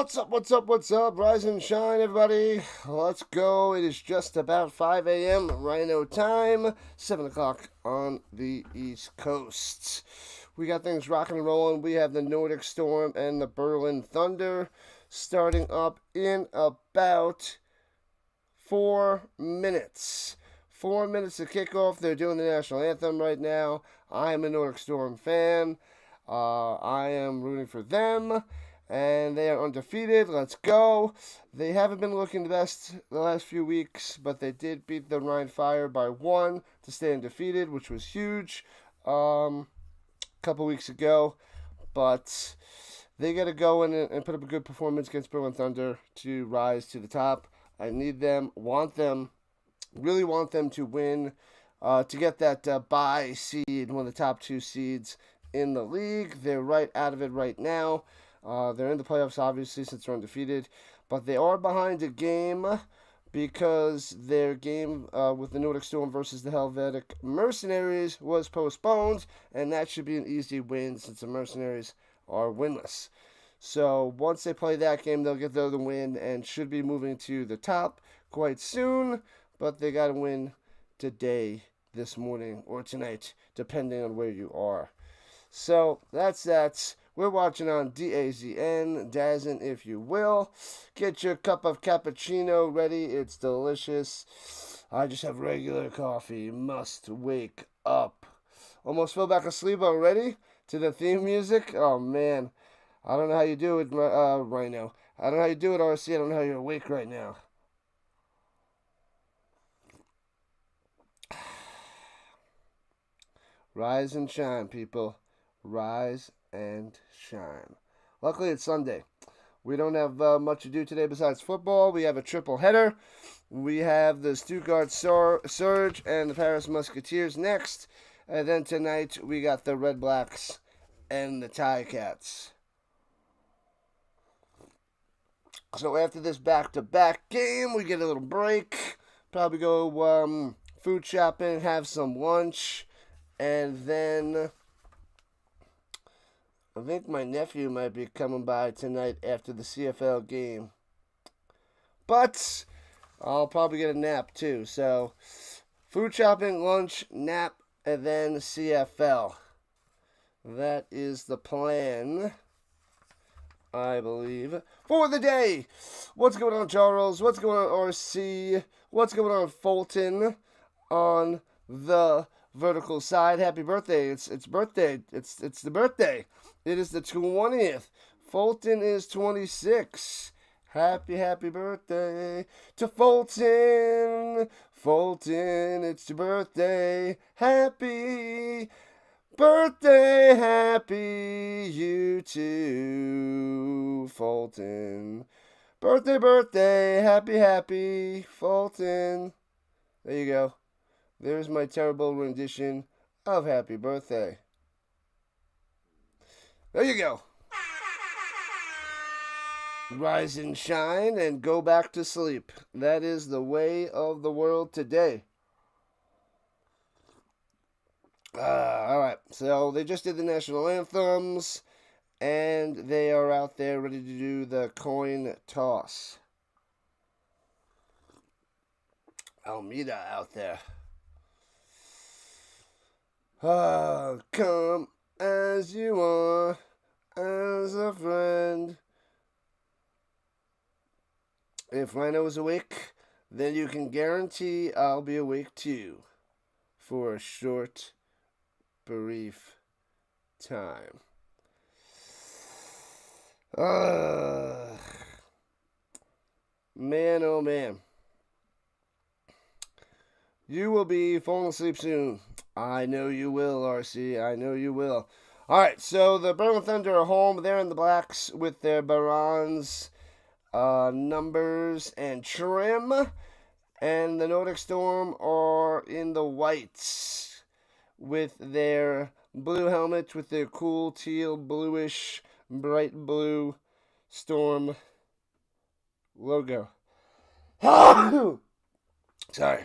What's up, what's up, what's up? Rise and shine, everybody. Let's go. It is just about 5 a.m. Rhino time, 7 o'clock on the East Coast. We got things rocking and rolling. We have the Nordic Storm and the Berlin Thunder starting up in about 4 minutes. 4 minutes to kickoff. They're doing the national anthem right now. I am a Nordic Storm fan. I am rooting for them. And they are undefeated. Let's go. They haven't been looking the best the last few weeks, but they did beat the Rhine Fire by 1 to stay undefeated, which was huge a couple weeks ago. But they got to go in and put up a good performance against Berlin Thunder to rise to the top. I need them, want them, really want them to win to get that bye seed, one of the top 2 seeds in the league. They're right out of it right now. They're in the playoffs, obviously, since they're undefeated. But they are behind a game because their game with the Nordic Storm versus the Helvetic Mercenaries was postponed. And that should be an easy win since the Mercenaries are winless. So once they play that game, they'll get the other win and should be moving to the top quite soon. But they got to win today, this morning, or tonight, depending on where you are. So that's that. We're watching on DAZN, DAZN if you will. Get your cup of cappuccino ready. It's delicious. I just have regular coffee. Must wake up. Almost fell back asleep already to the theme music. Oh, man. I don't know how you do it, Rhino. I don't know how you do it, RC. I don't know how you're awake right now. Rise and shine, people. Rise and shine. Luckily, it's Sunday. We don't have much to do today besides football. We have a triple header. We have the Stuttgart Surge and the Paris Musketeers next. And then tonight, we got the Red Blacks and the Ticats. So after this back-to-back game, we get a little break. Probably go food shopping, have some lunch, and then I think my nephew might be coming by tonight after the CFL game. But I'll probably get a nap too. So food shopping, lunch, nap, and then CFL. That is the plan, I believe, for the day. What's going on, Charles? What's going on, RC? What's going on, Fulton? On the vertical side, happy birthday. It's birthday. It's the birthday. It is the 20th. Fulton is 26. Happy birthday to Fulton. Fulton, it's your birthday. Happy birthday, happy you too, Fulton. Birthday, happy, Fulton. There you go. There's my terrible rendition of Happy Birthday. There you go. Rise and shine and go back to sleep. That is the way of the world today. Alright, so they just did the national anthems, and they are out there ready to do the coin toss. Almeida out there. Come as you are, as a friend. If Rhino is awake, then you can guarantee I'll be awake too, for a short, brief time. Man, oh man. You will be falling asleep soon. I know you will, RC. I know you will. Alright, so the Berlin Thunder are home. They're in the blacks with their Barons, numbers, and trim. And the Nordic Storm are in the whites with their blue helmets with their cool teal, bluish, bright blue Storm logo. Sorry.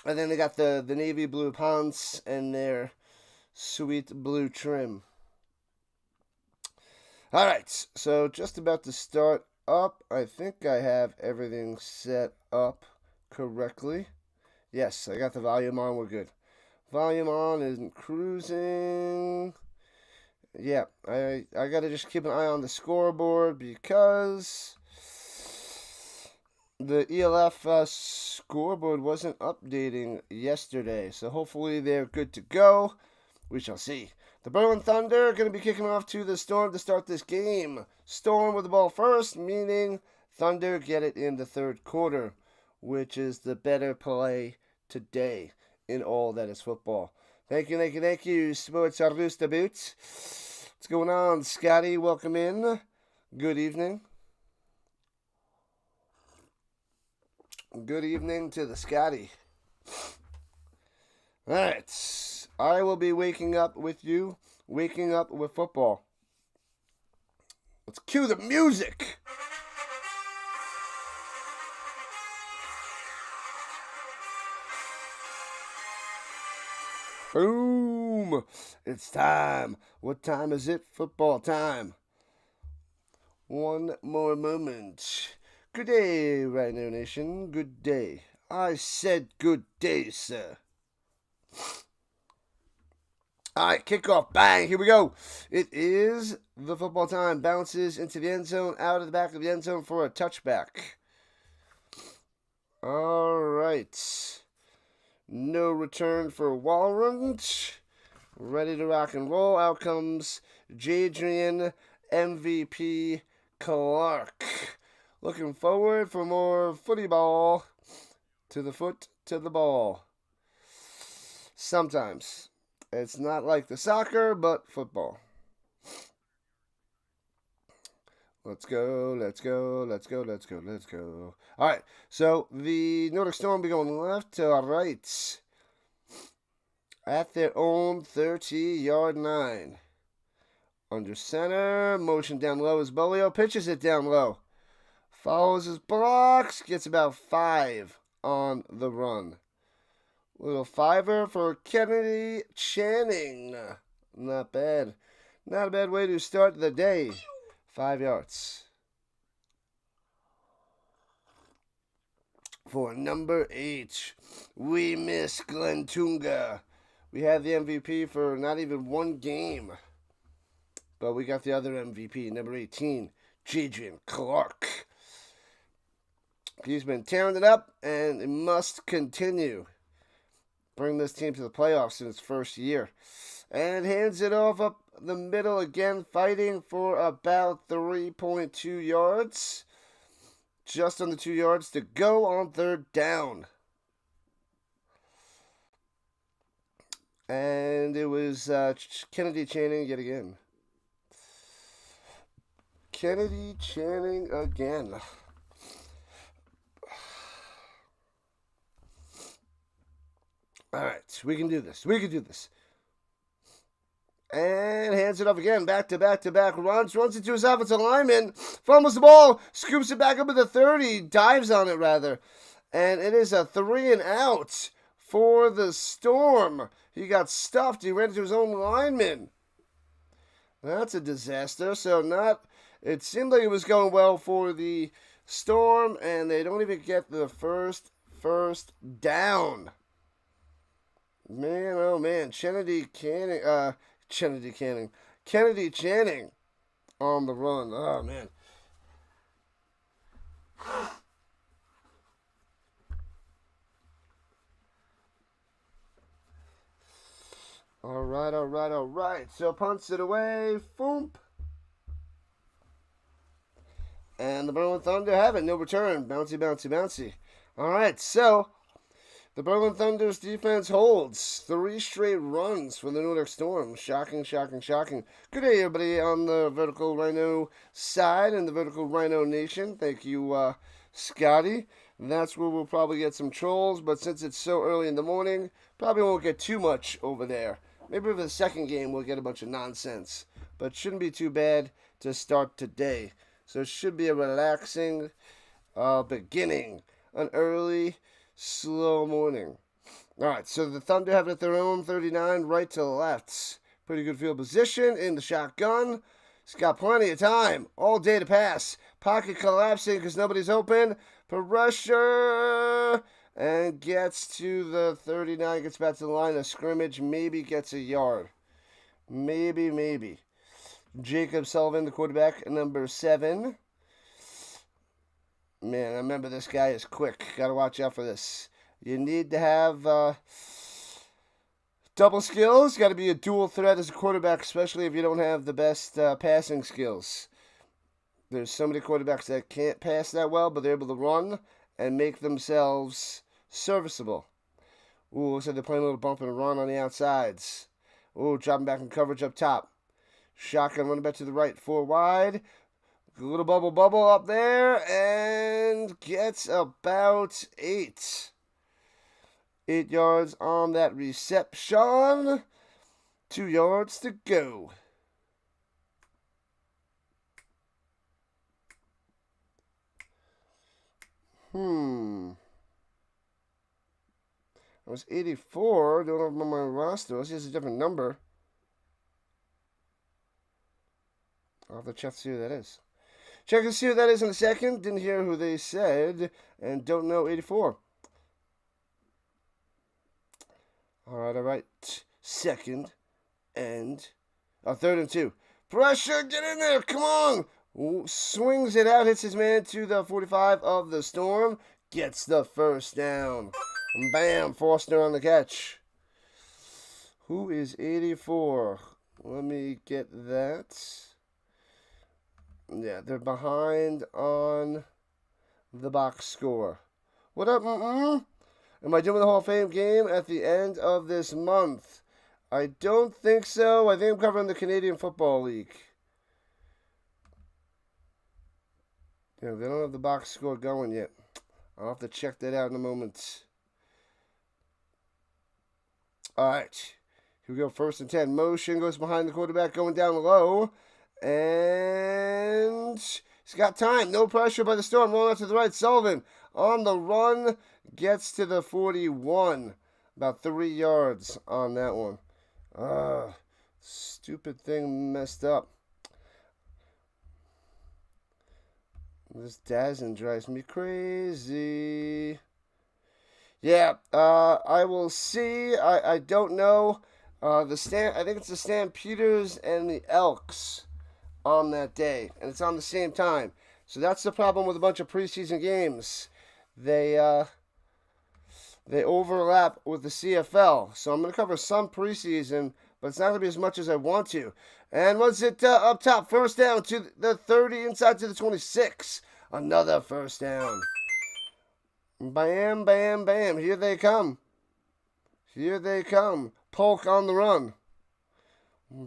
And then they got the navy blue pants and their sweet blue trim. All right, so just about to start up. I think I have everything set up correctly. Yes, I got the volume on. We're good. Volume on and cruising. Yeah, I got to just keep an eye on the scoreboard because the ELF scoreboard wasn't updating yesterday. So hopefully they're good to go. We shall see. The Berlin Thunder are going to be kicking off to the Storm to start this game. Storm with the ball first, meaning Thunder get it in the third quarter, which is the better play today in all that is football. Thank you, Sports Arbusta Boots. What's going on, Scotty? Welcome in. Good evening. Good evening to the Scotty. All right. I will be waking up with you, waking up with football. Let's cue the music. Boom! It's time. What time is it? Football time. One more moment. Good day, Rhino Nation. Good day. I said good day, sir. All right, kickoff. Bang. Here we go. It is the football time. Bounces into the end zone, out of the back of the end zone for a touchback. All right. No return for Walrond. Ready to rock and roll. Out comes Jadrian MVP Clark. Looking forward for more footy ball. To the foot, to the ball. Sometimes. It's not like the soccer, but football. Let's go, let's go, let's go, let's go, let's go. All right, so the Nordic Storm be going left to right at their own 30-yard line. Under center, motion down low is Bolio, pitches it down low. Follows his blocks, gets about 5 on the run. Little fiver for Kennedy Channing. Not bad. Not a bad way to start the day. 5 yards. For number 8, we miss Glenn Tunga. We had the MVP for not even one game. But we got the other MVP, number 18, Jadrian Clark. He's been tearing it up, and it must continue. Bring this team to the playoffs in its first year. And hands it off up the middle again, fighting for about 3.2 yards. Just under 2 yards to go on third down. And it was Kennedy Channing yet again. Kennedy Channing again. All right, we can do this. We can do this. And hands it off again. Back to back to back runs. Runs into his offensive lineman. Fumbles the ball. Scoops it back up at the 30. Dives on it, rather. And it is a 3 and out for the Storm. He got stuffed. He ran into his own lineman. That's a disaster. It seemed like it was going well for the Storm. And they don't even get the first down. Man, oh man, Kennedy Channing on the run. Oh man. All right. So punts it away. Foomp. And the Berlin Thunder have it. No return. Bouncy. All right, so the Berlin Thunder's defense holds 3 straight runs for the Nordic Storm. Shocking. Good day, everybody on the Vertical Rhino side and the Vertical Rhino Nation. Thank you, Scotty. That's where we'll probably get some trolls, but since it's so early in the morning, probably won't get too much over there. Maybe for the second game, we'll get a bunch of nonsense. But shouldn't be too bad to start today. So it should be a relaxing beginning. An early, slow morning. All right, so the Thunder have it at their own 39, right to left. Pretty good field position in the shotgun. He's got plenty of time. All day to pass. Pocket collapsing because nobody's open. Pressure. And gets to the 39. Gets back to the line of scrimmage. Maybe gets a yard. Maybe. Jacob Sullivan, the quarterback, number 7. Man, I remember this guy is quick. Got to watch out for this. You need to have double skills. Got to be a dual threat as a quarterback, especially if you don't have the best passing skills. There's so many quarterbacks that can't pass that well, but they're able to run and make themselves serviceable. Ooh, looks like they're playing a little bump and run on the outsides. Ooh, dropping back in coverage up top. Shotgun running back to the right, 4 wide. A little bubble up there, and gets about 8. 8 yards on that reception. 2 yards to go. It was 84. Don't have him on my roster. Let's use a different number. I'll have to check to see who that is. Check to see who that is in a second. Didn't hear who they said. And don't know 84. Alright. Second and... third and 2. Pressure, get in there, come on! Ooh, swings it out, hits his man to the 45 of the Storm. Gets the first down. Bam, Foster on the catch. Who is 84? Let me get that. Yeah, they're behind on the box score. What up, Am I doing the Hall of Fame game at the end of this month? I don't think so. I think I'm covering the Canadian Football League. Yeah, they don't have the box score going yet. I'll have to check that out in a moment. Alright. Here we go. 1st and 10. Motion goes behind the quarterback, going down low. And he's got time. No pressure by the Storm. Rolling out to the right. Sullivan on the run. Gets to the 41. About 3 yards on that one. Stupid thing messed up. This Dazen drives me crazy. Yeah, I will see. I don't know. I think it's the Stampeders and the Elks on that day, and it's on the same time. So that's the problem with a bunch of preseason games. They overlap with the CFL. So I'm going to cover some preseason, but it's not going to be as much as I want to. And was it up top? First down to the 30, inside to the 26. Another first down. Bam, bam, bam. Here they come. Here they come. Polk on the run.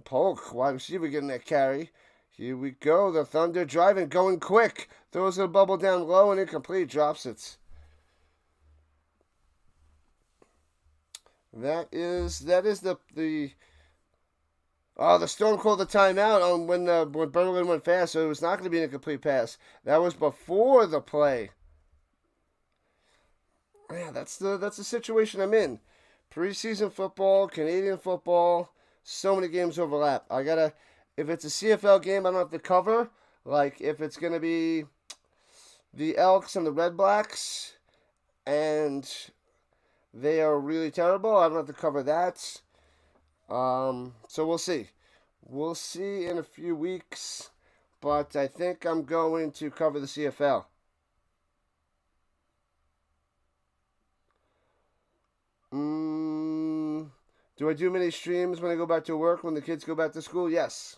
Polk, wide receiver getting that carry. Here we go. The Thunder driving, going quick. Throws the bubble down low and incomplete. Drops it. That is the Storm called the timeout on when Berlin went fast, so it was not going to be an incomplete pass. That was before the play. Yeah, that's the situation I'm in. Preseason football, Canadian football, so many games overlap. If it's a CFL game, I don't have to cover. Like if it's going to be the Elks and the Red Blacks, and they are really terrible, I don't have to cover that. So we'll see. We'll see in a few weeks, but I think I'm going to cover the CFL. Do I do many streams when I go back to work, when the kids go back to school? Yes.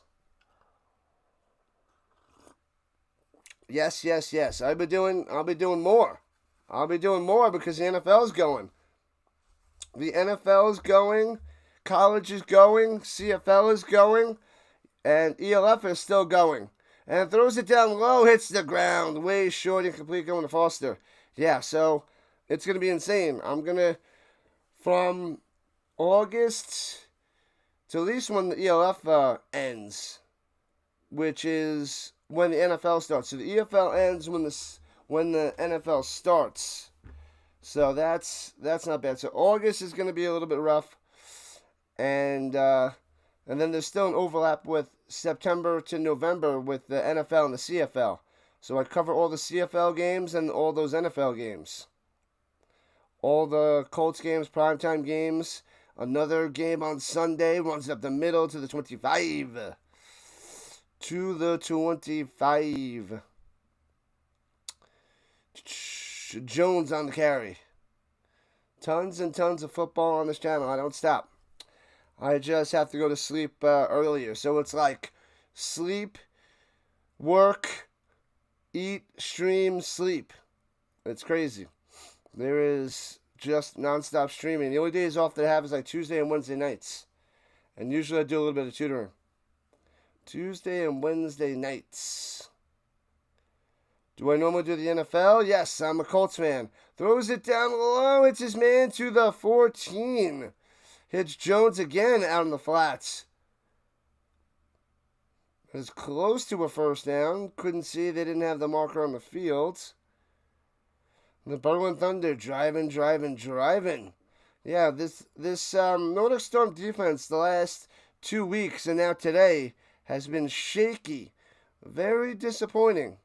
Yes. I'll be doing more. I'll be doing more because the NFL's going. The NFL's going. College is going. CFL is going. And ELF is still going. And throws it down low, hits the ground. Way short, incomplete, going to Foster. Yeah, so it's going to be insane. I'm going to, from August to at least when the ELF ends, which is when the NFL starts. So the EFL ends when the NFL starts. So that's not bad. So August is going to be a little bit rough, and And then there's still an overlap with September to November with the NFL and the CFL. So I cover all the CFL games and all those NFL games. All the Colts games, primetime games. Another game on Sunday runs up the middle to the 25. To the 25. Jones on the carry. Tons and tons of football on this channel. I don't stop. I just have to go to sleep earlier. So it's like sleep, work, eat, stream, sleep. It's crazy. There is just nonstop streaming. The only days off that I have is like Tuesday and Wednesday nights. And usually I do a little bit of tutoring. Tuesday and Wednesday nights. Do I normally do the NFL? Yes, I'm a Colts fan. Throws it down low. Hits his man to the 14. Hits Jones again out in the flats. It's close to a first down. Couldn't see. They didn't have the marker on the field. The Berlin Thunder driving. Yeah, this Nordic Storm defense the last 2 weeks and now today has been shaky. Very disappointing.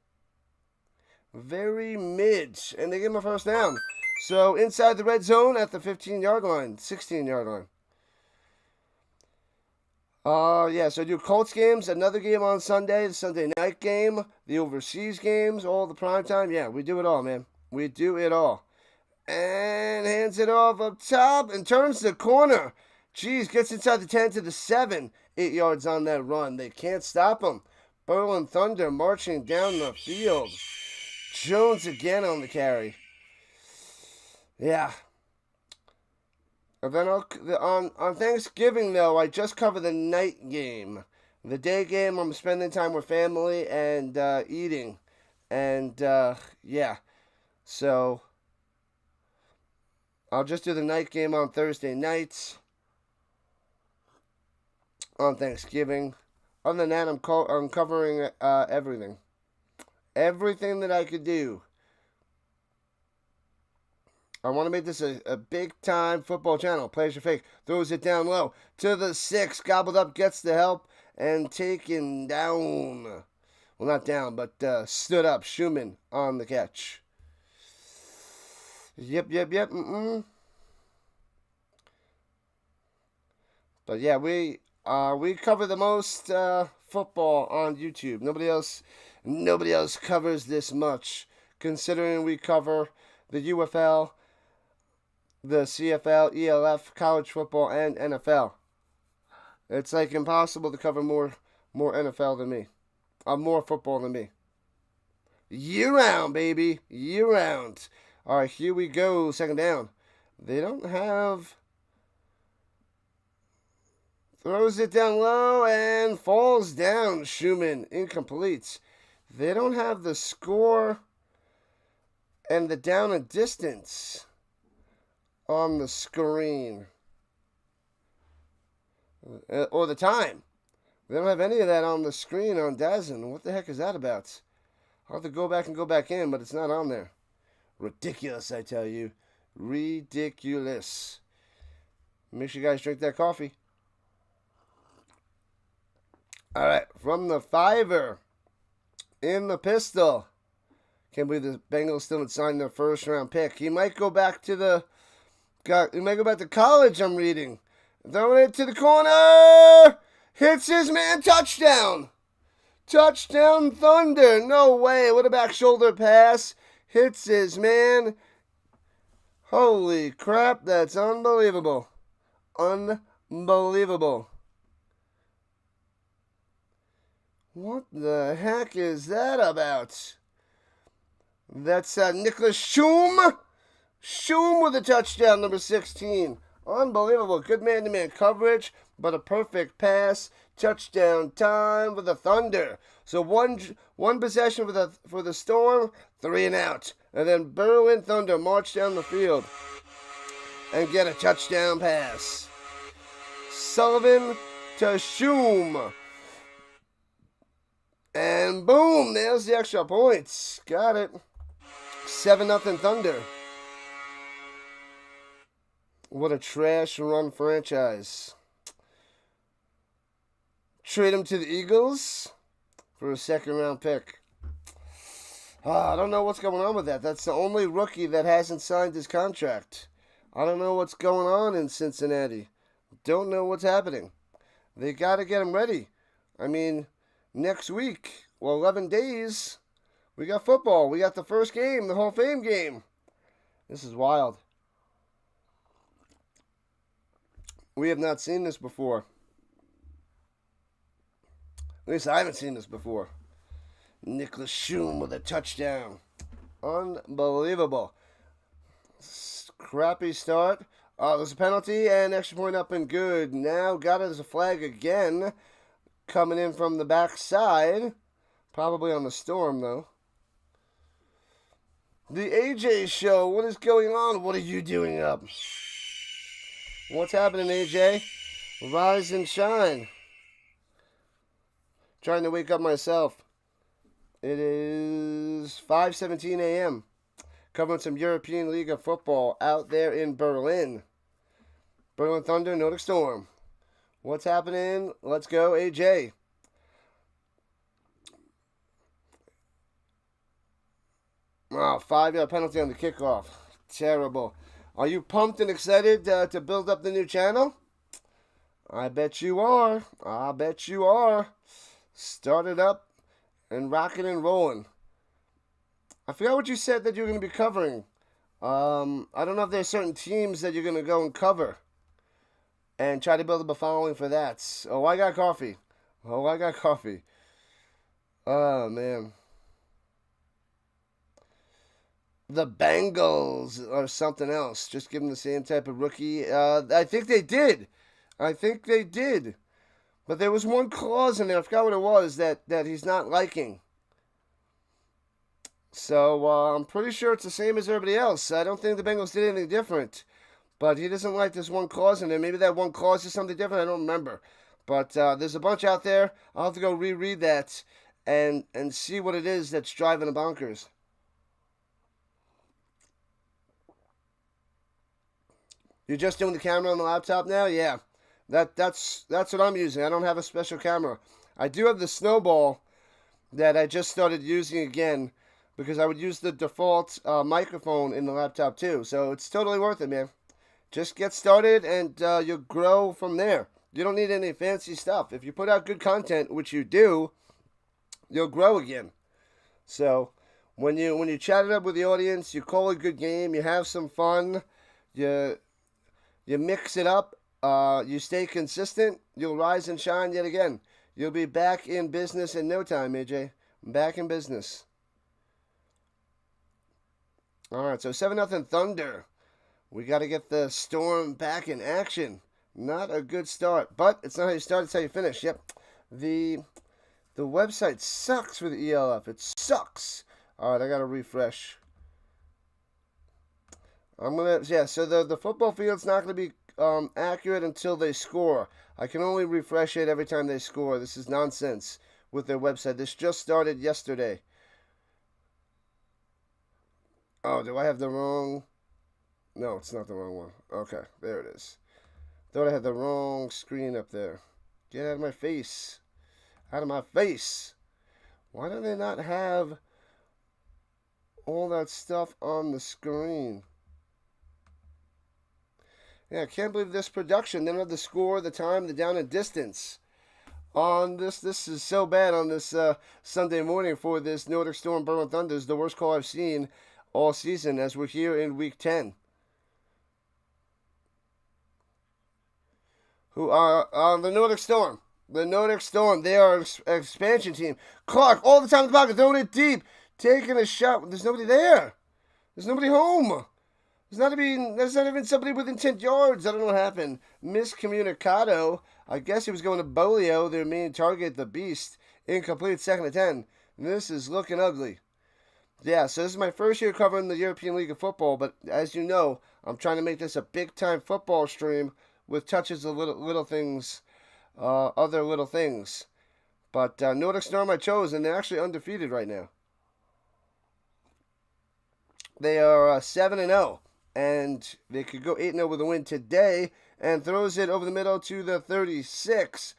Very mid. And they give him a first down. So inside the red zone at the 15-yard line, 16-yard line. Yeah, so I do Colts games, another game on Sunday, the Sunday night game, the overseas games, all the primetime. Yeah, we do it all, man. We do it all. And hands it off up top and turns the corner. Jeez, gets inside the 10 to the 7. 8 yards on that run. They can't stop him. Berlin Thunder marching down the field. Jones again on the carry. Yeah. And then on Thanksgiving, though, I just cover the night game. The day game, I'm spending time with family and eating. And, yeah. So, I'll just do the night game on Thursday nights. On Thanksgiving. Other than that, I'm covering everything. Everything that I could do. I want to make this a big-time football channel. Players are fake. Throws it down low. To the 6. Gobbled up. Gets the help. And taken down. Well, not down, but stood up. Schumann on the catch. Yep. But yeah, we cover the most football on YouTube. Nobody else covers this much. Considering we cover the UFL, the CFL, ELF, college football, and NFL. It's like impossible to cover more NFL than me. More football than me. Year round, baby. Year round. All right, here we go. Second down. They don't have... Throws it down low and falls down. Schumann, incomplete. They don't have the score and the down and distance on the screen. Or the time. They don't have any of that on the screen on DAZN. What the heck is that about? I'll have to go back in, but it's not on there. Ridiculous, I tell you. Ridiculous. Make sure you guys drink that coffee. All right, from the 5 in the pistol. Can't believe the Bengals still haven't signed their first-round pick. He might go back to college, I'm reading. Throwing it to the corner. Hits his man. Touchdown. Touchdown Thunder. No way. What a back shoulder pass. Hits his man. Holy crap. That's unbelievable. Unbelievable. What the heck is that about? That's Nicholas Schum. Schum with a touchdown, number 16. Unbelievable. Good man-to-man coverage, but a perfect pass. Touchdown time for the Thunder. So one possession for the Storm, 3 and out. And then Berlin Thunder march down the field and get a touchdown pass. Sullivan to Schum. And boom, there's the extra points. Got it. 7-0 Thunder. What a trash run franchise. Trade him to the Eagles for a second-round pick. I don't know what's going on with that. That's the only rookie that hasn't signed his contract. I don't know what's going on in Cincinnati. Don't know what's happening. They got to get him ready. I mean, next week, 11 days, we got football. We got the first game, the Hall of Fame game. This is wild. We have not seen this before. At least I haven't seen this before. Nicholas Schum with a touchdown. Unbelievable. Crappy start. There's a penalty and extra point up and good. Now got it as a flag again. Coming in from the backside. Probably on the Storm, though. The AJ Show. What is going on? What are you doing up? What's happening, AJ? Rise and shine. Trying to wake up myself. It is 5:17 a.m. Covering some European League of Football out there in Berlin. Berlin Thunder, Nordic Storm. What's happening? Let's go, AJ. Wow, 5-yard penalty on the kickoff. Terrible. Are you pumped and excited to build up the new channel? I bet you are. I bet you are. Start it up and rocking and rolling. I forgot what you said that you're going to be covering. I don't know if there's certain teams that you're going to go and cover. And try to build up a following for that. Oh, I got coffee. Oh, I got coffee. Oh, man. The Bengals are something else. Just give them the same type of rookie. I think they did. But there was one clause in there, I forgot what it was, that he's not liking. So, I'm pretty sure it's the same as everybody else. I don't think the Bengals did anything different. But he doesn't like this one clause in there. Maybe that one clause is something different, I don't remember. But there's a bunch out there. I'll have to go reread that and see what it is that's driving the bonkers. You're just doing the camera on the laptop now? Yeah. That's what I'm using. I don't have a special camera. I do have the Snowball that I just started using again because I would use the default microphone in the laptop too. So it's totally worth it, man. Just get started and you'll grow from there. You don't need any fancy stuff. If you put out good content, which you do, you'll grow again. So when you chat it up with the audience, you call a good game, you have some fun, you mix it up, you stay consistent, you'll rise and shine yet again. You'll be back in business in no time, AJ. Back in business. All right, so 7-0 Thunder. We got to get the Storm back in action. Not a good start, but it's not how you start, it's how you finish. Yep. The website sucks for the ELF. It sucks. All right, I got to refresh. So the football field's not going to be accurate until they score. I can only refresh it every time they score. This is nonsense with their website. This just started yesterday. Oh, do I have the wrong? No, it's not the wrong one. Okay, there it is. Thought I had the wrong screen up there. Get out of my face. Out of my face. Why do they not have all that stuff on the screen? Yeah, I can't believe this production. They don't have the score, the time, the down and distance. On this is so bad on this Sunday morning for this Nordic Storm Berlin Thunder. Is the worst call I've seen all season as we're here in week 10. Who are the Nordic Storm. The Nordic Storm, they are an expansion team. Clark, all the time in the pocket, throwing it deep, taking a shot. There's nobody there. There's nobody home. There's not even somebody within 10 yards. I don't know what happened. Miscommunicado. I guess he was going to Bolio, their main target, the Beast. Incomplete, 2nd and 10. This is looking ugly. Yeah, so this is my first year covering the European League of Football, but as you know, I'm trying to make this a big-time football stream with touches of little things, other little things. But Nordic Storm I chose, and they're actually undefeated right now. They are 7-0, and they could go 8-0 with a win today, and throws it over the middle to the 36.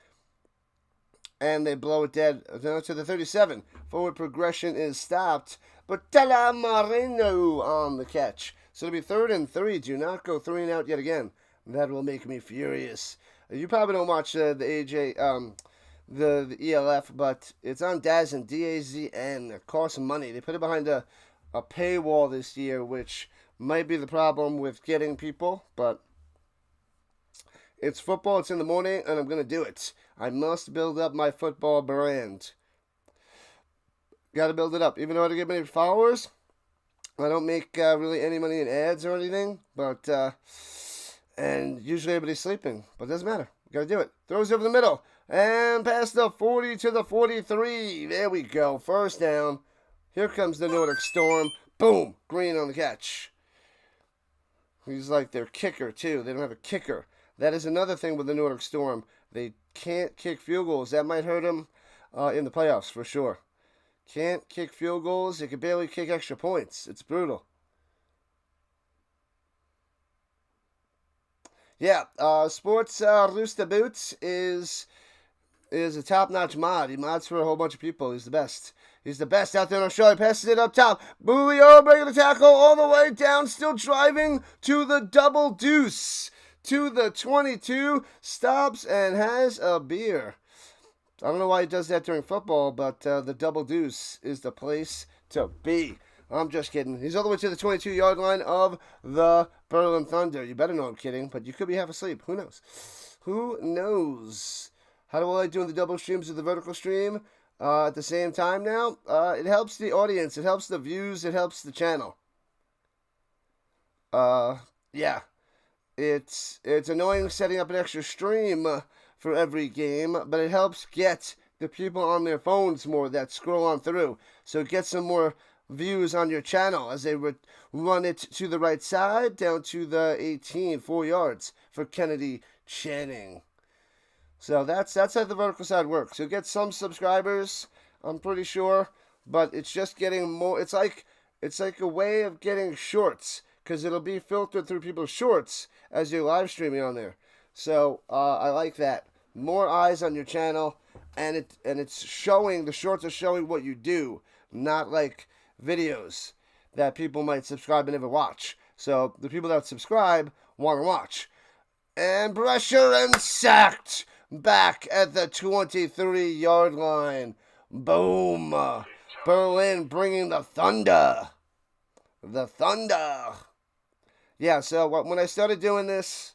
and they blow it dead to the 37. Forward progression is stopped. But Marino on the catch. So it'll be 3rd and 3. Do not go 3 and out yet again. That will make me furious. You probably don't watch the AJ, the ELF, but it's on DAZN, DAZN. It costs money. They put it behind a paywall this year, which might be the problem with getting people, but it's football. It's in the morning, and I'm going to do it. I must build up my football brand. Got to build it up. Even though I don't get many followers, I don't make really any money in ads or anything, but and usually everybody's sleeping, but it doesn't matter. Got to do it. Throws over the middle and past the 40 to the 43. There we go. First down. Here comes the Nordic Storm. Boom. Green on the catch. He's like their kicker, too. They don't have a kicker. That is another thing with the Nordic Storm. They can't kick field goals. That might hurt them in the playoffs for sure. Can't kick field goals. They can barely kick extra points. It's brutal. Yeah, Sports Rooster Boots is a top-notch mod. He mods for a whole bunch of people. He's the best. He's the best out there in Australia. Passes it up top. Boolio breaking the tackle all the way down. Still driving to the double deuce. To the 22. Stops and has a beer. I don't know why he does that during football, but the double deuce is the place to be. I'm just kidding. He's all the way to the 22-yard line of the Berlin Thunder. You better know I'm kidding, but you could be half asleep. Who knows? Who knows? How do I like doing the double streams with the vertical stream at the same time now? It helps the audience. It helps the views. It helps the channel. Yeah. It's annoying setting up an extra stream for every game, but it helps get the people on their phones more that scroll on through. So get some more views on your channel as they run it to the right side down to the 18, 4 yards for Kennedy Channing. So that's how the vertical side works. You'll get some subscribers, I'm pretty sure, but it's just getting more. It's like a way of getting shorts because it'll be filtered through people's shorts as you're live streaming on there. So I like that. More eyes on your channel, and it's showing, the shorts are showing what you do, not like videos that people might subscribe and never watch. So the people that subscribe want to watch. And pressure and sacked back at the 23-yard line. Boom. Berlin bringing the thunder. The thunder. Yeah, so when I started doing this,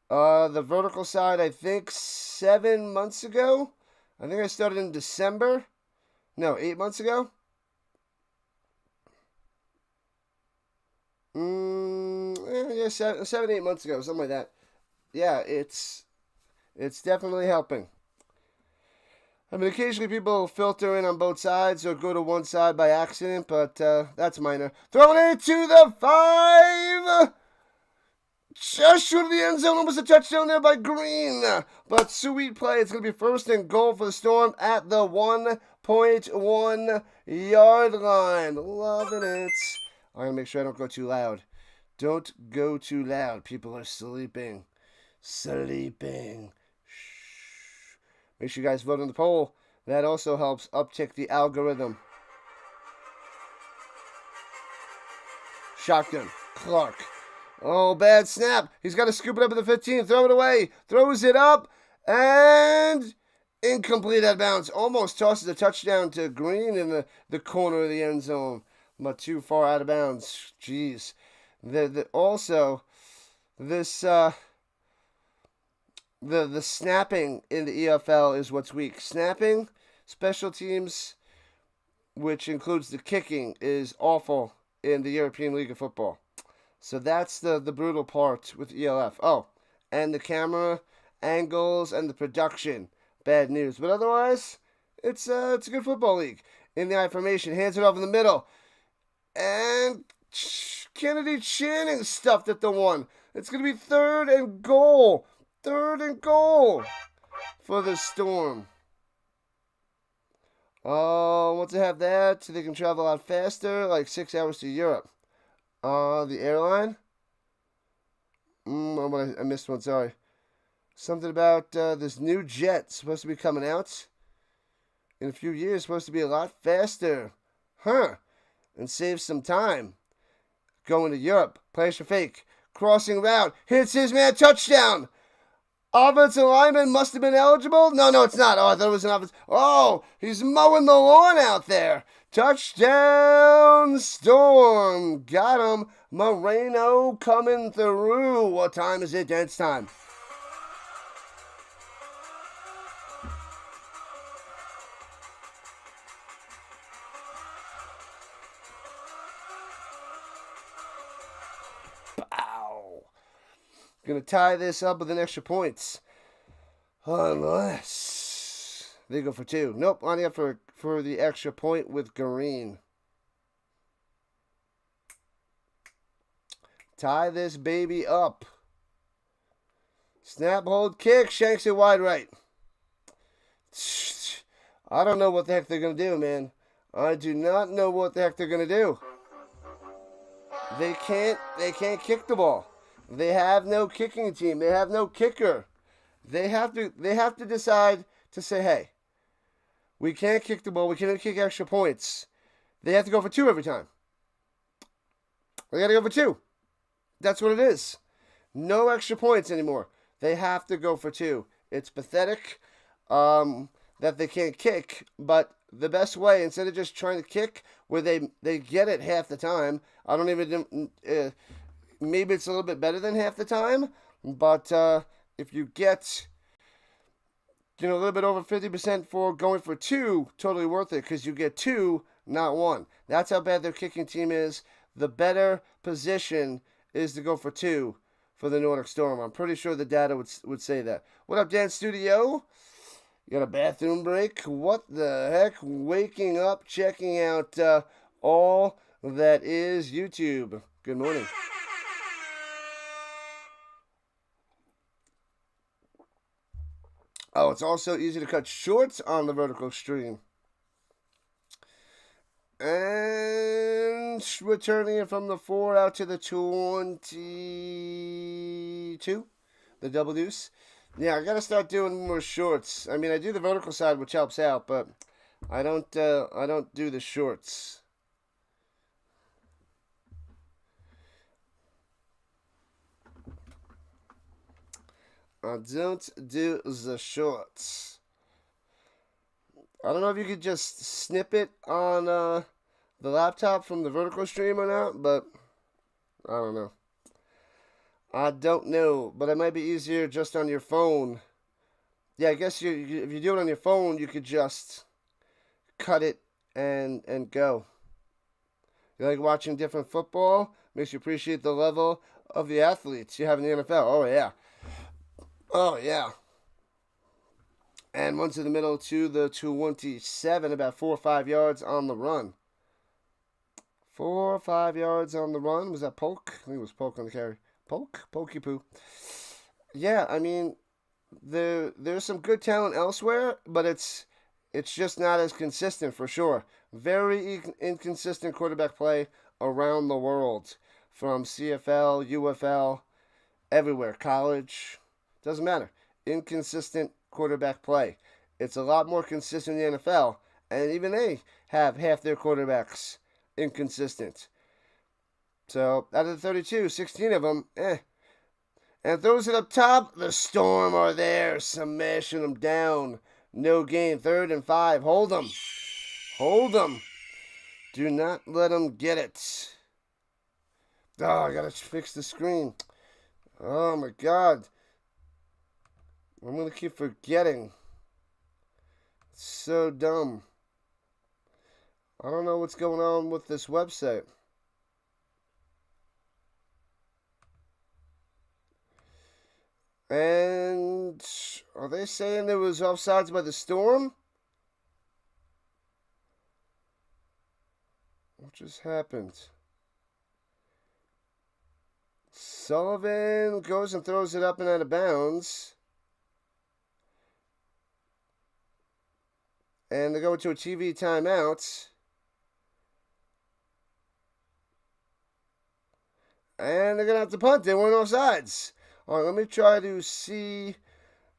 the vertical side, I think 7 months ago. I think I started in December. No, 8 months ago. Yeah, 7, 8 months ago, something like that. Yeah, it's definitely helping. I mean, occasionally people filter in on both sides or go to one side by accident, but that's minor. Throwing it to the 5! Just short of the end zone, almost a touchdown there by Green. But sweet play. It's going to be 1st and goal for the Storm at the 1.1-yard line. Loving it. I'm going to make sure I don't go too loud. Don't go too loud. People are sleeping. Sleeping. Shh. Make sure you guys vote on the poll. That also helps uptick the algorithm. Shotgun. Clark. Oh, bad snap. He's got to scoop it up at the 15. Throw it away. Throws it up. And incomplete at bounds. Almost tosses a touchdown to Green in the corner of the end zone. But too far out of bounds. Jeez. Also, this the snapping in the EFL is what's weak. Snapping, special teams, which includes the kicking, is awful in the European League of Football. So that's the brutal part with ELF. Oh, and the camera angles and the production. Bad news. But otherwise, it's a good football league. In the I formation, hands it off in the middle. And Kennedy Channing stuffed at the 1. It's going to be 3rd and goal. 3rd and goal for the Storm. Oh, once they have that, they can travel a lot faster, like 6 hours to Europe. The airline? I missed one, sorry. Something about this new jet supposed to be coming out in a few years, supposed to be a lot faster. Huh. And save some time. Going to Europe. Plays for fake. Crossing route. Hits his man. Touchdown. Offensive lineman must have been eligible. No, it's not. Oh, I thought it was an offensive. Oh, he's mowing the lawn out there. Touchdown Storm. Got him. Moreno coming through. What time is it? Dance time. Pow. Gonna tie this up with an extra points. Unless they go for two. Nope, lining up for the extra point with Green. Tie this baby up. Snap, hold, kick. Shanks it wide right. I don't know what the heck they're going to do, man. I do not know what the heck they're going to do. They can't kick the ball. They have no kicking team. They have no kicker. They have to decide to say, hey, we can't kick the ball. We can't kick extra points. They have to go for two every time. They got to go for two. That's what it is. No extra points anymore. They have to go for two. It's pathetic that they can't kick, but the best way, instead of just trying to kick where they get it half the time, I don't even, maybe it's a little bit better than half the time, but if you get, a little bit over 50% for going for two, totally worth it, because you get two, not one. That's how bad their kicking team is. The better position is to go for two for the Nordic Storm. I'm pretty sure the data would say that. What up, Dan Studio? You got a bathroom break? What the heck? Waking up, checking out all that is YouTube. Good morning. Oh, it's also easy to cut shorts on the vertical stream. And returning it from the 4 out to the 22. The double deuce. Yeah, I gotta start doing more shorts. I mean, I do the vertical side, which helps out, but I don't do the shorts. I don't do the shorts. I don't know if you could just snip it on the laptop from the vertical stream or not, but I don't know. I don't know, but it might be easier just on your phone. Yeah, I guess if you do it on your phone, you could just cut it and go. You like watching different football? Makes you appreciate the level of the athletes you have in the NFL. Oh, yeah. Oh, yeah. And one to the middle to the 27, about 4 or 5 yards on the run. 4 or 5 yards on the run. Was that Polk? I think it was Polk on the carry. Polk? Pokey poo. Yeah, I mean, there's some good talent elsewhere, but it's just not as consistent for sure. Very inconsistent quarterback play around the world. From CFL, UFL, everywhere. College. Doesn't matter. Inconsistent quarterback play. It's a lot more consistent in the NFL, and even they have half their quarterbacks inconsistent. So, out of the 32, 16 of them, And throws it up top. The Storm are there, smashing them down. No gain. 3rd and 5. Hold them. Hold them. Do not let them get it. Oh, I gotta fix the screen. Oh my God. I'm going to keep forgetting. It's so dumb. I don't know what's going on with this website. And are they saying there was offsides by the Storm? What just happened? Sullivan goes and throws it up and out of bounds. And they go into a TV timeout. And they're going to have to punt. They weren't offsides. All right, let me try to see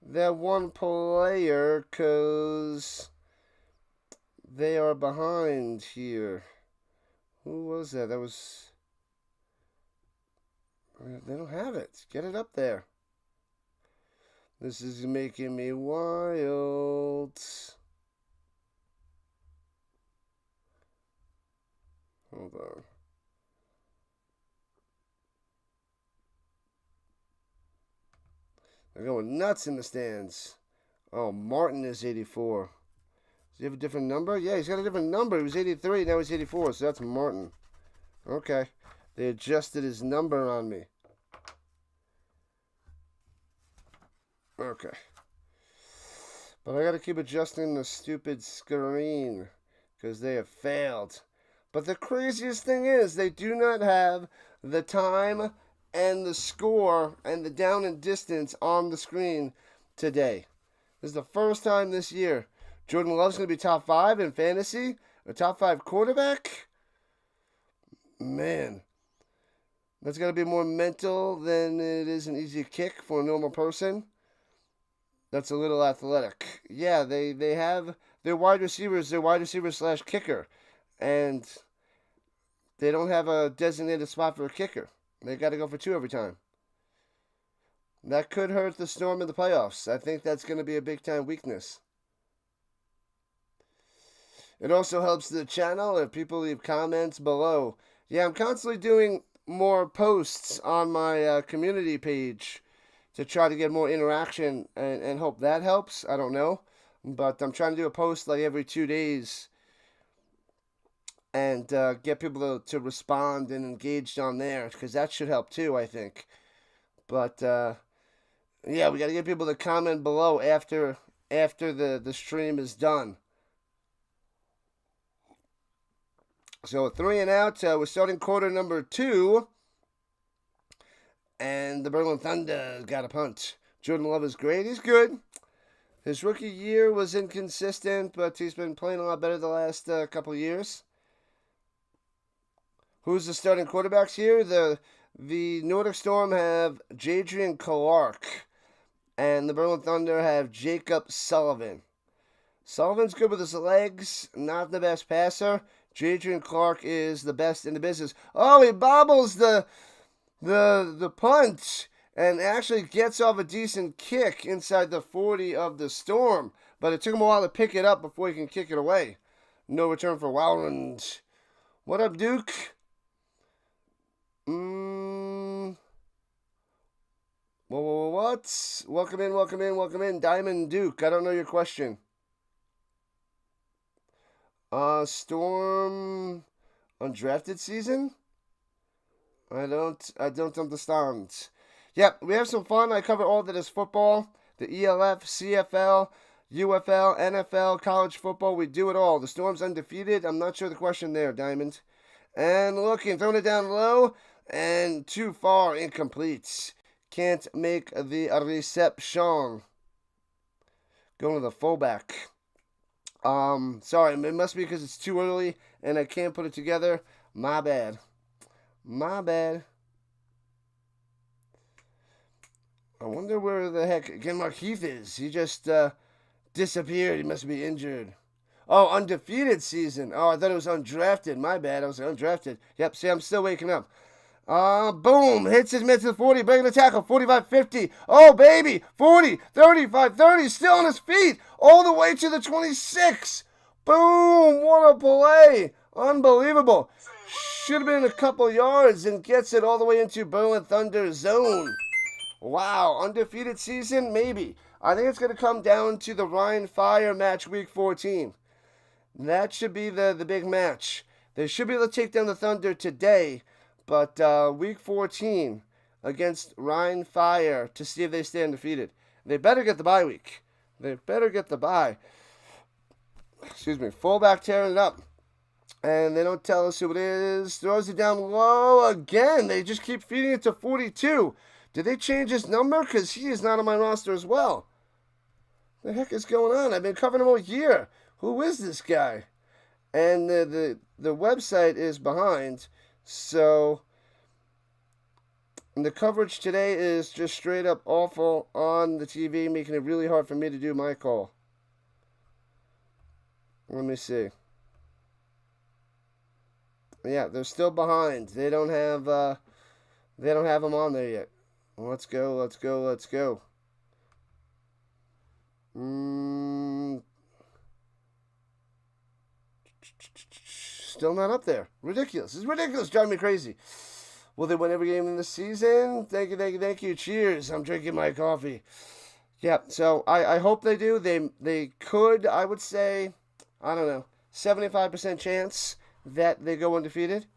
that one player because they are behind here. Who was that? That was... They don't have it. Get it up there. This is making me wild. Hold on. They're going nuts in the stands. Oh, Martin is 84. Does he have a different number? Yeah, he's got a different number. He was 83, now he's 84, so that's Martin. Okay. They adjusted his number on me. Okay. But I gotta keep adjusting the stupid screen because they have failed. But the craziest thing is they do not have the time and the score and the down and distance on the screen today. This is the first time this year. Jordan Love's going to be top 5 in fantasy, a top 5 quarterback. Man, that's got to be more mental than it is an easy kick for a normal person. That's a little athletic. Yeah, they have their wide receivers, / kicker, and they don't have a designated spot for a kicker. They got to go for 2 every time. That could hurt the Storm in the playoffs. I think that's going to be a big-time weakness. It also helps the channel if people leave comments below. Yeah, I'm constantly doing more posts on my community page to try to get more interaction and hope that helps. I don't know. But I'm trying to do a post like every 2 days and get people to respond and engaged on there because that should help too, I think. But yeah, we got to get people to comment below after the stream is done. So 3 and out. We're starting quarter number 2. And the Berlin Thunder got a punt. Jordan Love is great. He's good. His rookie year was inconsistent, but he's been playing a lot better the last couple years. Who's the starting quarterbacks here? The Nordic Storm have Jadrian Clark. And the Berlin Thunder have Jacob Sullivan. Sullivan's good with his legs. Not the best passer. Jadrian Clark is the best in the business. Oh, he bobbles the punt and actually gets off a decent kick inside the 40 of the Storm. But it took him a while to pick it up before he can kick it away. No return for Wowland. What up, Duke? What? Welcome in. Diamond Duke. I don't know your question. Storm undrafted season? I don't understand. Yep, we have some fun. I cover all that is football. The ELF, CFL, UFL, NFL, college football. We do it all. The Storm's undefeated. I'm not sure the question there, Diamond. And looking, throwing it down low. And too far, incomplete. Can't make the reception. Going to the fullback. Sorry, it must be because it's too early and I can't put it together. My bad. I wonder where the heck again Markeith is. He just disappeared. He must be injured. Oh, undefeated season. Oh, I thought it was undrafted. My bad. I was undrafted. Yep, see, I'm still waking up. Boom. Hits his mid to the 40. Breaking the tackle. 45-50. Oh, baby. 40, 35, 30. Still on his feet. All the way to the 26. Boom. What a play. Unbelievable. Should have been a couple yards and gets it all the way into Berlin Thunder zone. Wow. Undefeated season? Maybe. I think it's going to come down to the Ryan Fire match week 14. That should be the big match. They should be able to take down the Thunder today. But week 14 against Rhine Fire to see if they stay undefeated. They better get the bye week. They better get the bye. Excuse me. Fullback tearing it up. And they don't tell us who it is. Throws it down low again. They just keep feeding it to 42. Did they change his number? Because he is not on my roster as well. What the heck is going on? I've been covering him all year. Who is this guy? And the website is behind. So And the coverage today is just straight up awful on the TV, making it really hard for me to do my call. Let me see. Yeah, they're still behind. They don't have them on there yet. Let's go. Let's go. Let's go. Still not up there. Ridiculous. It's ridiculous. Driving me crazy. Will they win every game in the season? Thank you, thank you, thank you. Cheers. I'm drinking my coffee. Yeah, so I hope they do. They could, I would say, I don't know, 75% chance that they go undefeated.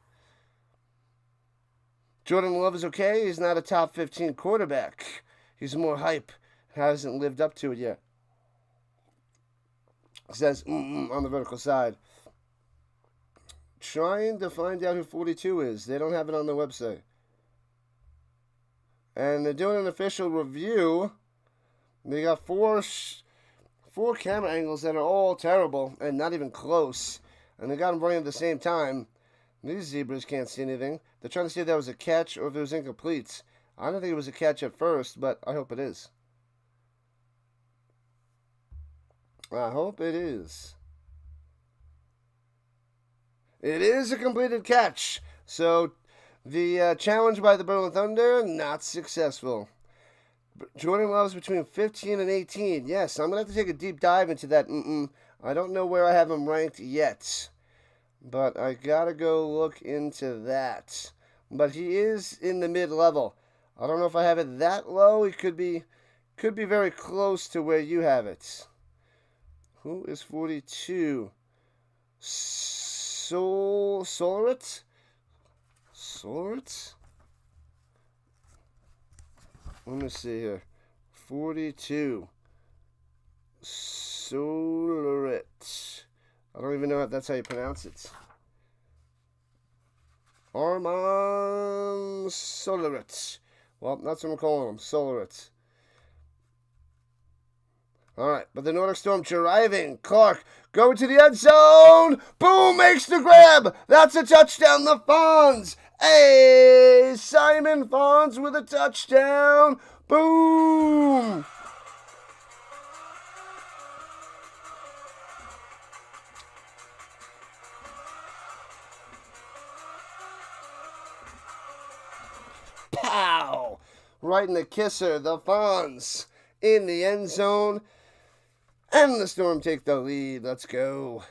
Jordan Love is okay. He's not a top 15 quarterback. He's more hype. Hasn't lived up to it yet. It says on the vertical side. Trying to find out who 42 is. They don't have it on their website. And they're doing an official review. They got four camera angles that are all terrible and not even close. And they got them running at the same time. These zebras can't see anything. They're trying to see if that was a catch or if it was incomplete. I don't think it was a catch at first, but I hope it is. I hope it is. It is a completed catch. So, the challenge by the Berlin Thunder, not successful. Jordan Love's between 15 and 18. Yes, I'm going to have to take a deep dive into that. I don't know where I have him ranked yet. But I got to go look into that. But he is in the mid-level. I don't know if I have it that low. He could be very close to where you have it. Who is 42? Solarit? Let me see here. 42. Solarit. I don't even know if that's how you pronounce it. Armand Solarit. Well, that's what I'm calling him. Solarit. All right, but the Nordic Storm driving. Clark going to the end zone. Boom, makes the grab. That's a touchdown. The Fonz. Hey, Simon Fonz with a touchdown. Boom. Pow. Right in the kisser. The Fonz in the end zone. And the Storm take the lead. Let's go.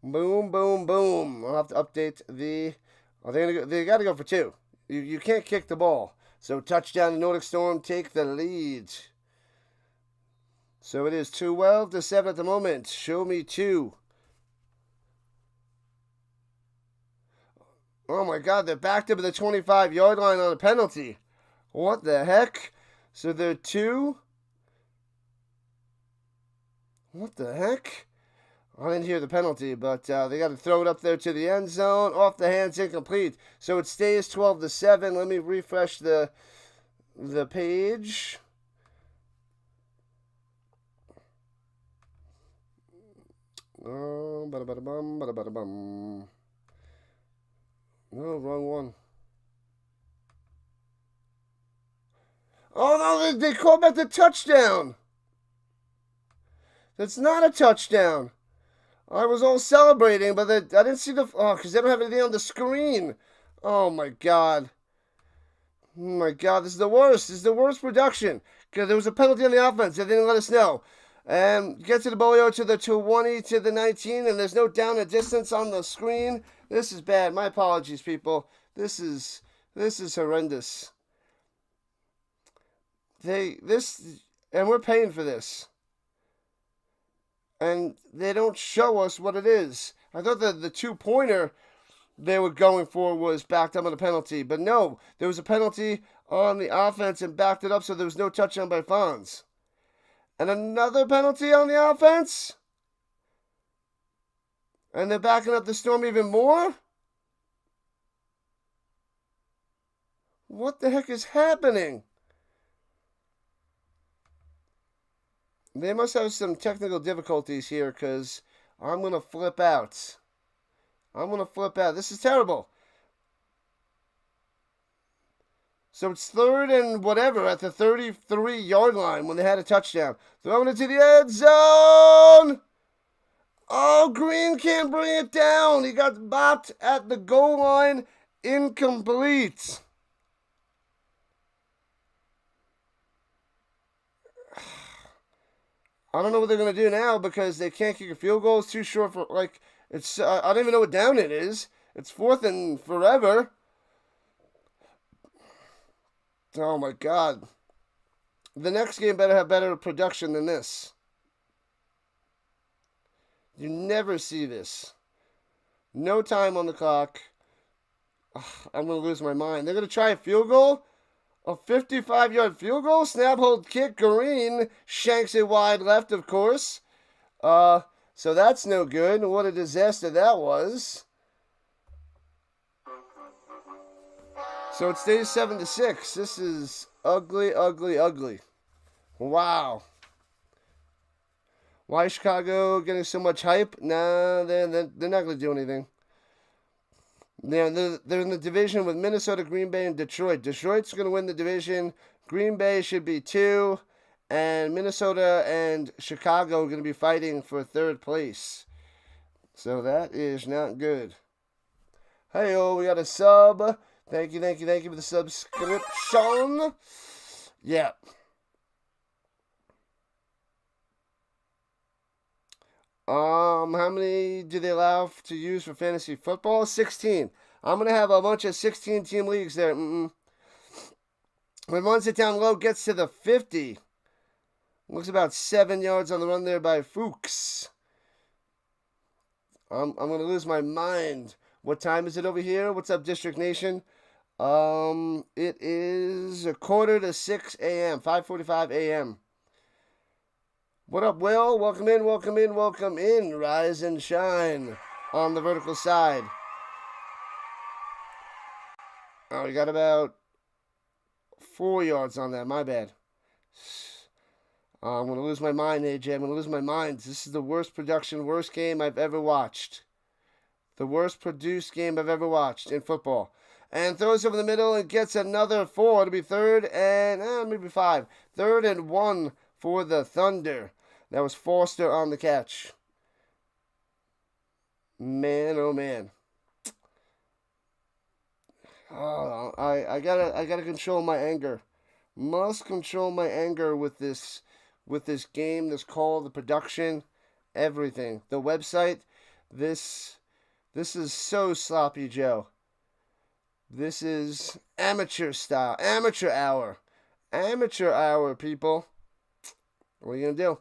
Boom, boom, boom. I'll have to update the... Oh, they got to go for two. You can't kick the ball. So touchdown to Nordic Storm. Take the lead. So it is 12-7 at the moment. Show me two. Oh my God, they're backed up at the 25-yard line on a penalty. What the heck? So they're two... What the heck? I didn't hear the penalty, but they got to throw it up there to the end zone. Off the hands, incomplete. So it stays 12-7. Let me refresh the page. Oh, bada-bada-bum, bada-bada-bum. No, wrong one. Oh, no, they called back the touchdown. That's not a touchdown. I was all celebrating, but I didn't see the... Oh, because they don't have anything on the screen. Oh, my God. Oh, my God, this is the worst. This is the worst production. Because there was a penalty on the offense. They didn't let us know. And get to the Bolio to the 20 to the 19, and there's no down and distance on the screen. This is bad. My apologies, people. This is horrendous. And we're paying for this. And they don't show us what it is. I thought that the two-pointer they were going for was backed up on a penalty. But no, there was a penalty on the offense and backed it up, so there was no touchdown by Fonz. And another penalty on the offense? And they're backing up the Storm even more? What the heck is happening? They must have some technical difficulties here because I'm going to flip out. This is terrible. So it's 3rd and whatever at the 33-yard line when they had a touchdown. Throwing it to the end zone. Oh, Green can't bring it down. He got bopped at the goal line. Incomplete. I don't know what they're going to do now because they can't kick a field goal. It's too short for, like, it's, I don't even know what down it is. It's 4th and forever. Oh, my God. The next game better have better production than this. You never see this. No time on the clock. Ugh, I'm going to lose my mind. They're going to try a field goal? A 55-yard field goal? Snap, hold, kick. Green shanks it wide left, of course. So that's no good. What a disaster that was. So it stays 7-6. This is ugly, ugly, ugly. Wow. Why is Chicago getting so much hype? Nah, they're not going to do anything. They're in the division with Minnesota, Green Bay, and Detroit. Detroit's going to win the division. Green Bay should be 2. And Minnesota and Chicago are going to be fighting for 3rd place. So that is not good. Hey-oh, we got a sub. Thank you for the subscription. Yeah. How many do they allow to use for fantasy football? 16. I'm going to have a bunch of 16-team leagues there. When runs it down low, gets to the 50. Looks about 7 yards on the run there by Fuchs. I'm going to lose my mind. What time is it over here? What's up, District Nation? It is 5:45 a.m., 5:45 a.m. What up, Will? Welcome in, welcome in, welcome in. Rise and shine on the vertical side. Oh, we got about 4 yards on that. My bad. I'm going to lose my mind, AJ. I'm going to lose my mind. This is the worst production, worst game I've ever watched. The worst produced game I've ever watched in football. And throws over the middle and gets another 4. It'll be 3rd and maybe 5. 3rd and 1 for the Thunder. That was Foster on the catch. Man, oh man. Oh, I gotta control my anger. Must control my anger with this game, this call, the production, everything. The website, this is so sloppy, Joe. This is amateur style, amateur hour. Amateur hour, people. What are you gonna do?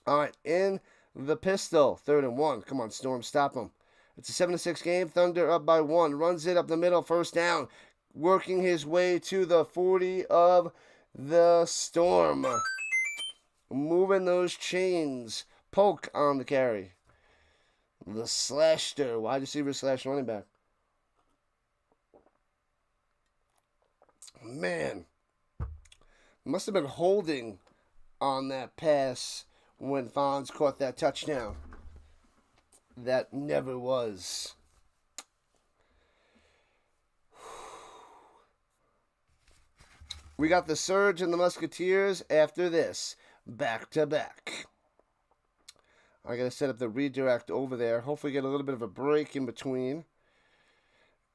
All right, in the pistol, 3rd and 1. Come on, Storm, stop him. It's a 7-6 game. Thunder up by 1. Runs it up the middle, 1st down. Working his way to the 40 of the Storm. Moving those chains. Polk on the carry. The slashster, wide receiver / running back. Man. Must have been holding on that pass when Fonz caught that touchdown. That never was. We got the Surge and the Musketeers after this. Back to back. I gotta set up the redirect over there. Hopefully get a little bit of a break in between.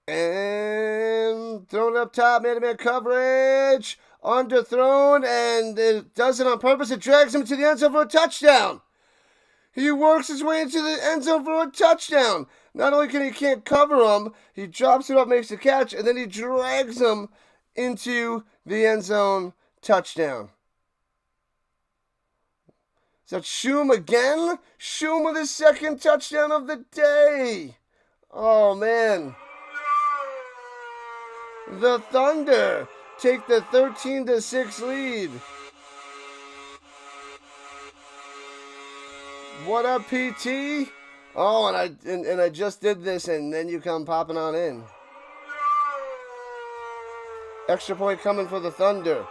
And thrown up top, man-to-man coverage. Underthrown, and it does it on purpose. It drags him to the end zone for a touchdown. He works his way into the end zone for a touchdown. Not only can't cover him, he drops it up, makes the catch, and then he drags him into the end zone. Touchdown. Is that Shum again? Shum with his 2nd touchdown of the day. Oh, man. The Thunder take the 13-6 lead. What up, PT? Oh, and I just did this, and then you come popping on in. Extra point coming for the Thunder.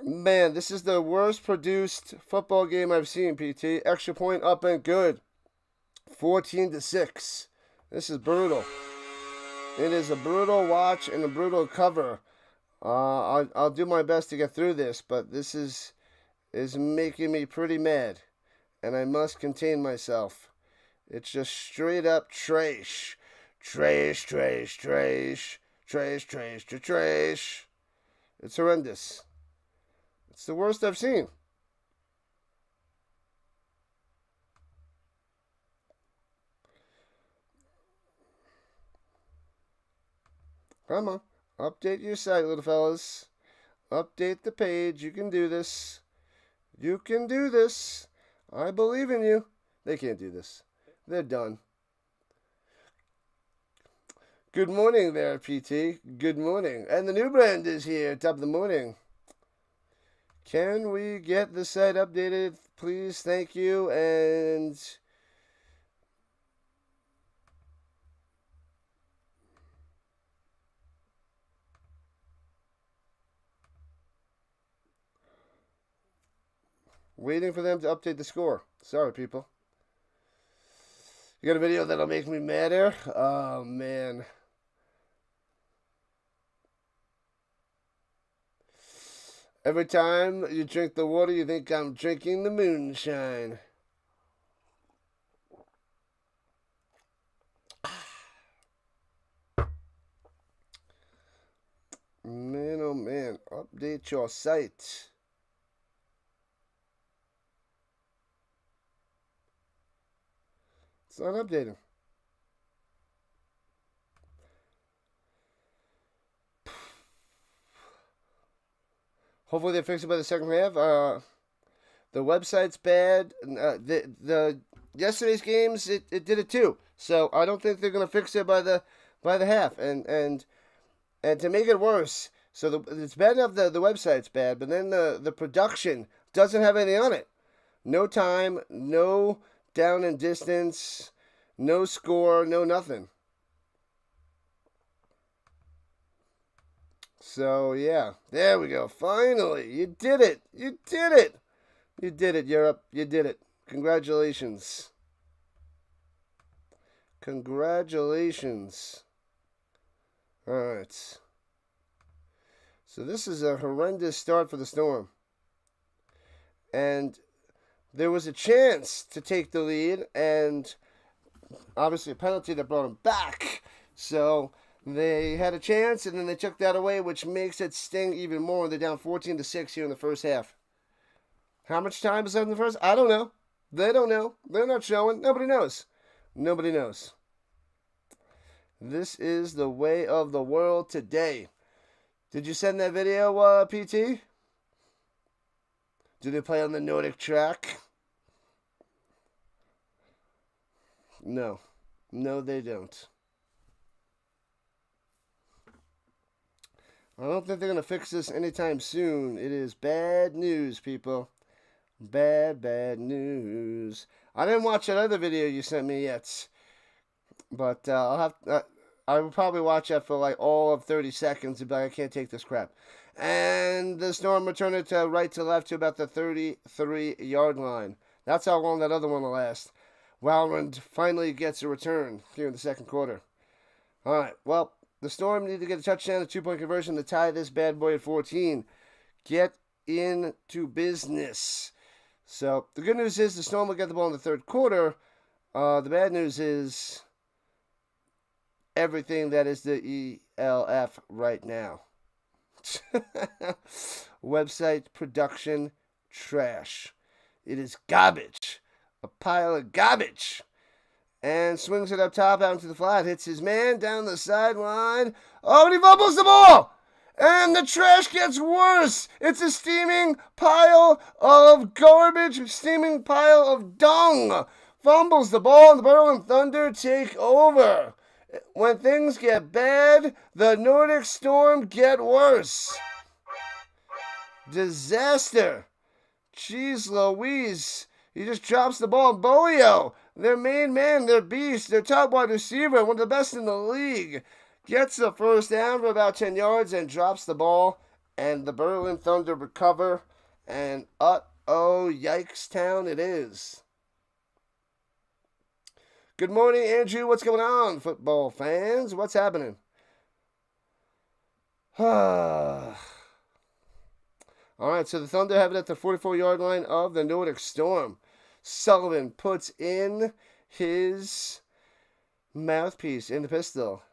Man, this is the worst produced football game I've seen, PT. Extra point up and good. 14-6. This is brutal. It is a brutal watch and a brutal cover. I'll do my best to get through this, but this is making me pretty mad, and I must contain myself. It's just straight up trash. Trash, trash, trash. Trash, trash, trash, trash. It's horrendous. It's the worst I've seen. Come on. Update your site, little fellas. Update the page. You can do this. You can do this. I believe in you. They can't do this. They're done. Good morning there, PT. Good morning. And the new brand is here. Top of the morning. Can we get the site updated, please? Thank you. And waiting for them to update the score. Sorry, people. You got a video that'll make me madder? Oh, man. Every time you drink the water, you think I'm drinking the moonshine. Man, oh man, update your site. It's not updating. Hopefully they fix it by the second half. The website's bad. The yesterday's games it did it too. So I don't think they're gonna fix it by the half. And to make it worse, so it's bad enough the website's bad, but then the production doesn't have anything on it. No time, no down and distance, no score, no nothing. So, yeah, there we go. Finally, you did it. You did it. You did it, Europe. You did it. Congratulations. Congratulations. All right. So this is a horrendous start for the Storm. And there was a chance to take the lead, and obviously a penalty that brought them back. So they had a chance, and then they took that away, which makes it sting even more. They're down 14-6 here in the first half. How much time is left in the first? I don't know. They don't know. They're not showing. Nobody knows. Nobody knows. This is the way of the world today. Did you send that video, PT? Do they play on the Nordic track? No. No, they don't. I don't think they're going to fix this anytime soon. It is bad news, people. Bad, bad news. I didn't watch that other video you sent me yet. But I will probably watch that for like all of 30 seconds and be like, I can't take this crap. And the Storm returned it to right to left to about the 33-yard line. That's how long that other one will last. Walrand finally gets a return here in the second quarter. All right, well, the Storm need to get a touchdown, a 2-point conversion to tie this bad boy at 14. Get into business. So the good news is the Storm will get the ball in the third quarter. The bad news is everything that is the ELF right now. Website production trash. It is garbage. A pile of garbage. And swings it up top out into the flat. Hits his man down the sideline. Oh, and he fumbles the ball. And the trash gets worse. It's a steaming pile of garbage. Steaming pile of dung. Fumbles the ball, and the Berlin Thunder take over. When things get bad, the Nordic Storm get worse. Disaster. Jeez Louise. He just drops the ball. Bolio, their main man, their beast, their top wide receiver, one of the best in the league, gets the first down for about 10 yards and drops the ball. And the Berlin Thunder recover. And uh-oh, yikes town it is. Good morning, Andrew. What's going on, football fans? What's happening? All right, so the Thunder have it at the 44-yard line of the Nordic Storm. Sullivan puts in his mouthpiece in the pistol.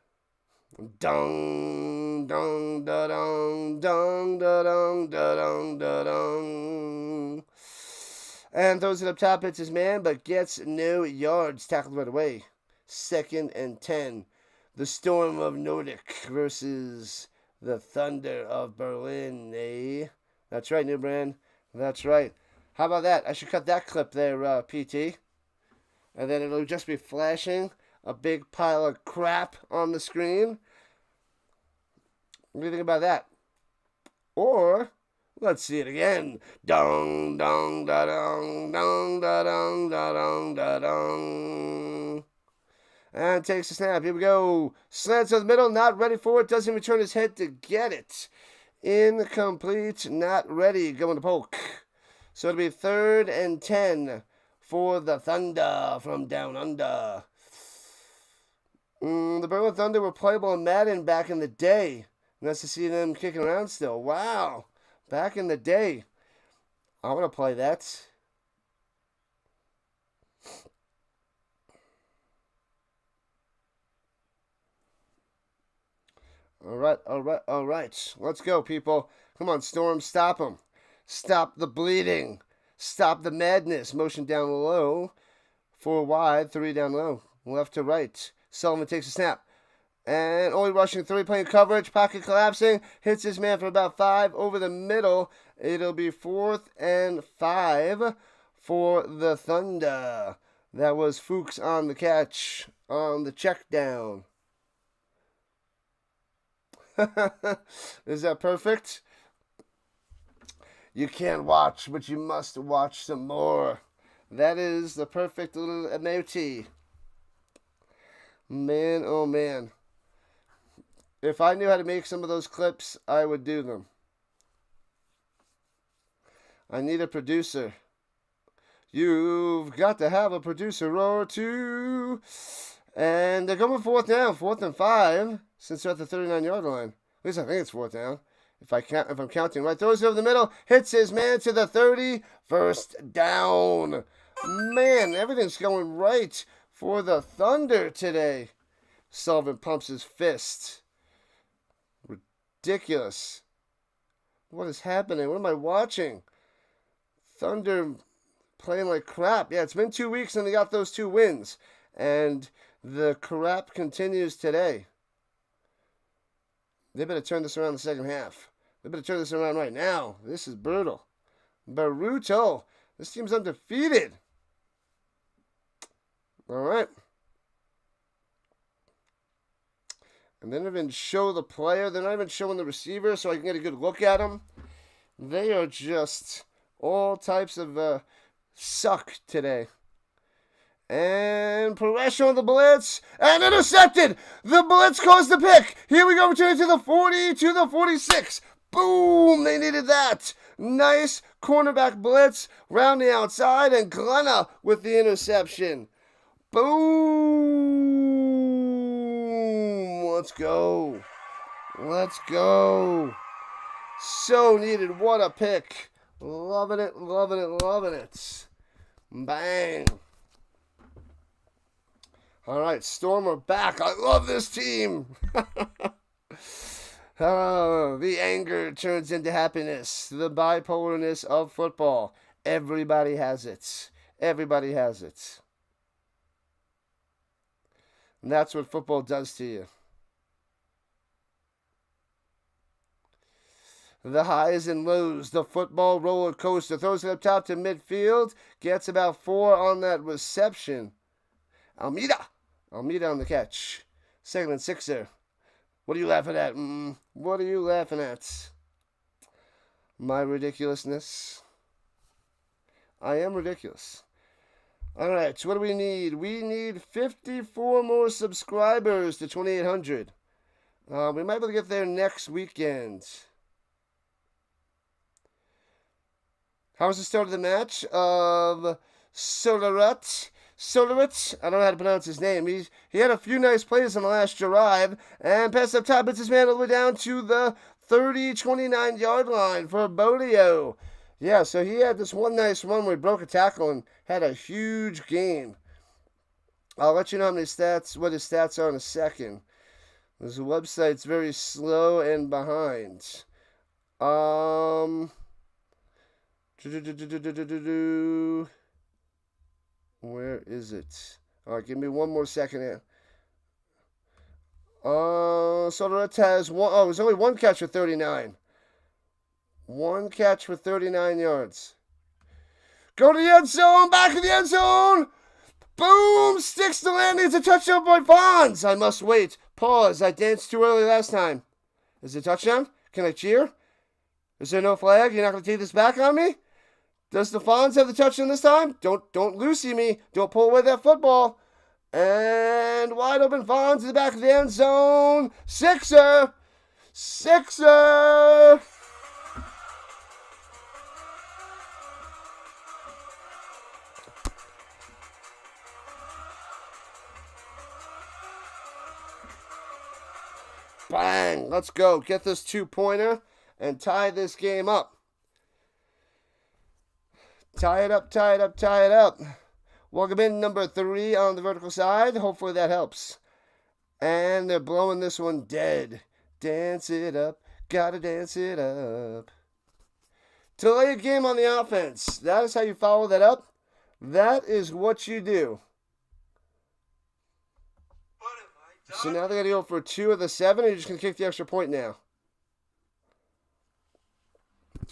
Dong, dong, da, dong, dong, da, dong, da, dong, da, dong. And throws it up top, hits his man, but gets no yards. Tackled right away. 2nd and 10. The Storm of Nordic versus the Thunder of Berlin, eh? That's right, New Brand. That's right. How about that? I should cut that clip there, PT. And then it'll just be flashing a big pile of crap on the screen. What do you think about that? Or, let's see it again. Dong, dong, da, dong, dong, da, dong, da, dong, da, dong. And takes a snap. Here we go. Slants to the middle. Not ready for it. Doesn't even turn his head to get it. Incomplete. Not ready. Going to poke. So it'll be 3rd and 10 for the Thunder from down under. The Berlin Thunder were playable in Madden back in the day. Nice to see them kicking around still. Wow. Back in the day. I want to play that. All right. Let's go, people. Come on, Storm, stop them. Stop the bleeding. Stop the madness. Motion down low. 4 wide, 3 down low. Left to right. Sullivan takes a snap. And only rushing 3, playing coverage. Pocket collapsing. Hits his man for about 5 over the middle. It'll be 4th and 5 for the Thunder. That was Fuchs on the catch. On the check down. Is that perfect? You can't watch, but you must watch some more. That is the perfect little emoji. Man, oh man. If I knew how to make some of those clips, I would do them. I need a producer. You've got to have a producer or two. And they're going 4th down, 4th and 5, since they're at the 39-yard line. At least I think it's 4th down. If I'm counting right, throws it over the middle, hits his man to the 30, 1st down. Man, everything's going right for the Thunder today. Sullivan pumps his fist. Ridiculous. What is happening? What am I watching? Thunder playing like crap. Yeah, it's been 2 weeks and they got those 2 wins. And the crap continues today. They better turn this around in the second half. They better turn this around right now. This is brutal. Brutal. This team's undefeated. All right. And they don't even show the player. They're not even showing the receiver so I can get a good look at them. They are just all types of suck today. And pressure on the blitz. And intercepted. The blitz caused the pick. Here we go. Returning to the 40, to the 46. Boom. They needed that. Nice cornerback blitz. Round the outside. And Glenna with the interception. Boom. Let's go. Let's go. So needed. What a pick. Loving it, loving it, loving it. Bang. All right, Storm are back. I love this team. The anger turns into happiness. The bipolarness of football. Everybody has it. Everybody has it. And that's what football does to you. The highs and lows, the football roller coaster. Throws it up top to midfield. Gets about 4 on that reception. Almeida on the catch. 2nd and 6 there. What are you laughing at? What are you laughing at? My ridiculousness. I am ridiculous. All right, so what do we need? We need 54 more subscribers to 2,800. We might be able to get there next weekend. How was the start of the match of Solaret? I don't know how to pronounce his name. He had a few nice plays on the last drive. And pass up top, it's his man all the way down to the 29-yard line for Bodio. Yeah, so he had this one nice run where he broke a tackle and had a huge gain. I'll let you know what his stats are in a second. This website's very slow and behind. Where is it? All right, give me one more second here. Soderette has one. Oh, it was only one catch for 39. One catch for 39 yards. Go to the end zone. Back of the end zone. Boom! Sticks the landing. It's a touchdown by Bonds. I must wait. Pause. I danced too early last time. Is it a touchdown? Can I cheer? Is there no flag? You're not going to take this back on me? Does the Fonz have the touchdown this time? Don't Lucy me. Don't pull away that football. And wide open Fonz in the back of the end zone. Sixer! Bang! Let's go. Get this 2-pointer and tie this game up. Tie it up. Welcome in number 3 on the vertical side. Hopefully that helps. And they're blowing this one dead. Dance it up. Gotta dance it up. To lay a game on the offense. That is how you follow that up. That is what you do. So now they're going to go for 2 of the 7. And you're just going to kick the extra point now.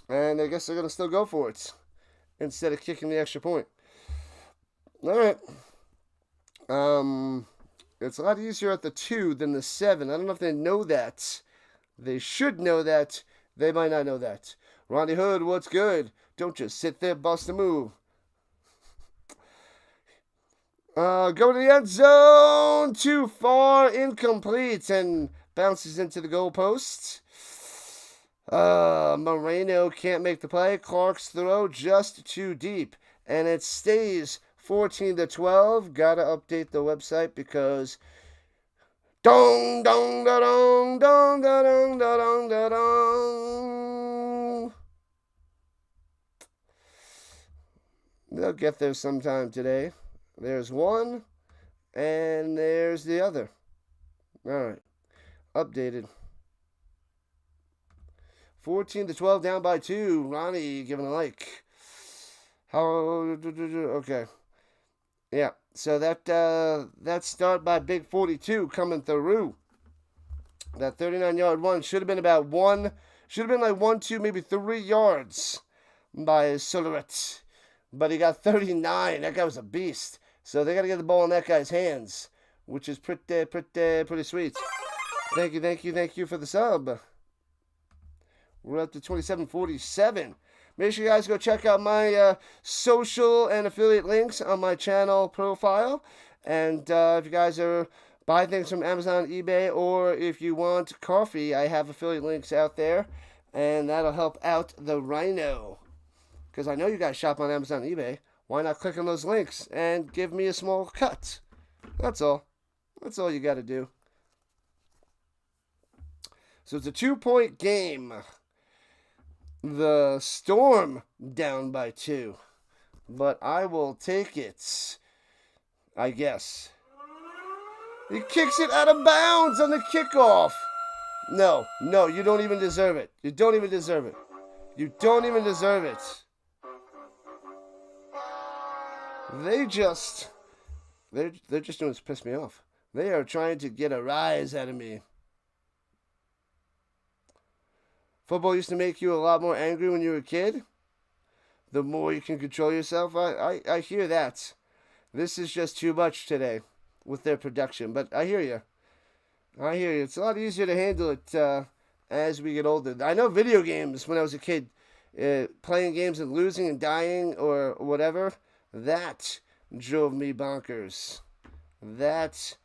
And I guess they're going to still go for it instead of kicking the extra point. All right. It's a lot easier at the 2 than the 7. I don't know if they know that. They should know that. They might not know that. Ronnie Hood, what's good? Don't just sit there, bust a move. Go to the end zone. Too far. Incomplete. And bounces into the goalpost. Moreno can't make the play. Clark's throw just too deep. And it stays 14-12. Gotta update the website because dong dong da dong dong da dong da dong da dong. They'll get there sometime today. There's one, and there's the other. All right, updated. 14-12, down by 2. Ronnie giving a like. Okay. Yeah, so that start by Big 42 coming through. That 39-yard one should have been about 1, should have been like 1, 2, maybe 3 yards by Soderette. But he got 39. That guy was a beast. So they got to get the ball in that guy's hands, which is pretty sweet. Thank you for the sub. We're up to 2747. Make sure you guys go check out my social and affiliate links on my channel profile. And if you guys are buying things from Amazon, eBay, or if you want coffee, I have affiliate links out there. And that'll help out the Rhino. Because I know you guys shop on Amazon, eBay. Why not click on those links and give me a small cut? That's all. That's all you got to do. So it's a 2-point game. The Storm down by 2. But I will take it, I guess. He kicks it out of bounds on the kickoff. No, you don't even deserve it. You don't even deserve it. You don't even deserve it. They're just doing this to piss me off. They are trying to get a rise out of me. Football used to make you a lot more angry when you were a kid. The more you can control yourself. I hear that. This is just too much today with their production. But I hear you. It's a lot easier to handle it as we get older. I know video games when I was a kid, playing games and losing and dying or whatever. That drove me bonkers. That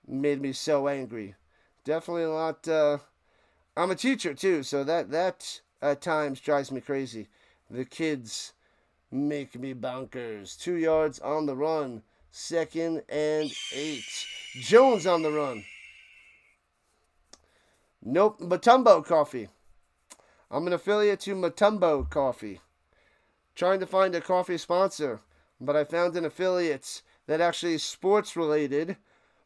made me so angry. Definitely a lot. I'm a teacher too, so that at times drives me crazy. The kids make me bonkers. 2 yards on the run. 2nd and 8. Jones on the run. Nope, Matumbo Coffee. I'm an affiliate to Matumbo Coffee. Trying to find a coffee sponsor, but I found an affiliate that actually is sports related.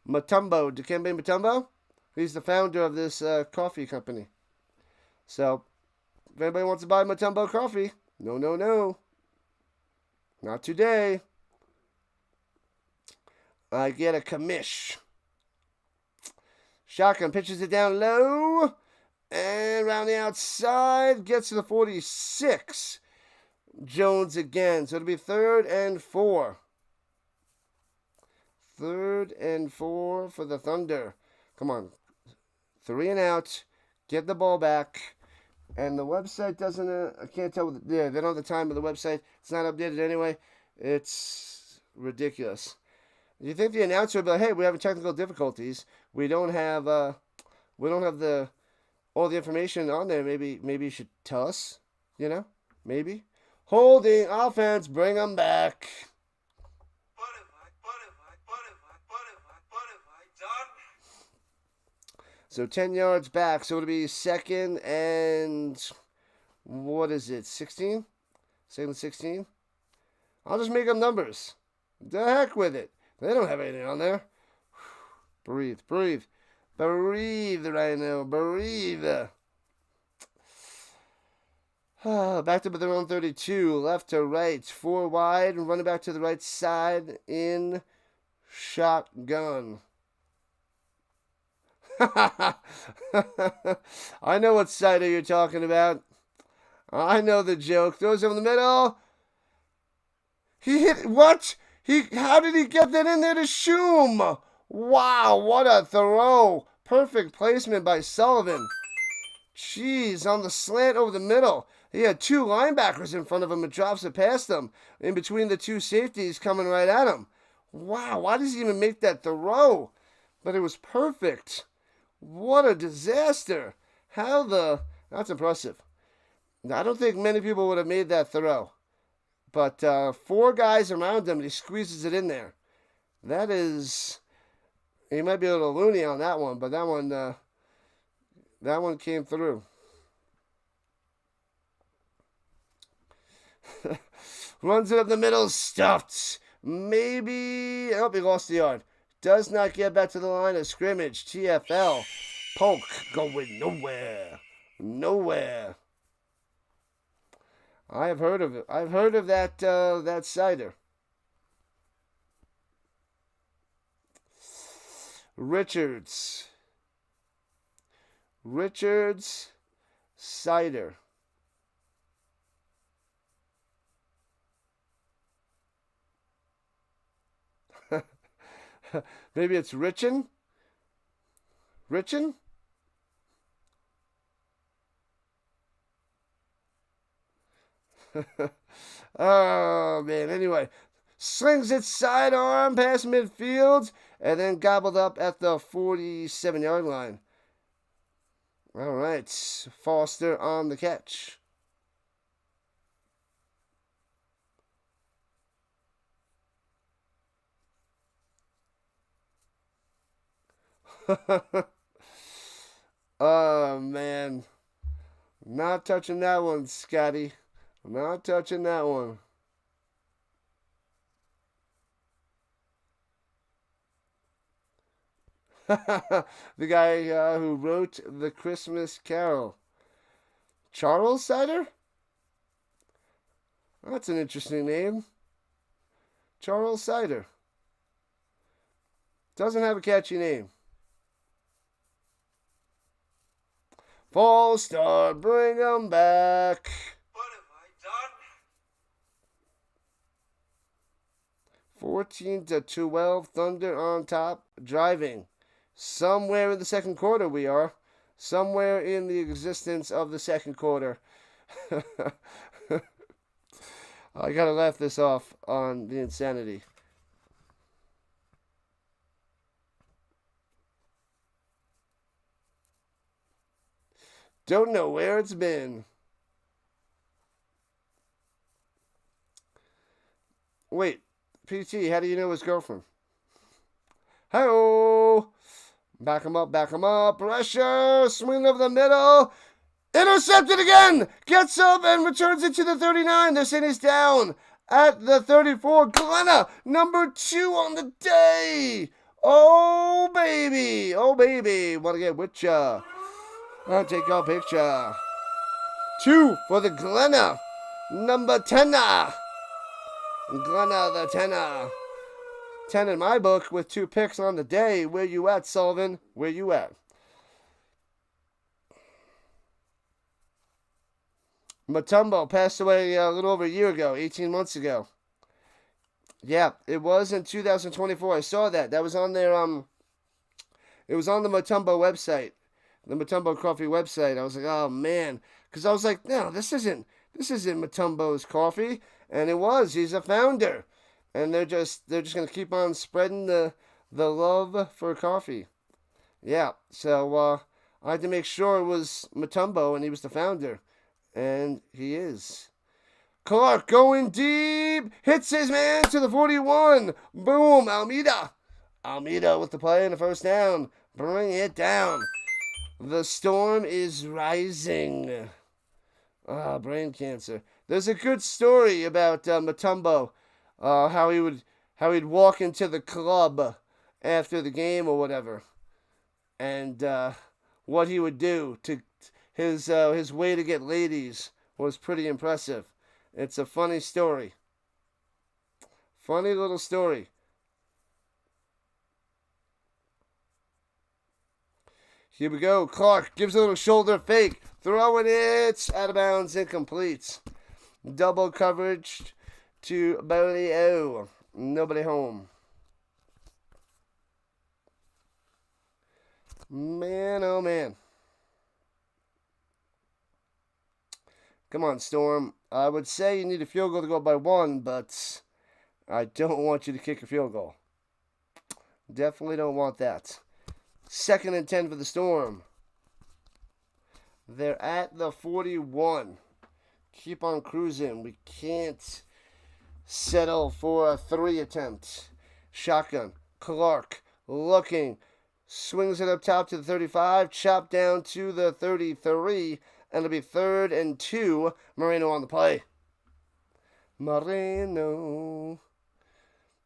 Matumbo, Dikembe Mutombo. He's the founder of this coffee company. So, if anybody wants to buy Matumbo coffee, no. Not today. I get a commish. Shotgun pitches it down low. And around the outside, gets to the 46. Jones again. So it'll be 3rd and 4. 3rd and 4 for the Thunder. Come on. 3 and out. Get the ball back. And the website doesn't, I can't tell, they don't have the time of the website. It's not updated anyway. It's ridiculous. You think the announcer would be like, hey, we're having technical difficulties. We don't have the all the information on there. Maybe you should tell us, maybe. Holding offense, bring them back. So 10 yards back. So it'll be 2nd and, 16? 2nd and 16? I'll just make up numbers. The heck with it. They don't have anything on there. Breathe. Breathe, Rhino. Breathe. Back to their own 32. Left to right. 4 wide. Running back to the right side in shotgun. I know what cider you're talking about. I know the joke. Throws over the middle. He hit what? How did he get that in there to Shum? Wow, what a throw. Perfect placement by Sullivan. Jeez, on the slant over the middle. He had 2 linebackers in front of him and drops it past them. In between the 2 safeties coming right at him. Wow, why does he even make that throw? But it was perfect. What a disaster. That's impressive. I don't think many people would have made that throw. But 4 guys around him, and he squeezes it in there. That is, he might be a little loony on that one, but that one came through. Runs it up the middle, stuffed. Maybe, he lost the yard. Does not get back to the line of scrimmage. TFL. Polk going nowhere. Nowhere. I have heard of it. I've heard of that cider. Richards cider. Maybe it's Richin? Oh, man. Anyway, slings it sidearm past midfield and then gobbled up at the 47-yard line. All right. Foster on the catch. Oh, man. Not touching that one, Scotty. Not touching that one. The guy who wrote the Christmas Carol. Charles Cider? That's an interesting name. Charles Cider. Doesn't have a catchy name. False start, bring them back. What have I done? 14-12, Thunder on top, driving. Somewhere in the second quarter we are. Somewhere in the existence of the second quarter. I gotta laugh this off on the insanity. Don't know where it's been. Wait, PT, how do you know his girlfriend? Hi-oh! Back him up, back him up. Pressure. Swing over the middle. Intercepted again. Gets up and returns it to the 39. They're saying he's down at the 34. Glenna, number 2 on the day. Oh, baby. Oh, baby. Want to get with ya. I'll take your picture. 2 for the Glenna. Number 10. Glenna the 10. 10 in my book with 2 picks on the day. Where you at, Sullivan? Where you at? Mutombo passed away a little over a year ago, 18 months ago. Yeah, it was in 2024. I saw that. That was on their it was on the Mutombo website, the Mutombo Coffee website. I was like, oh man, because I was like, no, this isn't Mutombo's coffee, and it was. He's a founder, and they're just gonna keep on spreading the love for coffee. Yeah, so I had to make sure it was Mutombo and he was the founder. And he is. Clark going deep. Hits his man to the 41. Boom. Almeida. Almeida with the play and the first down. Bring it down. The storm is rising. Brain cancer. There's a good story about Mutombo. How he'd walk into the club after the game or whatever. And what he would do to his way to get ladies was pretty impressive. It's a funny story. Funny little story. Here we go. Clark gives a little shoulder fake. Throwing it. Out of bounds. Incomplete. Double coverage to Bolio. Nobody home. Man, oh man. Come on, Storm. I would say you need a field goal to go by 1, but I don't want you to kick a field goal. Definitely don't want that. 2nd and 10 for the Storm. They're at the 41. Keep on cruising. We can't settle for a 3 attempt. Shotgun. Clark looking. Swings it up top to the 35. Chopped down to the 33. And it'll be 3rd and 2. Moreno on the play. Moreno.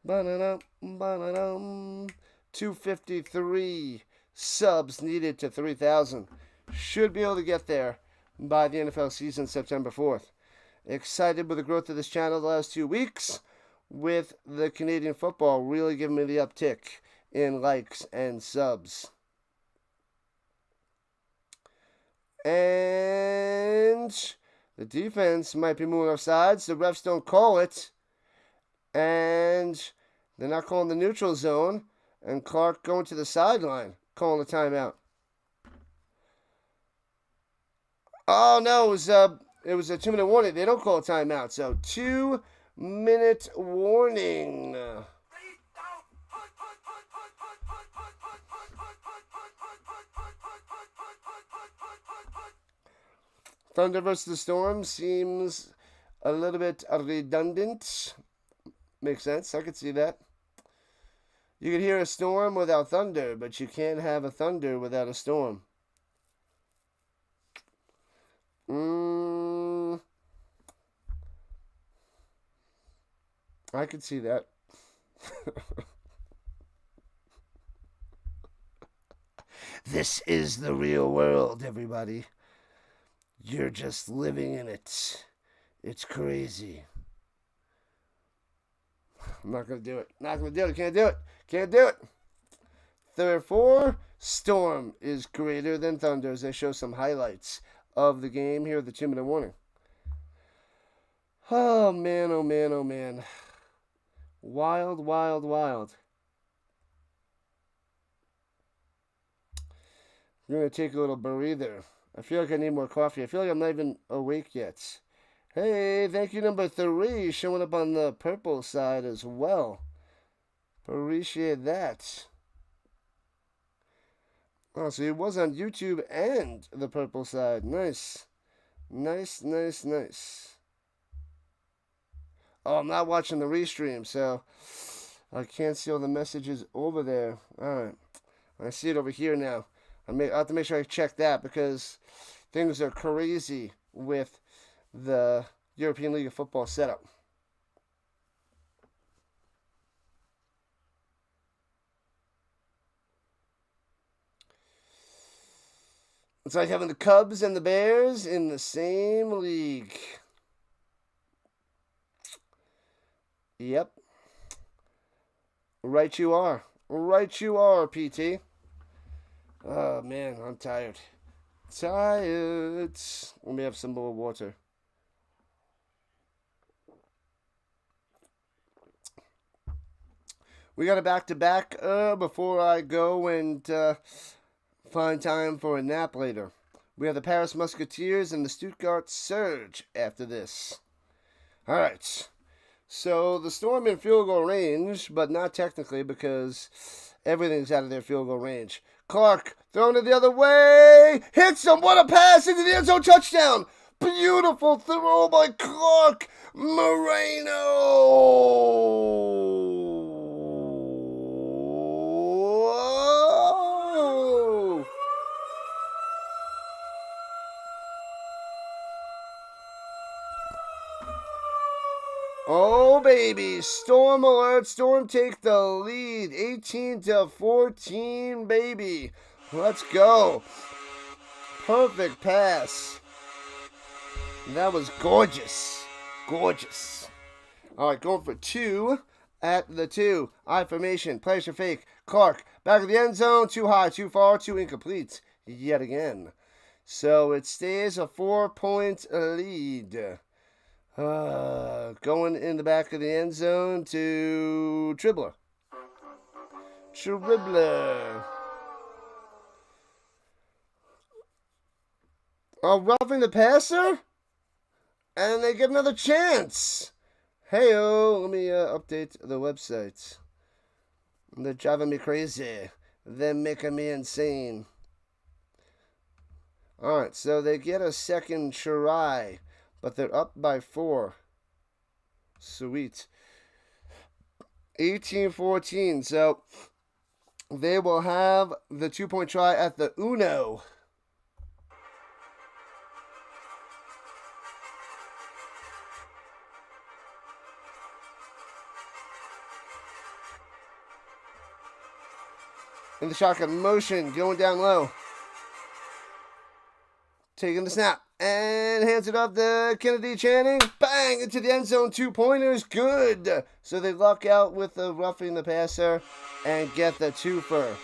Ba-da-dum, ba-da-dum. 253 subs needed to 3,000. Should be able to get there by the NFL season, September 4th. Excited with the growth of this channel the last 2 weeks, with the Canadian football really giving me the uptick in likes and subs. And the defense might be moving off sides. The refs don't call it. And they're not calling the neutral zone. And Clark going to the sideline, calling a timeout. Oh, no, it was a 2-minute warning. They don't call a timeout. So 2-minute warning. Thunder versus the Storm seems a little bit redundant. Makes sense. I could see that. You could hear a storm without thunder, but you can't have a thunder without a storm. I could see that. This is the real world, everybody. You're just living in it. It's crazy. I'm not going to do it. Not going to do it. Can't do it. Can't do it. Therefore, Storm is greater than Thunder as they show some highlights of the game here at the 2-minute warning. Oh, man, oh, man, oh, man. Wild, wild, wild. I'm going to take a little breather. I feel like I need more coffee. I feel like I'm not even awake yet. Hey, thank you, number 3, showing up on the purple side as well. Appreciate that. Oh, so it was on YouTube and the purple side. Nice. Nice, nice, nice. Oh, I'm not watching the restream, so I can't see all the messages over there. All right. I see it over here now. I have to make sure I check that because things are crazy with the European League of Football setup. It's like having the Cubs and the Bears in the same league. Yep. Right you are. Right you are, PT. Oh, man, I'm tired. Tired. Let me have some more water. We got a back-to-back before I go and find time for a nap later. We have the Paris Musketeers and the Stuttgart Surge after this. All right. So the Storm in field goal range, but not technically because everything's out of their field goal range. Clark throwing it the other way. Hits him. What a pass into the end zone. Touchdown. Beautiful throw by Clark Moreno. Oh, baby. Storm alert. Storm take the lead. 18-14, baby. Let's go. Perfect pass. That was gorgeous. Gorgeous. All right, going for 2 at the 2. I formation. Plays your fake. Clark. Back of the end zone. Too high, too far, too incomplete. Yet again. So it stays a 4-point lead. Going in the back of the end zone to Dribbler. Roughing the passer? And they get another chance. Hey-oh, let me update the website. They're driving me crazy. They're making me insane. Alright, so they get a second try. But they're up by 4. Sweet. 18-14. So they will have the 2-point try at the Uno. In the shotgun motion, going down low. Taking the snap. And hands it off to Kennedy Channing. Bang! Into the end zone. 2-pointers. Good. So they luck out with the roughing the passer and get the twofer.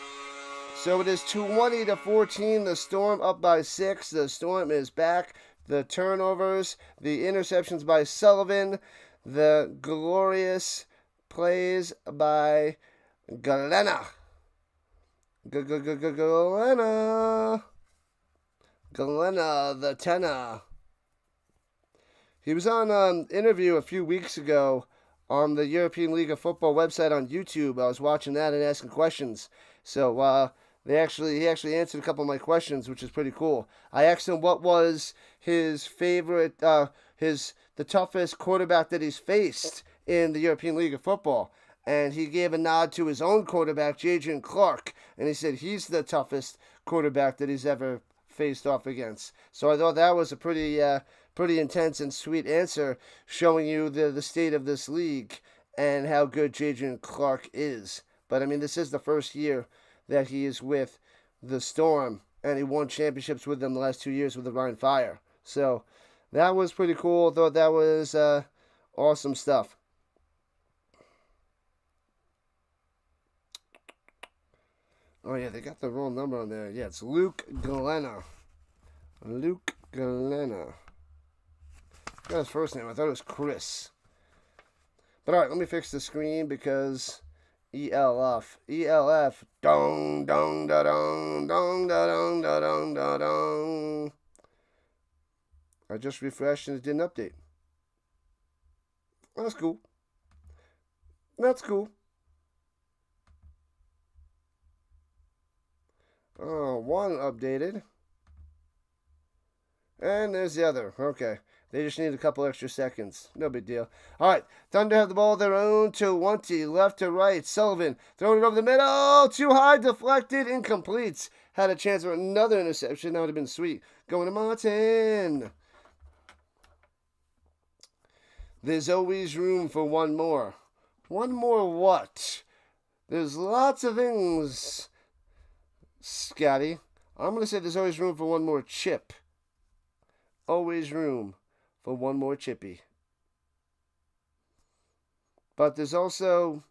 So it is 20-14. The Storm up by 6. The Storm is back. The turnovers. The interceptions by Sullivan. The glorious plays by Galena. Galena, the tenor. He was on an interview a few weeks ago on the European League of Football website on YouTube. I was watching that and asking questions. So he actually answered a couple of my questions, which is pretty cool. I asked him what was his favorite, the toughest quarterback that he's faced in the European League of Football. And he gave a nod to his own quarterback, J.J. Clark. And he said he's the toughest quarterback that he's ever faced off against. So I thought that was a pretty intense and sweet answer, showing you the state of this league and how good J.J. Clark is. But I mean, this is the first year that he is with the Storm, and he won championships with them the last 2 years with the Rhine Fire. So that was pretty cool. I thought that was awesome stuff. Oh, yeah, they got the wrong number on there. Yeah, it's Luke Galena. Luke Galena. I got his first name. I thought it was Chris. But, all right, let me fix the screen because ELF. ELF. Dong, dong, da, dong, dong, da, dong, da, dong, da, dong. I just refreshed and it didn't update. That's cool. That's cool. Oh, one updated. And there's the other. Okay. They just need a couple extra seconds. No big deal. All right. Thunder have the ball of their own. 20. Left to right. Sullivan throwing it over the middle. Too high. Deflected. Incomplete. Had a chance for another interception. That would have been sweet. Going to Martin. There's always room for one more. One more what? There's lots of things, Scotty. I'm going to say there's always room for one more chip. Always room for one more chippy. But there's also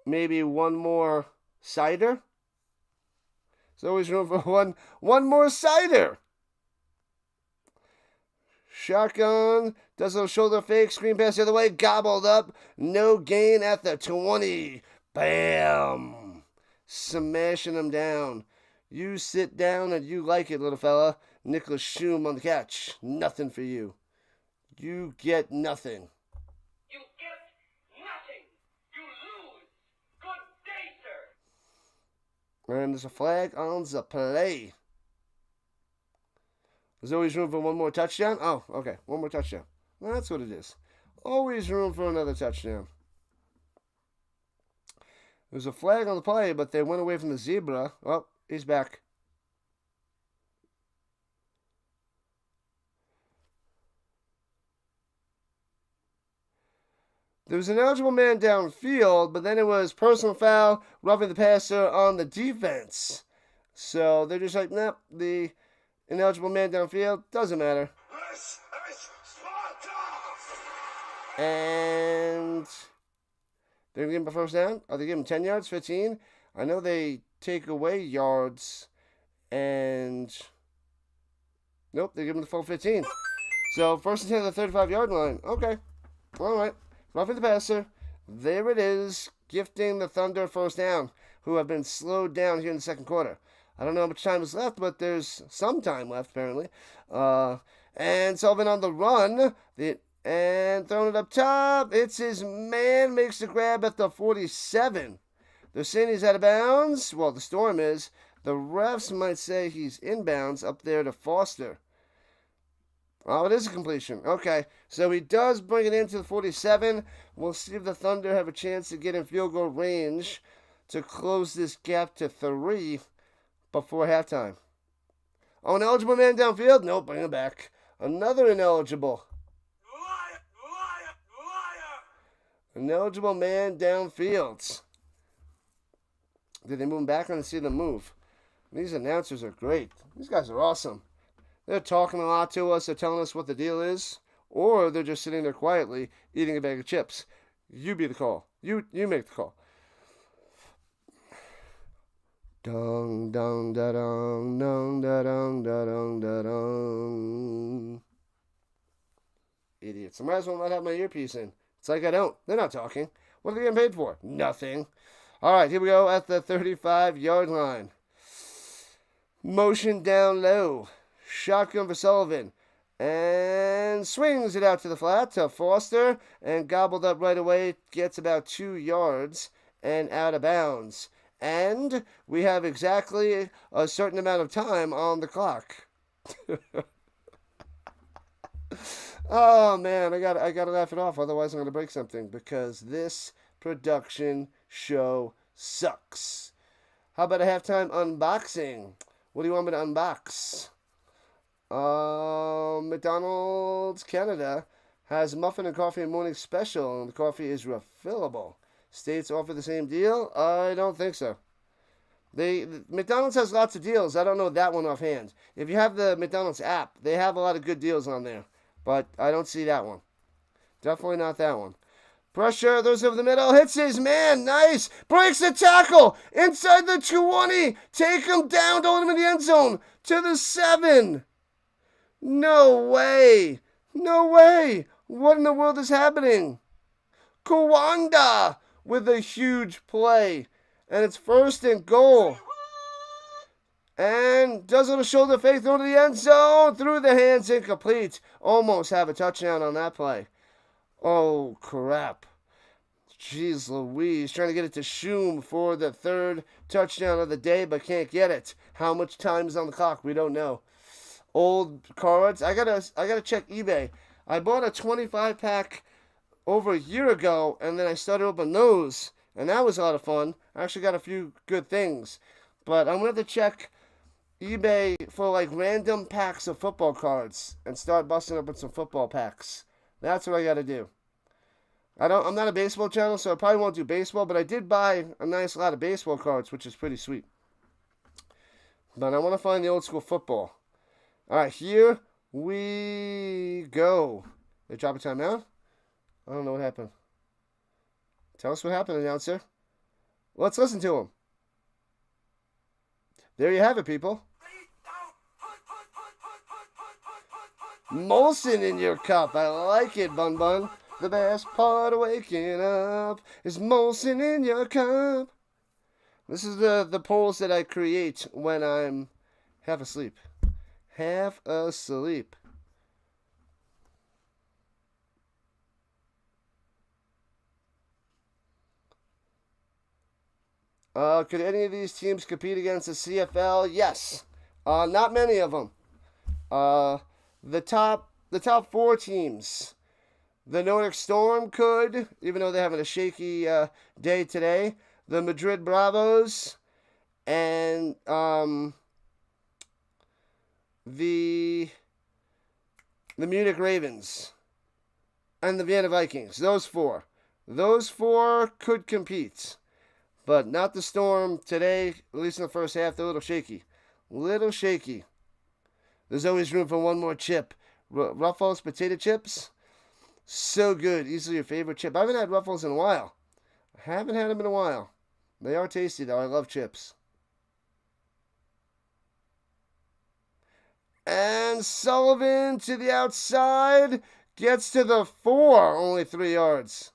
maybe one more cider. There's always room for one more cider. Shotgun does a little shoulder fake, screen pass the other way, gobbled up, no gain at the 20. Bam! Smashing him down. You sit down and you like it, little fella. Nicholas Schum on the catch. Nothing for you. You get nothing. You get nothing. You lose. Good day, sir. And there's a flag on the play. There's always room for one more touchdown. Oh, okay. One more touchdown. Well, that's what it is. Always room for another touchdown. There's a flag on the play, but they went away from the zebra. Oh, he's back. There was an eligible man downfield, but then it was personal foul, roughing the passer on the defense. So they're just like, nope, the ineligible man downfield doesn't matter. This is Sparta! And they're going to give him a first down. Are they giving him 10 yards, 15? I know they take away yards, and nope, they give him the full 15. So first and 10 at the 35-yard line. Okay, all right. Roughing the passer. There it is, gifting the Thunder first down, who have been slowed down here in the second quarter. I don't know how much time is left, but there's some time left, apparently. And Sullivan on the run. And throwing it up top. It's his man. Makes the grab at the 47. They're saying he's out of bounds. Well, the Storm is. The refs might say he's inbounds up there to Foster. Oh, it is a completion. Okay, so he does bring it into the 47. We'll see if the Thunder have a chance to get in field goal range to close this gap to 3 before halftime. Oh, an eligible man downfield? Nope, bring him back. Another ineligible. Liar! Liar! Liar! Ineligible man downfield. Did they move him back? I didn't see them move. These announcers are great. These guys are awesome. They're talking a lot to us. They're telling us what the deal is. Or they're just sitting there quietly eating a bag of chips. You be the call. You make the call. Dong, dong, da, dong, dong, da, dong, da, dong, da, dong. Idiots. I might as well not have my earpiece in. It's like I don't. They're not talking. What are they getting paid for? Nothing. All right, here we go at the 35-yard line. Motion down low. Shotgun for Sullivan. And swings it out to the flat to Foster. And gobbled up right away. Gets about 2 yards and out of bounds. And we have exactly a certain amount of time on the clock. Oh, man, I gotta laugh it off. Otherwise, I'm going to break something. Because this production show sucks. How about a halftime unboxing? What do you want me to unbox? McDonald's Canada has muffin and coffee and morning special, and the coffee is refillable. States offer the same deal? I don't think so. McDonald's has lots of deals. I don't know that one offhand. If you have the McDonald's app, they have a lot of good deals on there, but I don't see that one. Definitely not that one. Pressure, those over the middle, hits his man, nice, breaks the tackle, inside the 20, take him down, don't let him in the end zone, to the 7. No way, no way, what in the world is happening? Kawanda with a huge play, and it's 1st and goal. And does a little shoulder fake, throw to the end zone, through the hands, incomplete. Almost have a touchdown on that play. Oh, crap. Jeez Louise, trying to get it to Schum for the 3rd touchdown of the day, but can't get it. How much time is on the clock? We don't know. old cards. I gotta check eBay. I bought a 25-pack over a year ago, and then I started opening those, and that was a lot of fun. I actually got a few good things. But I'm gonna have to check eBay for like random packs of football cards and start busting open some football packs. That's what I gotta do. I'm not a baseball channel, so I probably won't do baseball, but I did buy a nice lot of baseball cards, which is pretty sweet. But I want to find the old school football. All right, here we go. They drop a timeout? I don't know what happened. Tell us what happened, announcer. Let's listen to him. There you have it, people. Molson in your cup. I like it, Bun Bun. The best part of waking up is Molson in your cup. This is the polls that I create when I'm half asleep. Half asleep. Could any of these teams compete against the CFL? Yes. Not many of them. The top 4 teams. The Nordic Storm could, even though they're having a shaky day today. The Madrid Bravos and the Munich Ravens and the Vienna Vikings. Those 4. Those 4 could compete. But not the Storm today, at least in the first half. They're a little shaky. Little shaky. There's always room for one more chip. Ruffles potato chips. So good. Easily your favorite chip. I haven't had Ruffles in a while. I haven't had them in a while. They are tasty, though. I love chips. And Sullivan to the outside. Gets to the 4. Only 3 yards.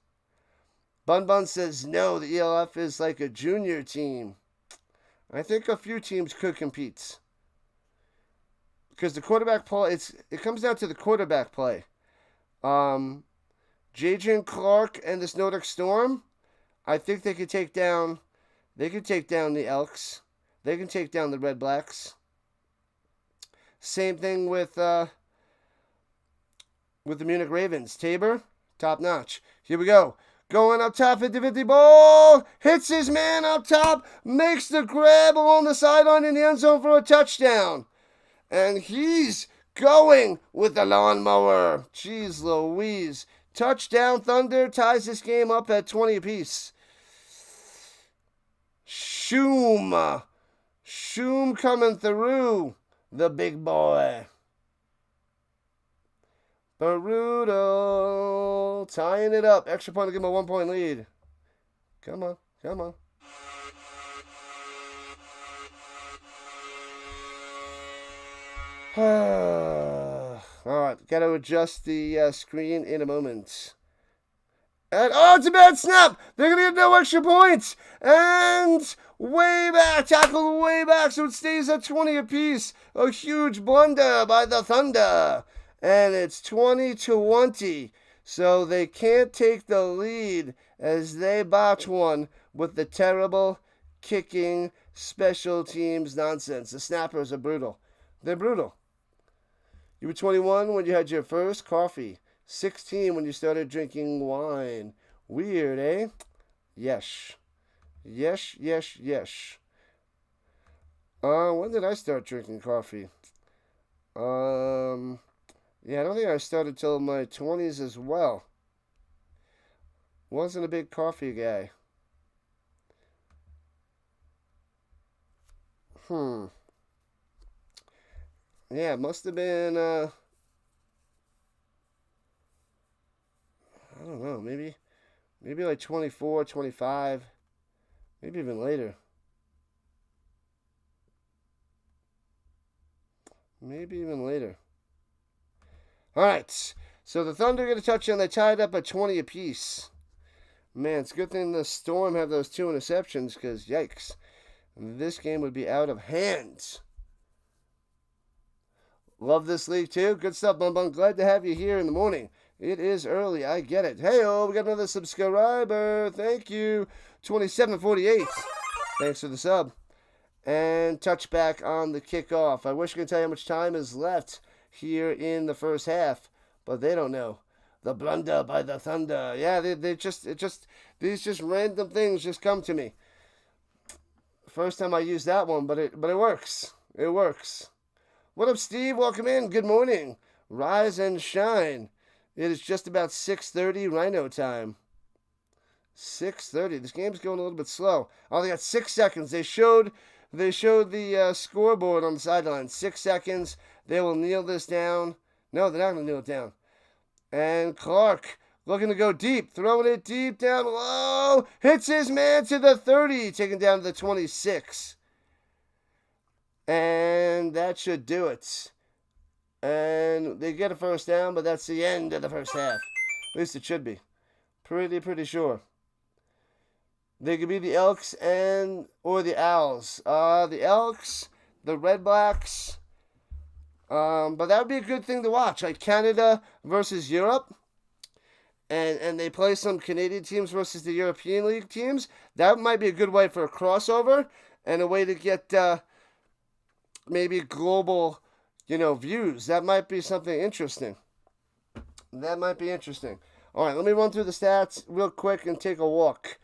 Bun Bun says no. The ELF is like a junior team. I think a few teams could compete. Because the quarterback play, it comes down to the quarterback play. Jadrian Clark and this Nordic Storm, I think they could take down the Elks. They can take down the Red Blacks. Same thing with the Munich Ravens. Tabor, top notch. Here we go. Going up top, 50-50 ball. Hits his man up top. Makes the grab along the sideline in the end zone for a touchdown. And he's going with the lawnmower. Jeez Louise. Touchdown Thunder ties this game up at 20 apiece. Shoom coming through. The big boy. Brutal. Tying it up. Extra point to give him a 1-point lead. Come on. Alright, gotta adjust the screen in a moment. And, it's a bad snap! They're gonna get no extra points! And way back, tackled way back, so it stays at 20 apiece. A huge blunder by the Thunder. And it's 20-20. So they can't take the lead as they botch one with the terrible kicking special teams nonsense. The snappers are brutal. They're brutal. You were 21 when you had your first coffee. 16 when you started drinking wine. Weird, eh? Yes. Yes. When did I start drinking coffee? Yeah, I don't think I started till my 20s as well. Wasn't a big coffee guy. Yeah, it must have been, I don't know, maybe like 24, 25, maybe even later. All right, so the Thunder get a touchdown. They tied up at 20 apiece. Man, it's a good thing the Storm have those 2 interceptions because, yikes, this game would be out of hand. Love this league, too. Good stuff, Bun Bun. Glad to have you here in the morning. It is early. I get it. Hey-oh, we got another subscriber. Thank you. 2748. Thanks for the sub. and touchback on the kickoff. I wish I could tell you how much time is left here in the first half, but they don't know. The blunder by the Thunder. Yeah, these just random things just come to me. First time I used that one, but it works. It works. What up, Steve? Welcome in. Good morning. Rise and shine. It is just about 6:30 Rhino time. 6:30. This game's going a little bit slow. Oh, they got 6 seconds. They showed the scoreboard on the sideline. 6 seconds. They will kneel this down. No, they're not going to kneel it down. And Clark looking to go deep. Throwing it deep down low. Hits his man to the 30. Taken down to the 26. And that should do it. And they get a first down, but that's the end of the first half. At least it should be. Pretty sure. They could be the Elks or the Owls. The Elks, the Red Blacks. But that would be a good thing to watch. Like Canada versus Europe. And they play some Canadian teams versus the European League teams. That might be a good way for a crossover. And a way to get maybe global, views. That might be something interesting. That might be interesting. All right, let me run through the stats real quick and take a walk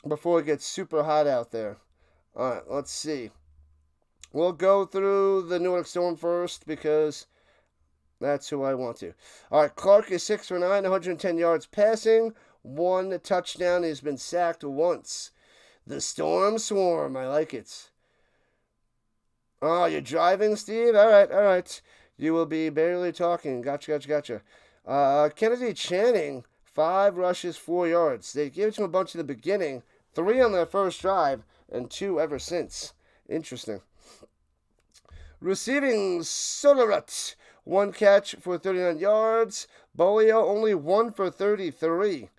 before it gets super hot out there. All right, let's see. We'll go through the Nordic Storm first because that's who I want to. All right, Clark is 6 for 9, 110 yards passing, 1 touchdown. He's been sacked once. The Storm Swarm, I like it. Oh, you're driving, Steve? All right. You will be barely talking. Gotcha. Kennedy Channing, 5 rushes, 4 yards. They gave it to him a bunch in the beginning, 3 on their first drive, and 2 ever since. Interesting. Receiving, Solarut, 1 catch for 39 yards. Bolio, only 1 for 33.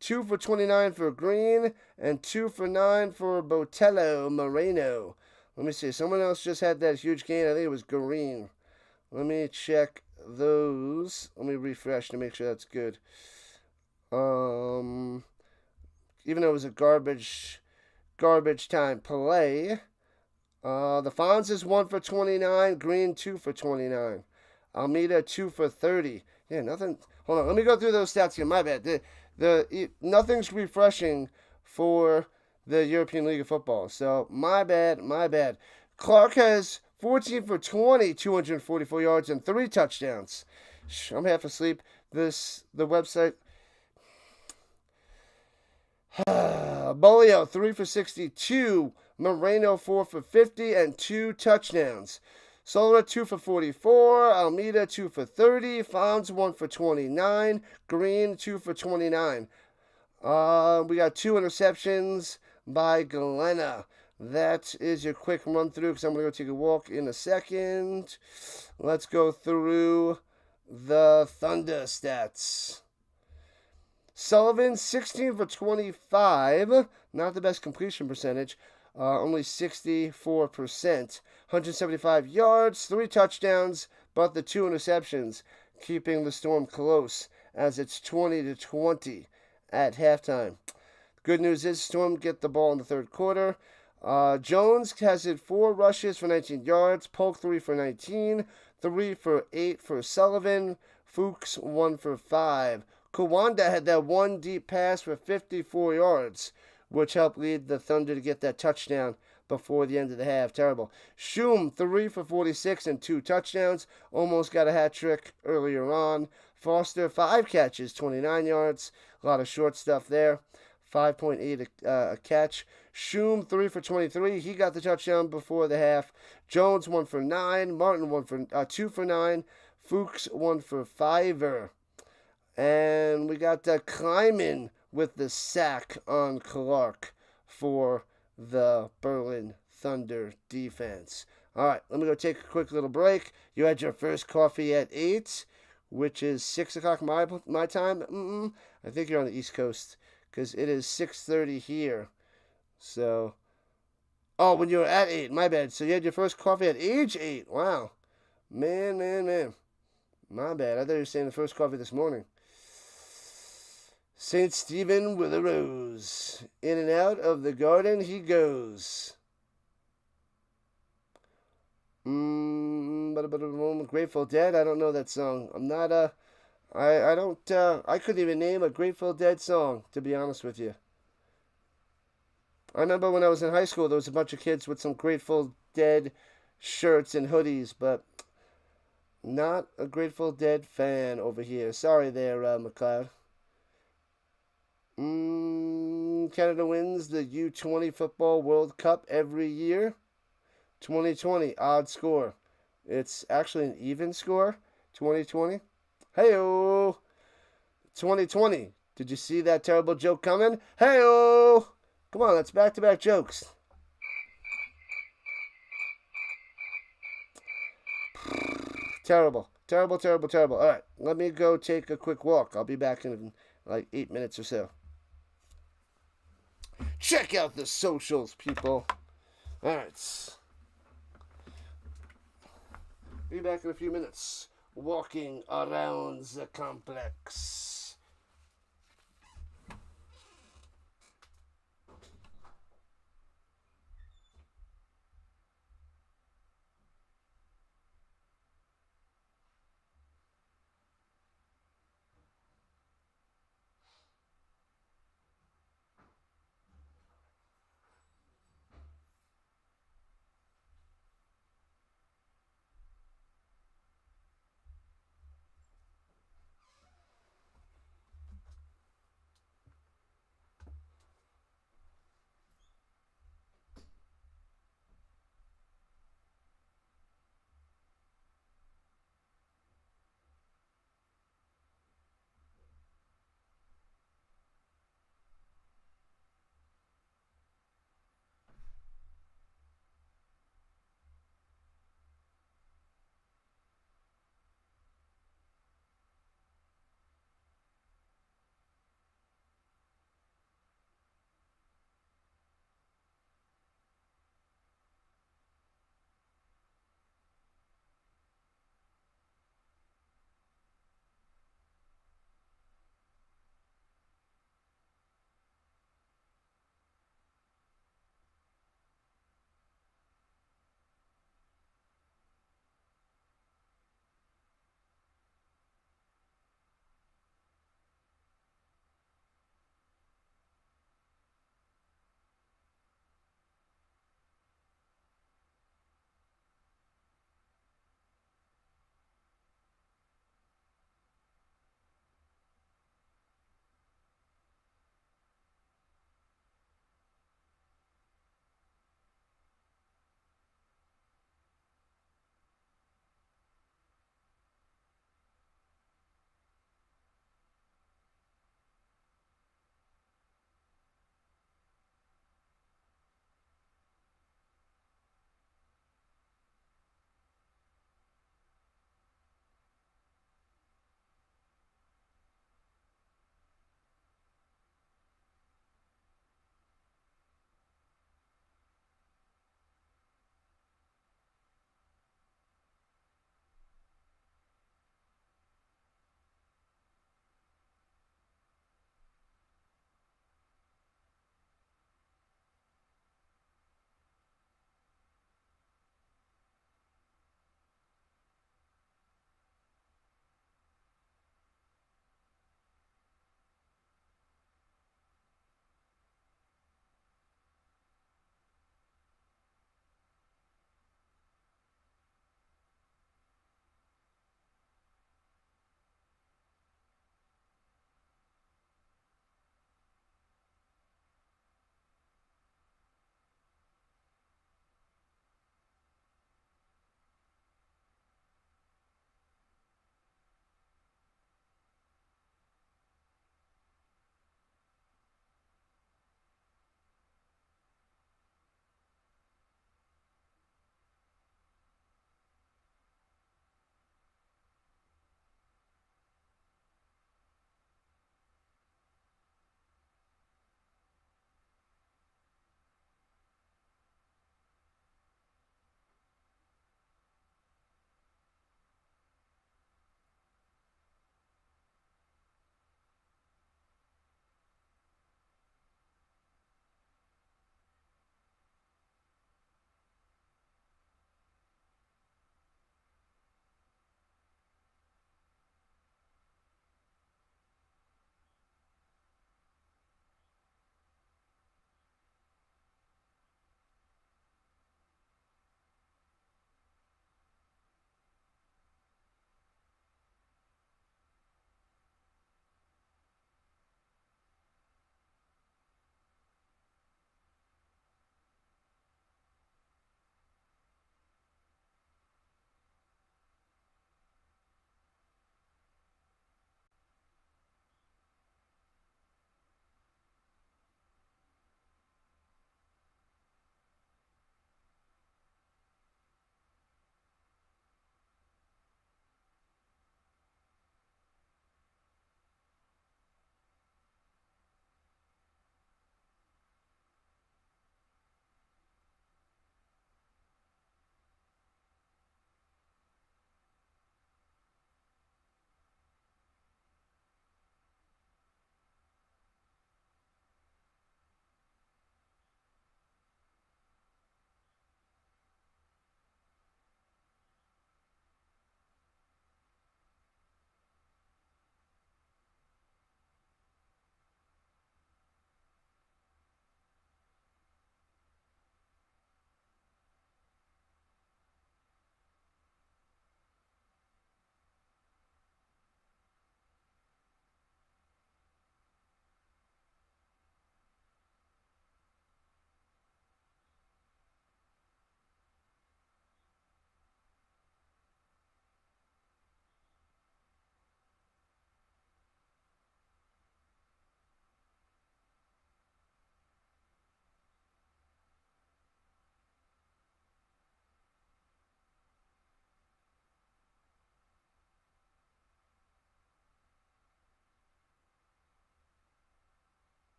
2 for 29 for Green, and 2 for 9 for Botello Moreno. Let me see. Someone else just had that huge gain. I think it was Green. Let me check those. Let me refresh to make sure that's good. Even though it was a garbage time play. The Fonz is 1 for 29. Green, 2 for 29. Almeida, 2 for 30. Yeah, nothing. Hold on. Let me go through those stats again. My bad. Nothing's refreshing for the European League of Football. So, my bad. Clark has 14 for 20, 244 yards, and 3 touchdowns. I'm half asleep. The website. Bolio, 3 for 62. Moreno, 4 for 50, and 2 touchdowns. Sola, 2 for 44. Almeida, 2 for 30. Fonz, 1 for 29. Green, 2 for 29. We got 2 interceptions by Galena. That is your quick run through because I'm going to go take a walk in a second. Let's go through the Thunder stats. Sullivan, 16 for 25. Not the best completion percentage. Only 64%. 175 yards, 3 touchdowns, but the 2 interceptions, keeping the Storm close as it's 20-20 at halftime. Good news is Storm get the ball in the third quarter. Jones has it 4 rushes for 19 yards. Polk 3 for 19. 3 for 8 for Sullivan. Fuchs 1 for 5. Kawanda had that 1 deep pass for 54 yards, which helped lead the Thunder to get that touchdown before the end of the half. Terrible. Shum 3 for 46 and 2 touchdowns. Almost got a hat trick earlier on. Foster 5 catches, 29 yards. A lot of short stuff there. 5.8 a catch. Shum 3 for 23. He got the touchdown before the half. Jones 1 for 9. Martin 2 for 9. Fuchs 1 for 5. And we got Kleiman with the sack on Clark for the Berlin Thunder defense. All right, let me go take a quick little break. You had your first coffee at 8, which is 6 o'clock my time. I think you're on the East Coast because it is 6:30 here. So, when you were at 8, my bad. So you had your first coffee at age 8. Wow. Man. My bad. I thought you were saying the first coffee this morning. St. Stephen with a rose. In and out of the garden he goes. Grateful Dead. I don't know that song. I'm not a. I don't. I couldn't even name a Grateful Dead song, to be honest with you. I remember when I was in high school, there was a bunch of kids with some Grateful Dead shirts and hoodies, but not a Grateful Dead fan over here. Sorry there, McLeod. Canada wins the U20 Football World Cup every year. 2020, odd score. It's actually an even score. 2020. Hey-oh! 2020. Did you see that terrible joke coming? Hey-oh! Come on, that's back-to-back jokes. Terrible. Terrible, terrible, terrible. All right, let me go take a quick walk. I'll be back in like 8 minutes or so. Check out the socials, people. All right. Be back in a few minutes. Walking around the complex.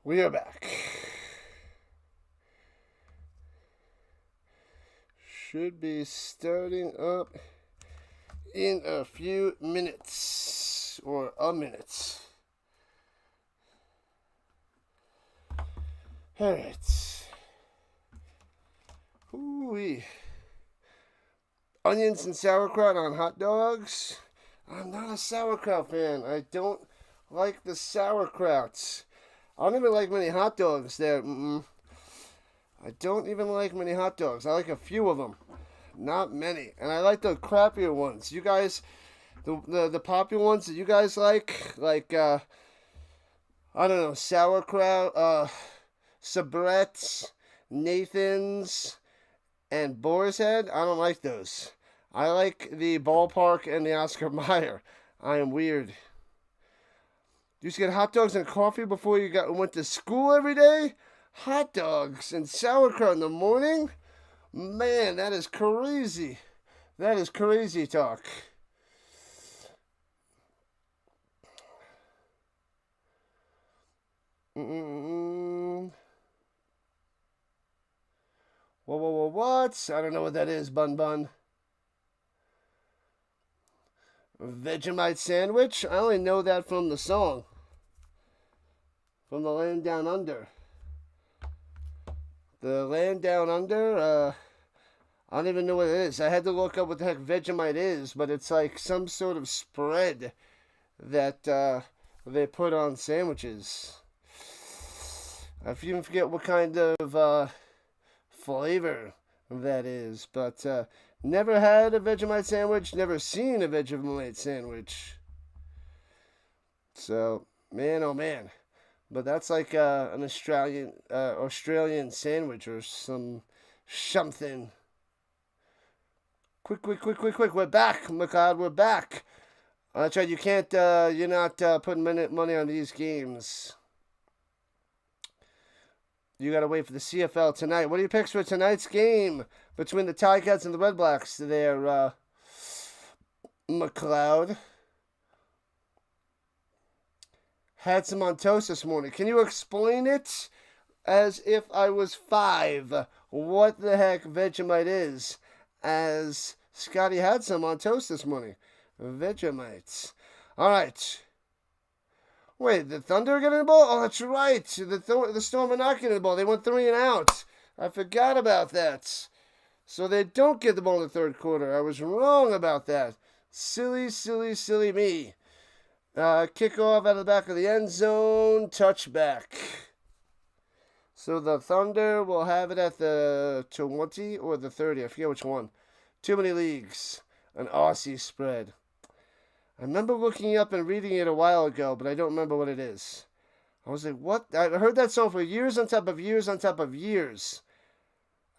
We are back. Should be starting up in a few minutes, or a minute. All right. Ooh-wee. Onions and sauerkraut on hot dogs. I'm not a sauerkraut fan. I don't like the sauerkrauts. I don't even like many hot dogs there. I don't even like many hot dogs. I like a few of them. Not many. And I like the crappier ones. You guys, the popular ones that you guys like I don't know, sauerkraut, Sabrett's, Nathan's, and Boar's Head. I don't like those. I like the Ballpark and the Oscar Mayer. I am weird. You used to get hot dogs and coffee before you went to school every day? Hot dogs and sauerkraut in the morning? Man, that is crazy. That is crazy talk. Whoa, what? I don't know what that is, Bun. Vegemite sandwich? I only know that from the song. From the Land Down Under. The Land Down Under, I don't even know what it is. I had to look up what the heck Vegemite is, but it's like some sort of spread that they put on sandwiches. I even forget what kind of flavor that is, but never had a Vegemite sandwich, never seen a Vegemite sandwich. So, man, oh man. But that's like an Australian sandwich or something. Quick. We're back, McCloud. We're back. That's right. You can't, you're not putting money on these games. You got to wait for the CFL tonight. What are your picks for tonight's game between the Ticats and the Red Blacks there, McCloud? Had some on toast this morning. Can you explain it as if I was 5? What the heck Vegemite is? As Scotty had some on toast this morning. Vegemites. All right. Wait, the Thunder are getting the ball? Oh, that's right. The Storm are not getting the ball. They went 3 and out. I forgot about that. So they don't get the ball in the third quarter. I was wrong about that. Silly me. Kickoff out of the back of the end zone. Touchback. So the Thunder will have it at the 20 or the 30. I forget which one. Too many leagues. An Aussie spread. I remember looking up and reading it a while ago, but I don't remember what it is. I was like, what? I heard that song for years on top of years on top of years.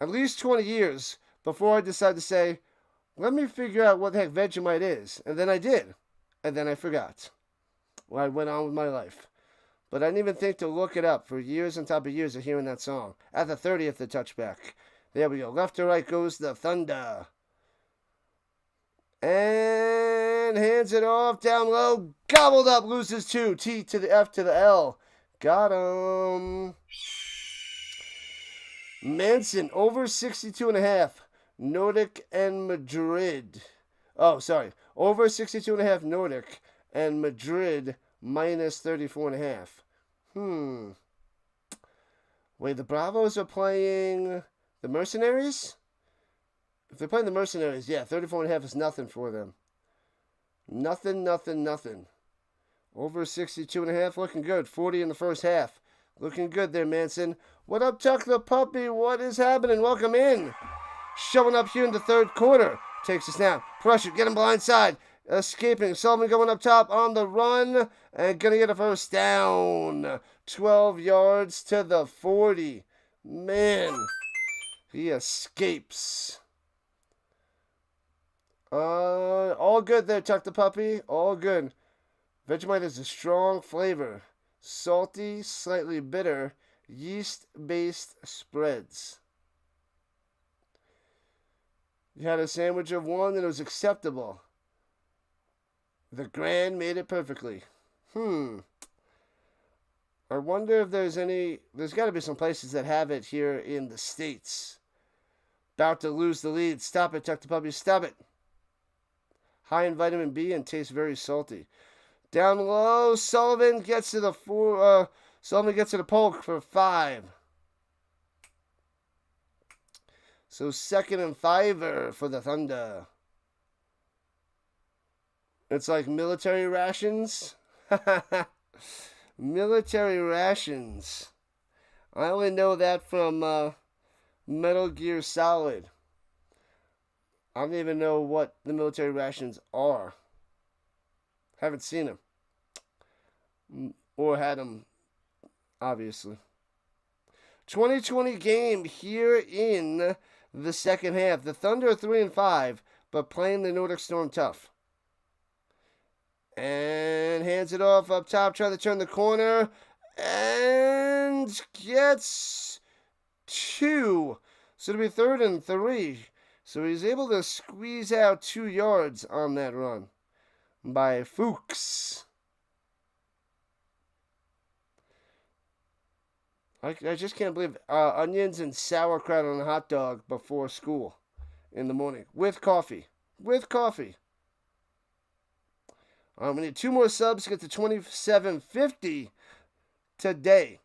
At least 20 years before I decided to say, let me figure out what the heck Vegemite is. And then I did. And then I forgot. Well, I went on with my life. But I didn't even think to look it up for years on top of years of hearing that song. At the 30th, the touchback. There we go. Left to right goes the Thunder. And hands it off down low. Gobbled up. Loses 2. T to the F to the L. Got him. Manson over 62.5. Nordic and Madrid. Oh, sorry. Over 62.5 Nordic and Madrid minus 34.5. Wait, the Bravos are playing the Mercenaries? If they're playing the Mercenaries, yeah, 34.5 is nothing for them. Nothing. Over 62.5, looking good. 40 in the first half. Looking good there, Manson. What up, Tuck the Puppy? What is happening? Welcome in. Showing up here in the third quarter. Takes a snap. Pressure. Get him blindside. Escaping. Sullivan going up top on the run. And going to get a first down. 12 yards to the 40. Man. He escapes. All good there, Tuck the Puppy. All good. Vegemite is a strong flavor. Salty, slightly bitter, yeast-based spreads. You had a sandwich of one and it was acceptable. The Grand made it perfectly. I wonder if there's any. There's got to be some places that have it here in the States. About to lose the lead. Stop it, Tuck the Puppy. Stop it. High in vitamin B and tastes very salty. Down low, Sullivan gets to the Sullivan gets to the poke for 5. So 2nd and 5 for the Thunder. It's like military rations. Military rations. I only know that from Metal Gear Solid. I don't even know what the military rations are. Haven't seen them. Or had them, obviously. 2020 game here in the second half. The Thunder are 3 and 5, but playing the Nordic Storm tough. And hands it off up top, trying to turn the corner. And gets 2. So it'll be 3rd and 3. So he's able to squeeze out 2 yards on that run by Fuchs. I just can't believe onions and sauerkraut on a hot dog before school in the morning with coffee. With coffee. We need 2 more subs to get to 2750 today.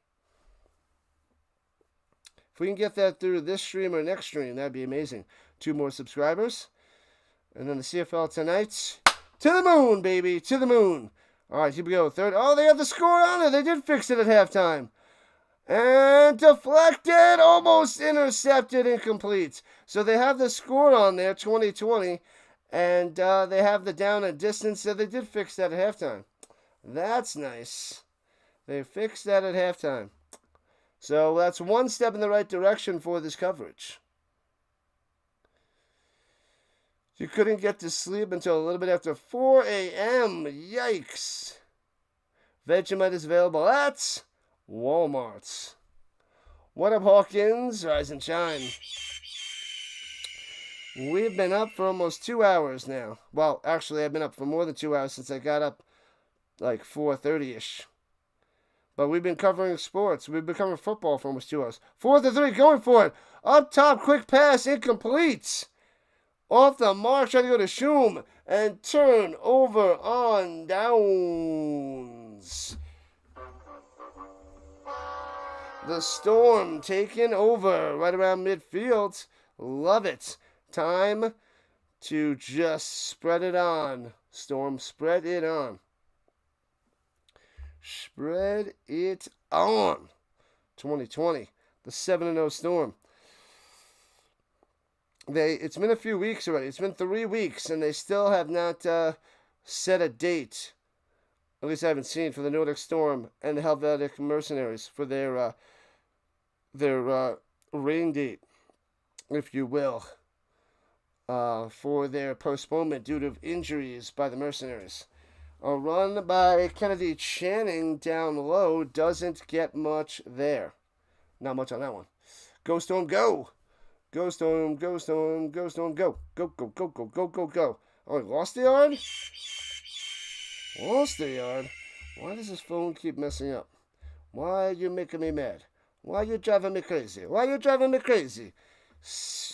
If we can get that through this stream or next stream, that'd be amazing. 2 more subscribers. And then the CFL tonight. To the moon, baby. To the moon. All right, here we go. 3rd. Oh, they have the score on it. They did fix it at halftime. And deflected. Almost intercepted. Incomplete. So they have the score on there, 2020. And they have the down and distance. So they did fix that at halftime. That's nice. They fixed that at halftime. So that's 1 step in the right direction for this coverage. You couldn't get to sleep until a little bit after 4 a.m. Yikes. Vegemite is available at Walmart. What up, Hawkins? Rise and shine. We've been up for almost 2 hours now. Well, actually, I've been up for more than 2 hours since I got up like 4:30-ish. But we've been covering sports. We've been covering football for almost 2 hours. 4th and 3, going for it. Up top, quick pass, incomplete. Off the mark, trying to go to Shum. And turn over on downs. The Storm taking over right around midfield. Love it. Time to just spread it on. Storm, spread it on. Spread it on. 2020. The 7-0 Storm. It's been a few weeks already. It's been 3 weeks, and they still have not set a date. At least I haven't seen for the Nordic Storm and the Helvetic Mercenaries for their rain date, if you will, for their postponement due to injuries by the Mercenaries. A run by Kennedy Channing down low doesn't get much there. Not much on that one. Go Storm, go! Go Storm, go Storm, go Storm, go. Go, go, go, go, go, go, go. Oh, lost the yard? Lost the yard? Why does this phone keep messing up? Why are you making me mad? Why are you driving me crazy? Why are you driving me crazy?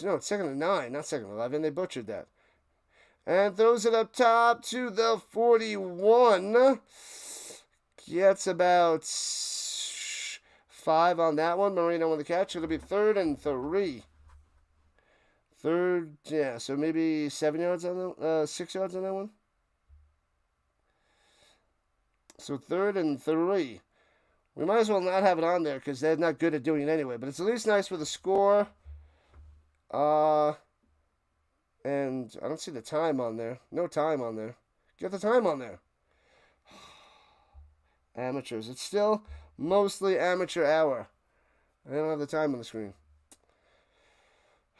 No, it's 2nd and 9, not 2nd and 11. They butchered that. And throws it up top to the 41. Gets about 5 on that one. Marino on the catch. It'll be 3rd and 3. Yeah, so maybe 7 yards on that, 6 yards on that one. So 3rd and 3. We might as well not have it on there because they're not good at doing it anyway. But it's at least nice with a score. And I don't see the time on there. No time on there. Get the time on there. Amateurs. It's still mostly amateur hour. I don't have the time on the screen.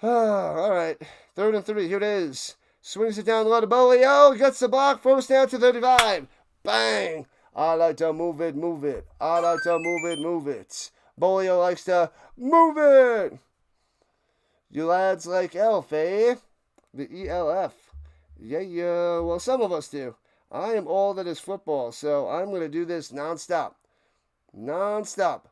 All right. 3rd and 3. Here it is. Swings it down the low to Bolio. Gets the block. First down to 35. Bang. I like to move it, move it. I like to move it, move it. Bolio likes to move it. You lads like ELF, eh? The ELF. Yeah. Well, some of us do. I am all that is football, so I'm going to do this nonstop. Non-stop.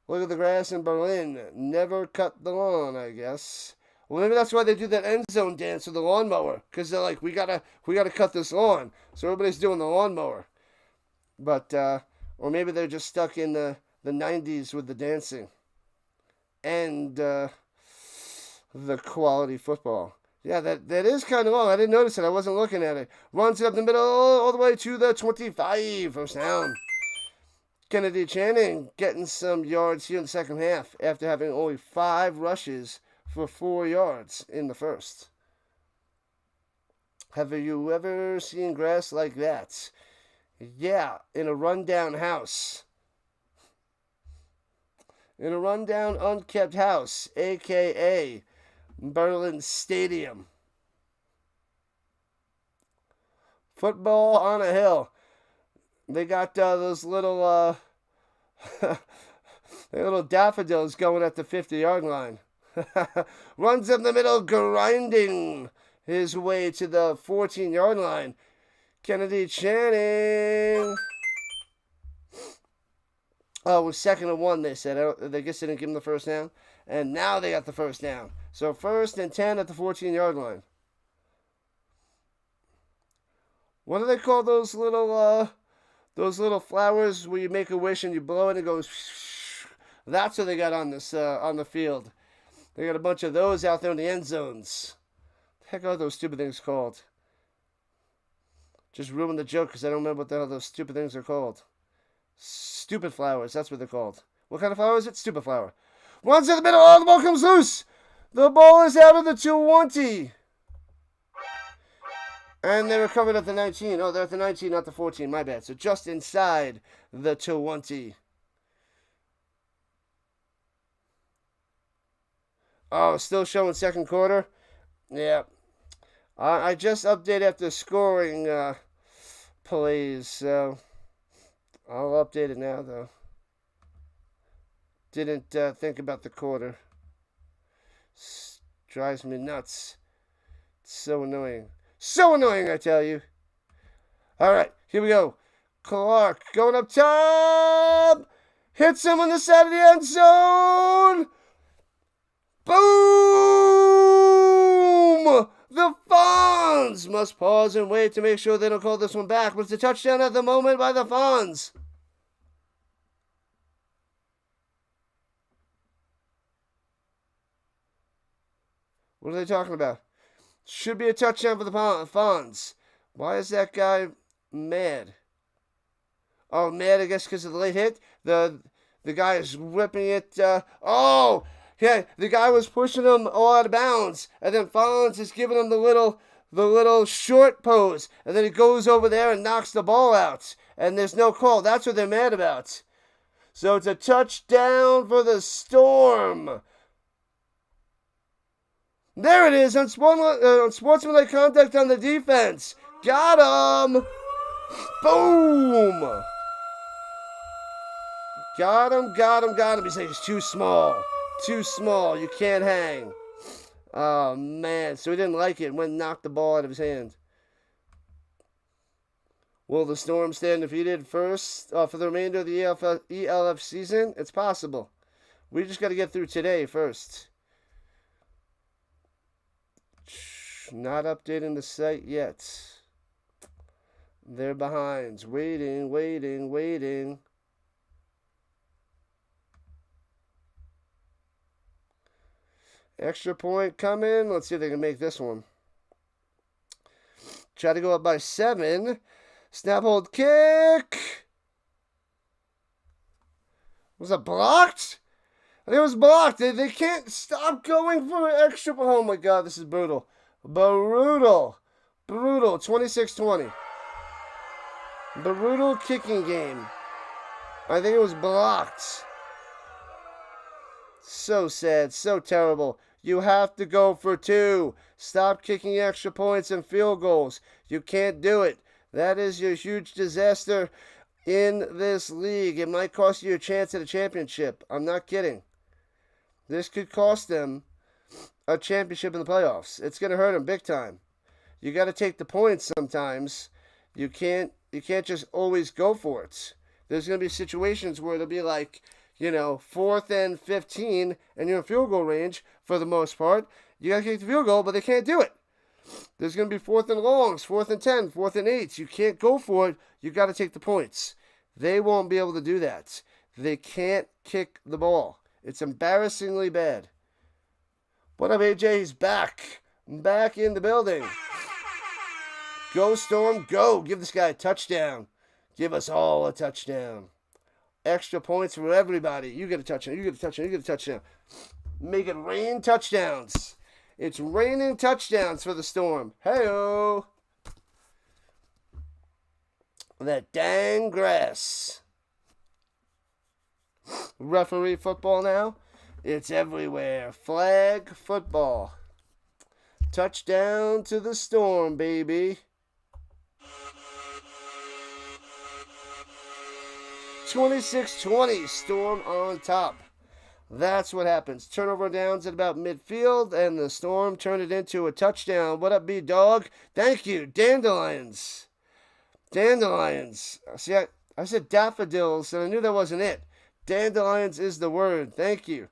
Look at the grass in Berlin. Never cut the lawn, I guess. Well, maybe that's why they do that end zone dance with the lawnmower. Because they're like, we gotta cut this lawn. So everybody's doing the lawnmower. But, or maybe they're just stuck in the 90s with the dancing. And the quality football. Yeah, that is kind of long. I didn't notice it. I wasn't looking at it. Runs it up the middle all the way to the 25. First down. Kennedy Channing getting some yards here in the second half after having only 5 rushes for 4 yards in the first. Have you ever seen grass like that? Yeah, in a rundown house. In a rundown, unkept house, a.k.a. Berlin Stadium. Football on a hill. They got those little little daffodils going at the 50-yard line. Runs up the middle, grinding his way to the 14-yard line. Kennedy Channing. Oh, it was 2nd and 1, they said. They guess they didn't give him the first down. And now they got the first down. So 1st and 10 at the 14-yard line. What do they call those little flowers where you make a wish and you blow it and it goes? That's what they got on this on the field. They got a bunch of those out there in the end zones. The heck are those stupid things called? Just ruined the joke because I don't remember what the hell those stupid things are called. Stupid flowers, that's what they're called. What kind of flower is it? Stupid flower. Runs in the middle, oh, the ball comes loose. The ball is out of the 20. And they recovered at the 19. Oh, they're at the 19, not the 14, my bad. So just inside the 20. Oh, still showing second quarter? Yeah. I just updated after scoring plays, so I'll update it now, though. Didn't think about the quarter. Drives me nuts. It's so annoying. So annoying, I tell you. All right, here we go. Clark going up top. Hits him on the side of the end zone. Boom! The Fonz must pause and wait to make sure they don't call this one back. But it's a touchdown at the moment by the Fonz. What are they talking about? Should be a touchdown for the Fonz. Why is that guy mad? Oh, mad, I guess, because of the late hit? The guy is whipping it. Oh, yeah, the guy was pushing him all out of bounds. And then Fonz is giving him the little short pose. And then he goes over there and knocks the ball out. And there's no call. That's what they're mad about. So it's a touchdown for the Storm. There it is, unsportsmanlike conduct on the defense. Got him. Boom. Got him. He's like, it's too small. Too small. You can't hang. Oh, man. So he didn't like it and went and knocked the ball out of his hand. Will the Storm stay undefeated first for the remainder of the ELF season? It's possible. We just got to get through today first. Not updating the site yet. They're behind. Waiting. Extra point coming. Let's see if they can make this one. Try to go up by 7. Snap, hold, kick. Was it blocked? I think it was blocked. They can't stop going for an extra. Oh my God, this is brutal. Brutal. 26-20. Brutal kicking game. I think it was blocked. So sad. So terrible. You have to go for 2. Stop kicking extra points and field goals. You can't do it. That is your huge disaster in this league. It might cost you a chance at a championship. I'm not kidding. This could cost them a championship in the playoffs. It's going to hurt them big time. You got to take the points sometimes. You can't just always go for it. There's going to be situations where it'll be like, 4th and 15, and you're in field goal range for the most part. You got to kick the field goal, but they can't do it. There's going to be 4th and longs, 4th and 10, 4th and 8s. You can't go for it. You got to take the points. They won't be able to do that. They can't kick the ball. It's embarrassingly bad. What up, AJ? He's back. Back in the building. Go, Storm, go. Give this guy a touchdown. Give us all a touchdown. Extra points for everybody. You get a touchdown. You get a touchdown. You get a touchdown. Make it rain touchdowns. It's raining touchdowns for the Storm. Hey-oh. That dang grass. Referee football now. It's everywhere. Flag football. Touchdown to the Storm, baby. 26-20, Storm on top. That's what happens. Turnover downs at about midfield, and the Storm turned it into a touchdown. What up, B-Dog? Thank you, Dandelions. Dandelions. See, I said daffodils, and I knew that wasn't it. Dandelions is the word. Thank you.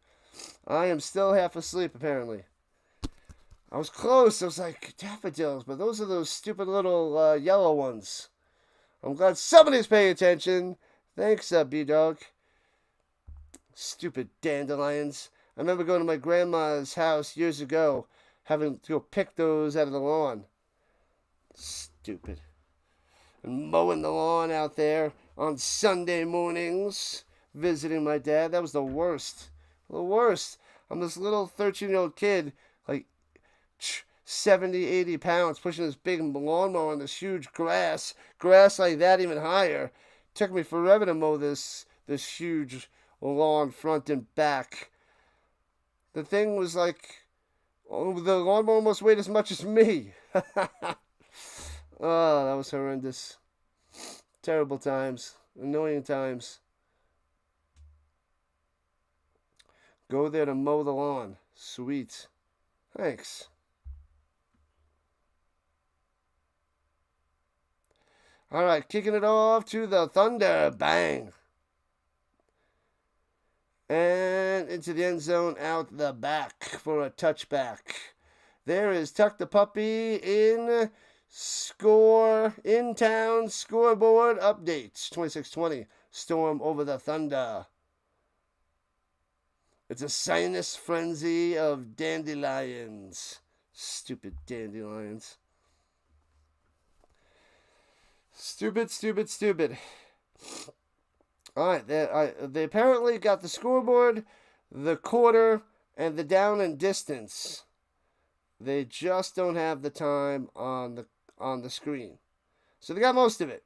I am still half asleep, apparently. I was close. I was like, daffodils, but those are those stupid little yellow ones. I'm glad somebody's paying attention. Thanks, B-Dog. Stupid dandelions. I remember going to my grandma's house years ago, having to go pick those out of the lawn. Stupid. And mowing the lawn out there on Sunday mornings, visiting my dad. That was the worst. The worst. I'm this little 13-year-old kid, like 70, 80 pounds, pushing this big lawnmower on this huge grass like that, even higher. Took me forever to mow this huge lawn front and back. The thing was like, the lawnmower almost weighed as much as me. Oh, that was horrendous. Terrible times. Annoying times. Go there to mow the lawn. Sweet. Thanks. All right, kicking it off to the Thunder. Bang. And into the end zone, out the back for a touchback. There is Tuck the Puppy in town scoreboard updates. 26-20, Storm over the Thunder. It's a sinus frenzy of dandelions. Stupid dandelions. Stupid. All right, they apparently got the scoreboard, the quarter, and the down and distance. They just don't have the time on the screen. So they got most of it.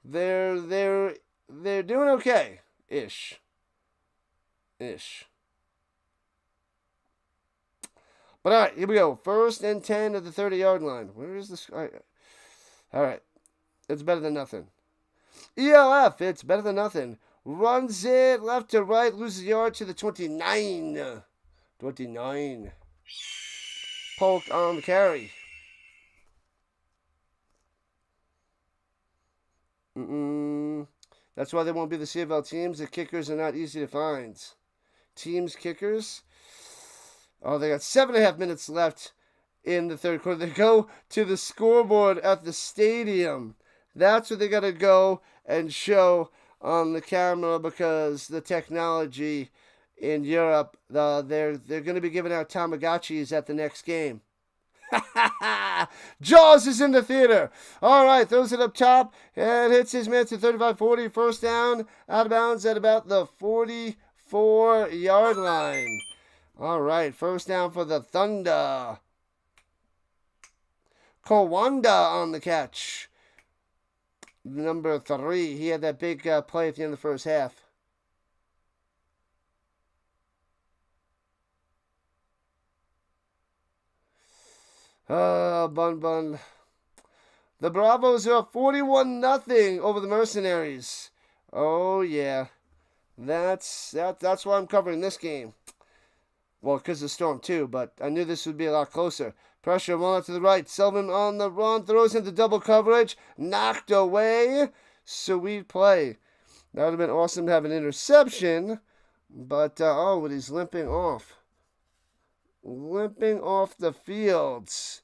They're doing okay, ish. But all right, here we go. 1st and 10 at the 30-yard line. Where is this? All right. It's better than nothing. ELF, it's better than nothing. Runs it left to right, loses yard to the 29. 29. Polk on the carry. That's why they won't be the CFL teams. The kickers are not easy to find. Teams kickers. Oh, they got 7.5 minutes left in the third quarter. They go to the scoreboard at the stadium. That's what they got to go and show on the camera, because the technology in Europe, they're going to be giving out Tamagotchis at the next game. Jaws is in the theater. All right, throws it up top and hits his man to 35-40. First down, out of bounds at about the 44-yard line. All right, first down for the Thunder. Kawanda on the catch. Number 3. He had that big play at the end of the first half. Bun. The Bravos are up 41-0 over the Mercenaries. Oh, yeah. That's why I'm covering this game. Well, because of Storm, too, but I knew this would be a lot closer. Pressure, one out to the right. Sullivan on the run, throws into double coverage. Knocked away. Sweet play. That would have been awesome to have an interception. But, but he's limping off. Limping off the fields.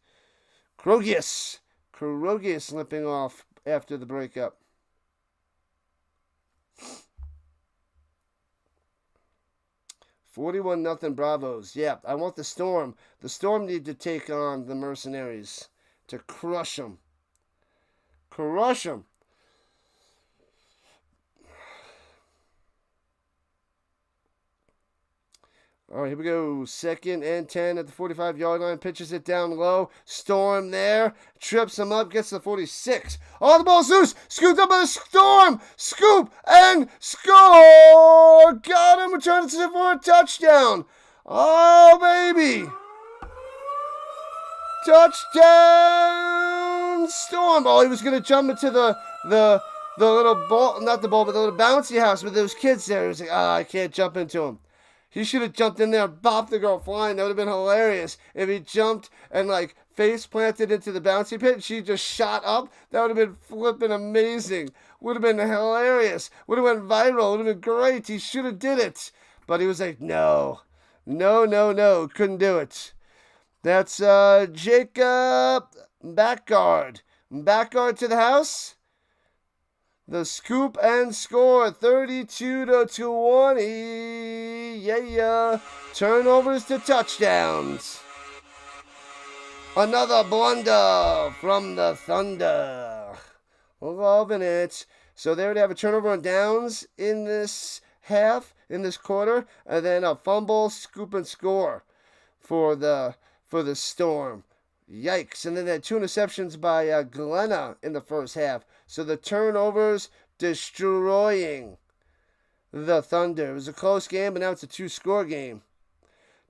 Krogius limping off after the breakup. $41-0 Bravos. Yeah, I want the Storm. The Storm need to take on the Mercenaries to crush them. Crush them. All right, here we go. 2nd and 10 at the 45-yard line. Pitches it down low. Storm there. Trips him up. Gets to the 46. Oh, the ball's loose. Scooped up by the Storm. Scoop and score. Got him. Returns it for a touchdown. Oh, baby. Touchdown, Storm. Oh, he was going to jump into the little ball. Not the ball, but the little bouncy house with those kids there. He was like, I can't jump into him. He should have jumped in there and bopped the girl flying. That would have been hilarious. If he jumped and, face planted into the bouncy pit and she just shot up, that would have been flipping amazing. Would have been hilarious. Would have went viral. Would have been great. He should have did it. But he was like, no. Couldn't do it. That's Jacob Backguard. Backguard to the house. The scoop and score, 32-20. Yeah. Turnovers to touchdowns. Another blunder from the Thunder. Loving it. So there they have a turnover on downs in this half, in this quarter, and then a fumble, scoop and score for the Storm. Yikes. And then they had 2 interceptions by Glenna in the first half. So the turnovers destroying the Thunder. It was a close game, but now it's a 2-score game.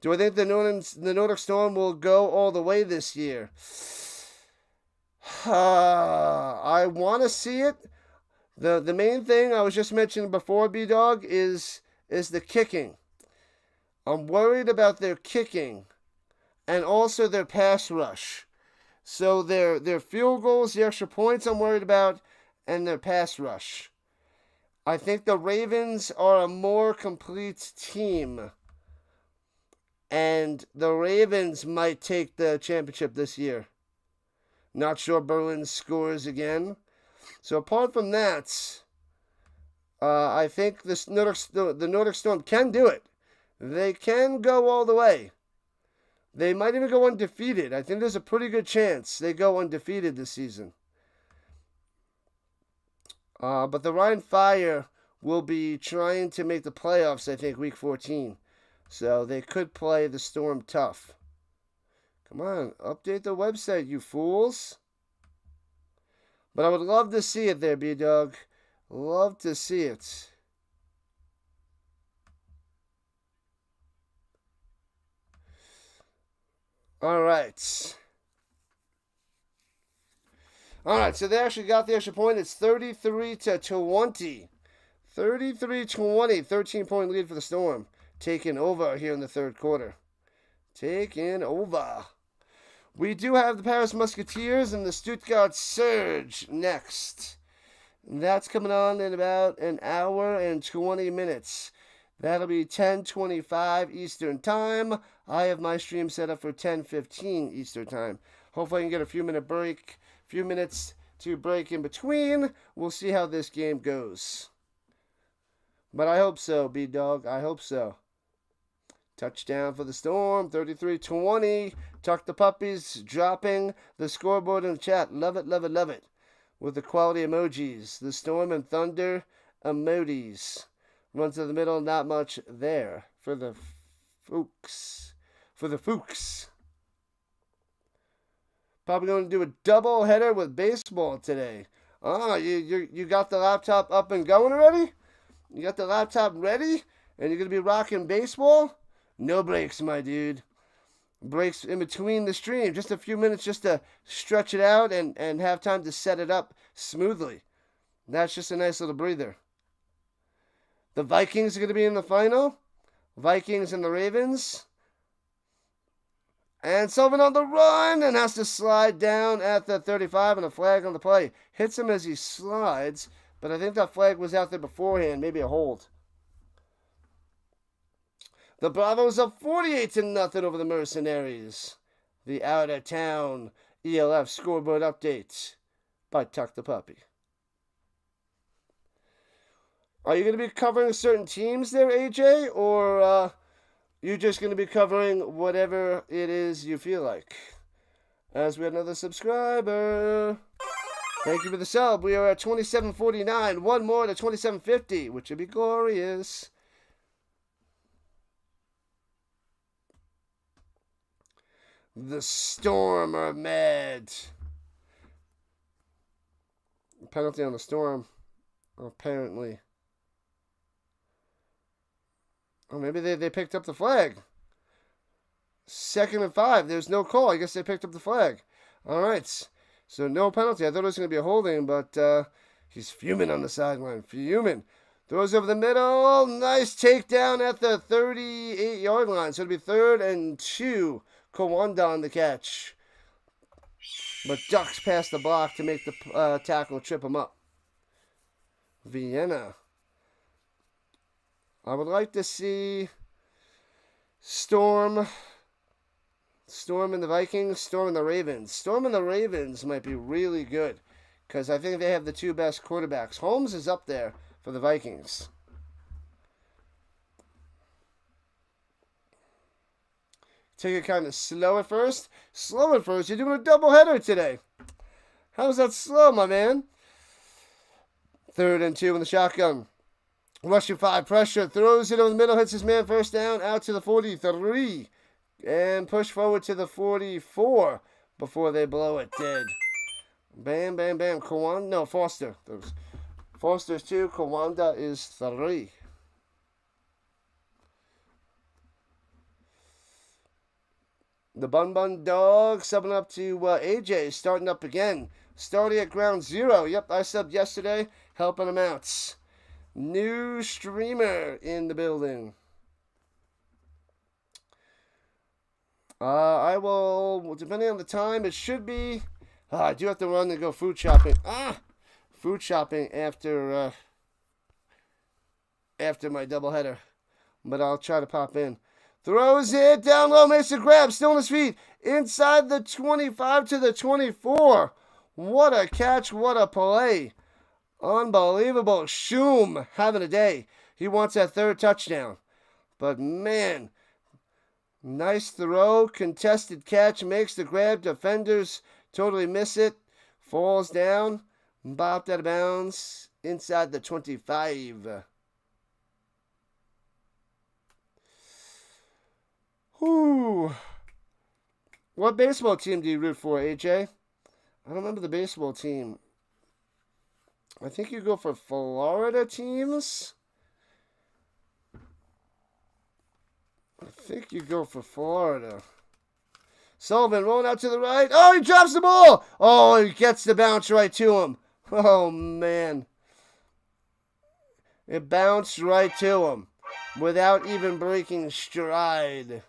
Do I think the Nordic Storm will go all the way this year? I want to see it. The main thing I was just mentioning before, B-Dog, is the kicking. I'm worried about their kicking. And also their pass rush. So their field goals, the extra points I'm worried about, and their pass rush. I think the Ravens are a more complete team. And the Ravens might take the championship this year. Not sure Berlin scores again. So apart from that, I think the Nordic Storm can do it. They can go all the way. They might even go undefeated. I think there's a pretty good chance they go undefeated this season. But the Rhine Fire will be trying to make the playoffs, I think, week 14. So they could play the Storm tough. Come on, update the website, you fools. But I would love to see it there, B-Dog. Love to see it. All right, so they actually got the extra point. It's 33-20. 33-20, 13-point lead for the Storm. Taking over here in the third quarter. Taking over. We do have the Paris Musketeers and the Stuttgart Surge next. That's coming on in about an hour and 20 minutes. That'll be 10:25 Eastern Time. I have my stream set up for 10:15 Eastern Time. Hopefully I can get a few minutes to break in between. We'll see how this game goes. But I hope so, B-Dog. I hope so. Touchdown for the Storm, 33-20. Tuck the puppies, dropping the scoreboard in the chat. Love it, love it, love it. With the quality emojis. The Storm and Thunder emojis. Run to the middle, not much there for the Fuchs. Probably going to do a double header with baseball today. You got the laptop up and going already? You got the laptop ready? And you're going to be rocking baseball? No breaks, my dude. Breaks in between the stream. Just a few minutes just to stretch it out and have time to set it up smoothly. That's just a nice little breather. The Vikings are going to be in the final. Vikings and the Ravens. And Sullivan on the run and has to slide down at the 35 and a flag on the play. Hits him as he slides, But I think that flag was out there beforehand. Maybe a hold. The Bravos up 48-0 over the Mercenaries. The out-of-town ELF scoreboard update by Tuck the Puppy. Are you going to be covering certain teams there, AJ? Or you're just going to be covering whatever it is you feel like? As we have another subscriber. Thank you for the sub. We are at 2749. One more to 2750, which would be glorious. The Storm are mad. Penalty on the Storm, apparently. Or maybe they picked up the flag. 2nd and 5. There's no call. I guess they picked up the flag. All right. So no penalty. I thought it was going to be a holding, but he's fuming on the sideline. Fuming. Throws over the middle. Nice takedown at the 38-yard line. So it'll be 3rd and 2. Kawanda on the catch. But ducks past the block to make the tackle trip him up. Vienna. I would like to see Storm and the Vikings, Storm and the Ravens. Storm and the Ravens might be really good because I think they have the 2 best quarterbacks. Holmes is up there for the Vikings. Take it kind of slow at first. Slow at first. You're doing a doubleheader today. How's that slow, my man? 3rd and 2 in the shotgun. Rushing 5, pressure, throws it over the middle, hits his man, 1st down, out to the 43, and push forward to the 44 before they blow it dead. Bam, bam, bam. Kawanda, no, Foster. Foster's 2, Kawanda is 3. The Bun Bun Dog subbing up to AJ, starting up again. Starting at ground 0. Yep, I subbed yesterday, helping him out. New streamer in the building. I will, depending on the time, it should be. I do have to run and go food shopping. Food shopping after my doubleheader. But I'll try to pop in. Throws it down low, makes a grab, still on his feet. Inside the 25 to the 24. What a catch, what a play. Unbelievable. Shum having a day. He wants that 3rd touchdown. But man, nice throw. Contested catch. Makes the grab. Defenders totally miss it. Falls down. Bopped out of bounds. Inside the 25. Whew. What baseball team do you root for, AJ? I don't remember the baseball team. I think you go for Florida teams. I think you go for Florida. Sullivan rolling out to the right. Oh, he drops the ball. Oh, he gets the bounce right to him. Oh, man. It bounced right to him without even breaking stride.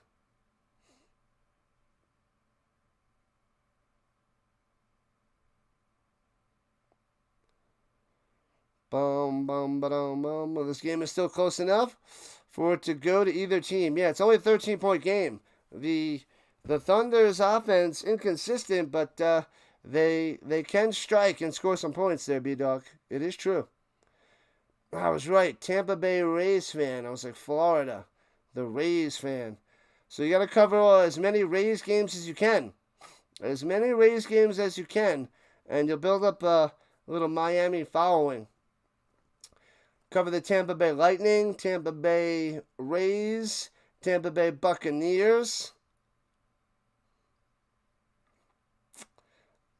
Bum, bum, ba-dum, bum. Well, this game is still close enough for it to go to either team. Yeah, it's only a 13-point game. The Thunder's offense inconsistent, but they can strike and score some points there, B-Dog. It is true. I was right. Tampa Bay Rays fan. I was like, Florida. The Rays fan. So you got to cover as many Rays games as you can. As many Rays games as you can. And you'll build up a little Miami following. Cover the Tampa Bay Lightning, Tampa Bay Rays, Tampa Bay Buccaneers,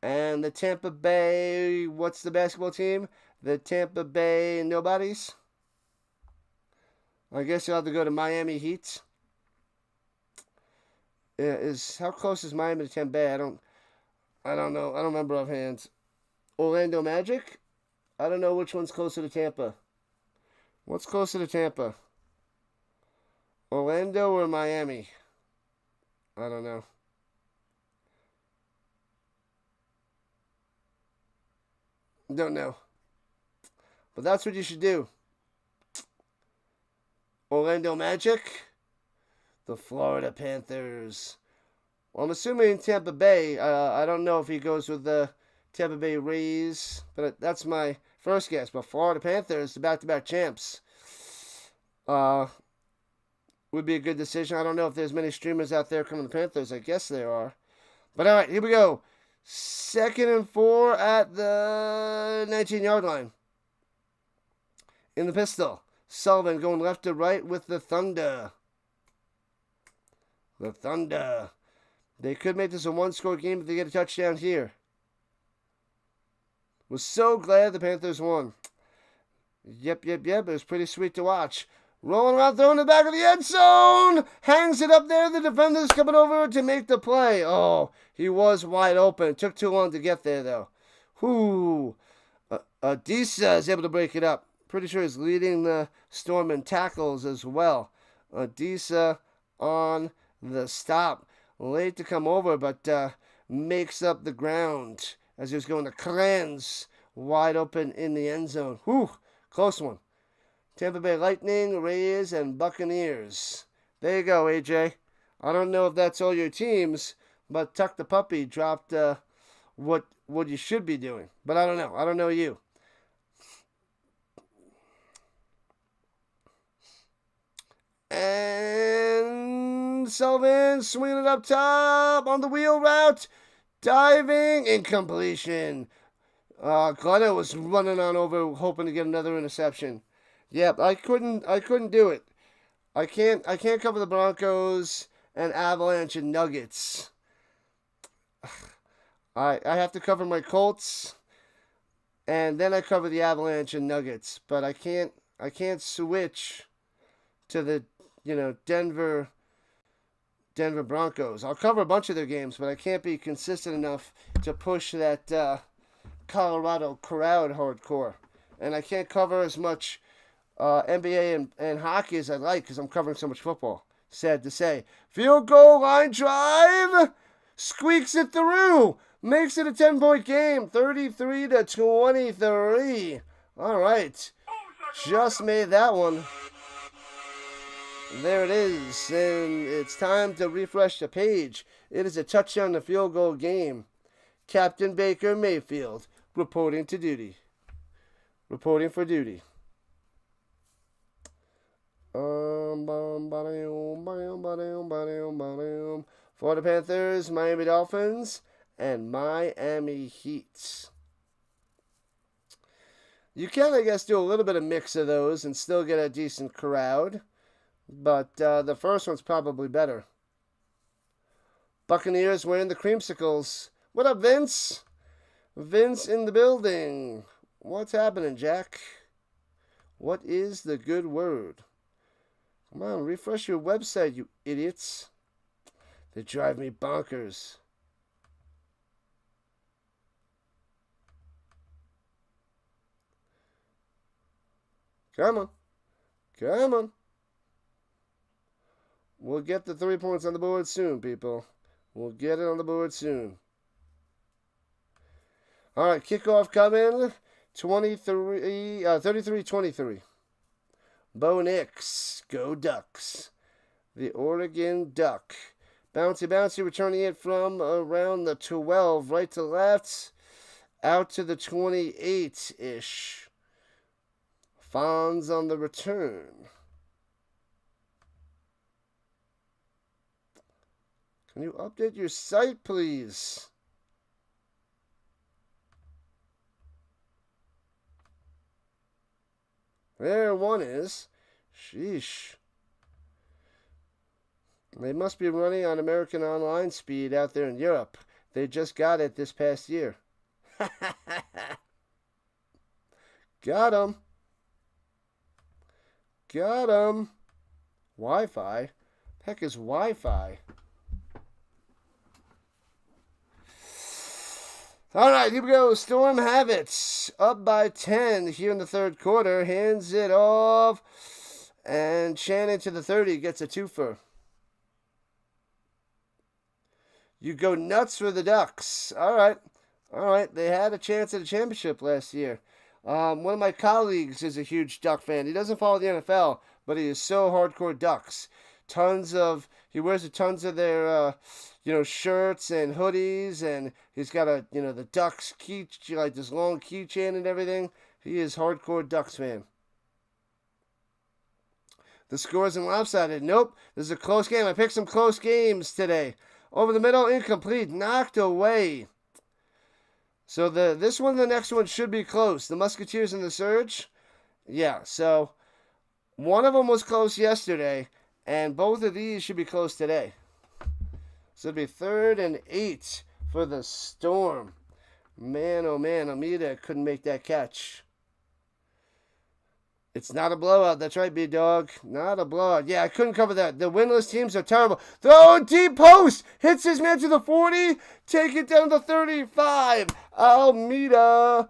and the Tampa Bay, what's the basketball team? The Tampa Bay Nobodies. I guess you'll have to go to Miami Heat. How close is Miami to Tampa Bay? I don't know. I don't remember offhand. Orlando Magic? I don't know which one's closer to Tampa. What's closer to Tampa? Orlando or Miami? I don't know. Don't know. But that's what you should do. Orlando Magic, the Florida Panthers. Well, I'm assuming Tampa Bay. I don't know if he goes with the Tampa Bay Rays, but that's my first guess. But Florida Panthers, the back-to-back champs, would be a good decision. I don't know if there's many streamers out there coming to Panthers. I guess there are. But all right, here we go. 2nd and 4 at the 19-yard line. In the pistol, Sullivan going left to right with the Thunder. The Thunder. They could make this a one-score game if they get a touchdown here. Was so glad the Panthers won. Yep. It was pretty sweet to watch. Rolling around, throwing the back of the end zone. Hangs it up there. The defender's coming over to make the play. Oh, he was wide open. It took too long to get there, though. Whoo. Adisa is able to break it up. Pretty sure he's leading the Storm in tackles as well. Adisa on the stop. Late to come over, but makes up the ground as he was going to Kranz. Wide open in the end zone. Whew, close one. Tampa Bay Lightning, Rays, and Buccaneers. There you go, AJ. I don't know if that's all your teams, but Tuck the Puppy dropped what you should be doing. But I don't know. I don't know you. And Sullivan swinging it up top on the wheel route. Diving, incompletion. Glenna was running on over, hoping to get another interception. Yep, I couldn't do it. I can't cover the Broncos and Avalanche and Nuggets. I have to cover my Colts, and then I cover the Avalanche and Nuggets. But I can't switch to the Denver Broncos. I'll cover a bunch of their games, but I can't be consistent enough to push that Colorado crowd hardcore. And I can't cover as much NBA and hockey as I'd like because I'm covering so much football. Sad to say. Field goal line drive. Squeaks it through. Makes it a 10-point game. 33-23. All right. Just made that one. There it is. And it's time to refresh the page. It is a touchdown to field goal game. Captain Baker Mayfield reporting to duty. Reporting for duty. For the Panthers, Miami Dolphins, and Miami Heat. You can, I guess, do a little bit of mix of those and still get a decent crowd. But the first one's probably better. Buccaneers wearing the creamsicles. What up, Vince? Vince in the building. What's happening, Jack? What is the good word? Come on, refresh your website, you idiots. They drive me bonkers. Come on. Come on. We'll get the 3 points on the board soon, people. We'll get it on the board soon. All right, kickoff coming. 33-23. Bo Nix, go Ducks. The Oregon Duck. Bouncy, returning it from around the 12, right to left, out to the 28-ish. Fonz on the return. Can you update your site, please? There one is. Sheesh. They must be running on American Online speed out there in Europe. They just got it this past year. Got 'em. Got 'em. Wi-Fi? Heck is Wi-Fi? All right, here we go. Storm have it. Up by 10 here in the third quarter. Hands it off. And Shannon to the 30 gets a twofer. You go nuts for the Ducks. All right. They had a chance at a championship last year. One of my colleagues is a huge Duck fan. He doesn't follow the NFL, but he is so hardcore Ducks. He wears tons of their, shirts and hoodies, and he's got the Ducks like this long keychain and everything. He is hardcore Ducks fan. The score isn't lopsided. Nope. This is a close game. I picked some close games today. Over the middle, incomplete. Knocked away. So this one and the next one should be close. The Musketeers and the Surge. Yeah, so one of them was close yesterday, and both of these should be close today. So it'll be 3rd and 8 for the Storm. Man, oh man, Amita couldn't make that catch. It's not a blowout. That's right, B-Dog. Not a blowout. Yeah, I couldn't cover that. The winless teams are terrible. Throw deep post. Hits his man to the 40. Take it down to 35. Almeida.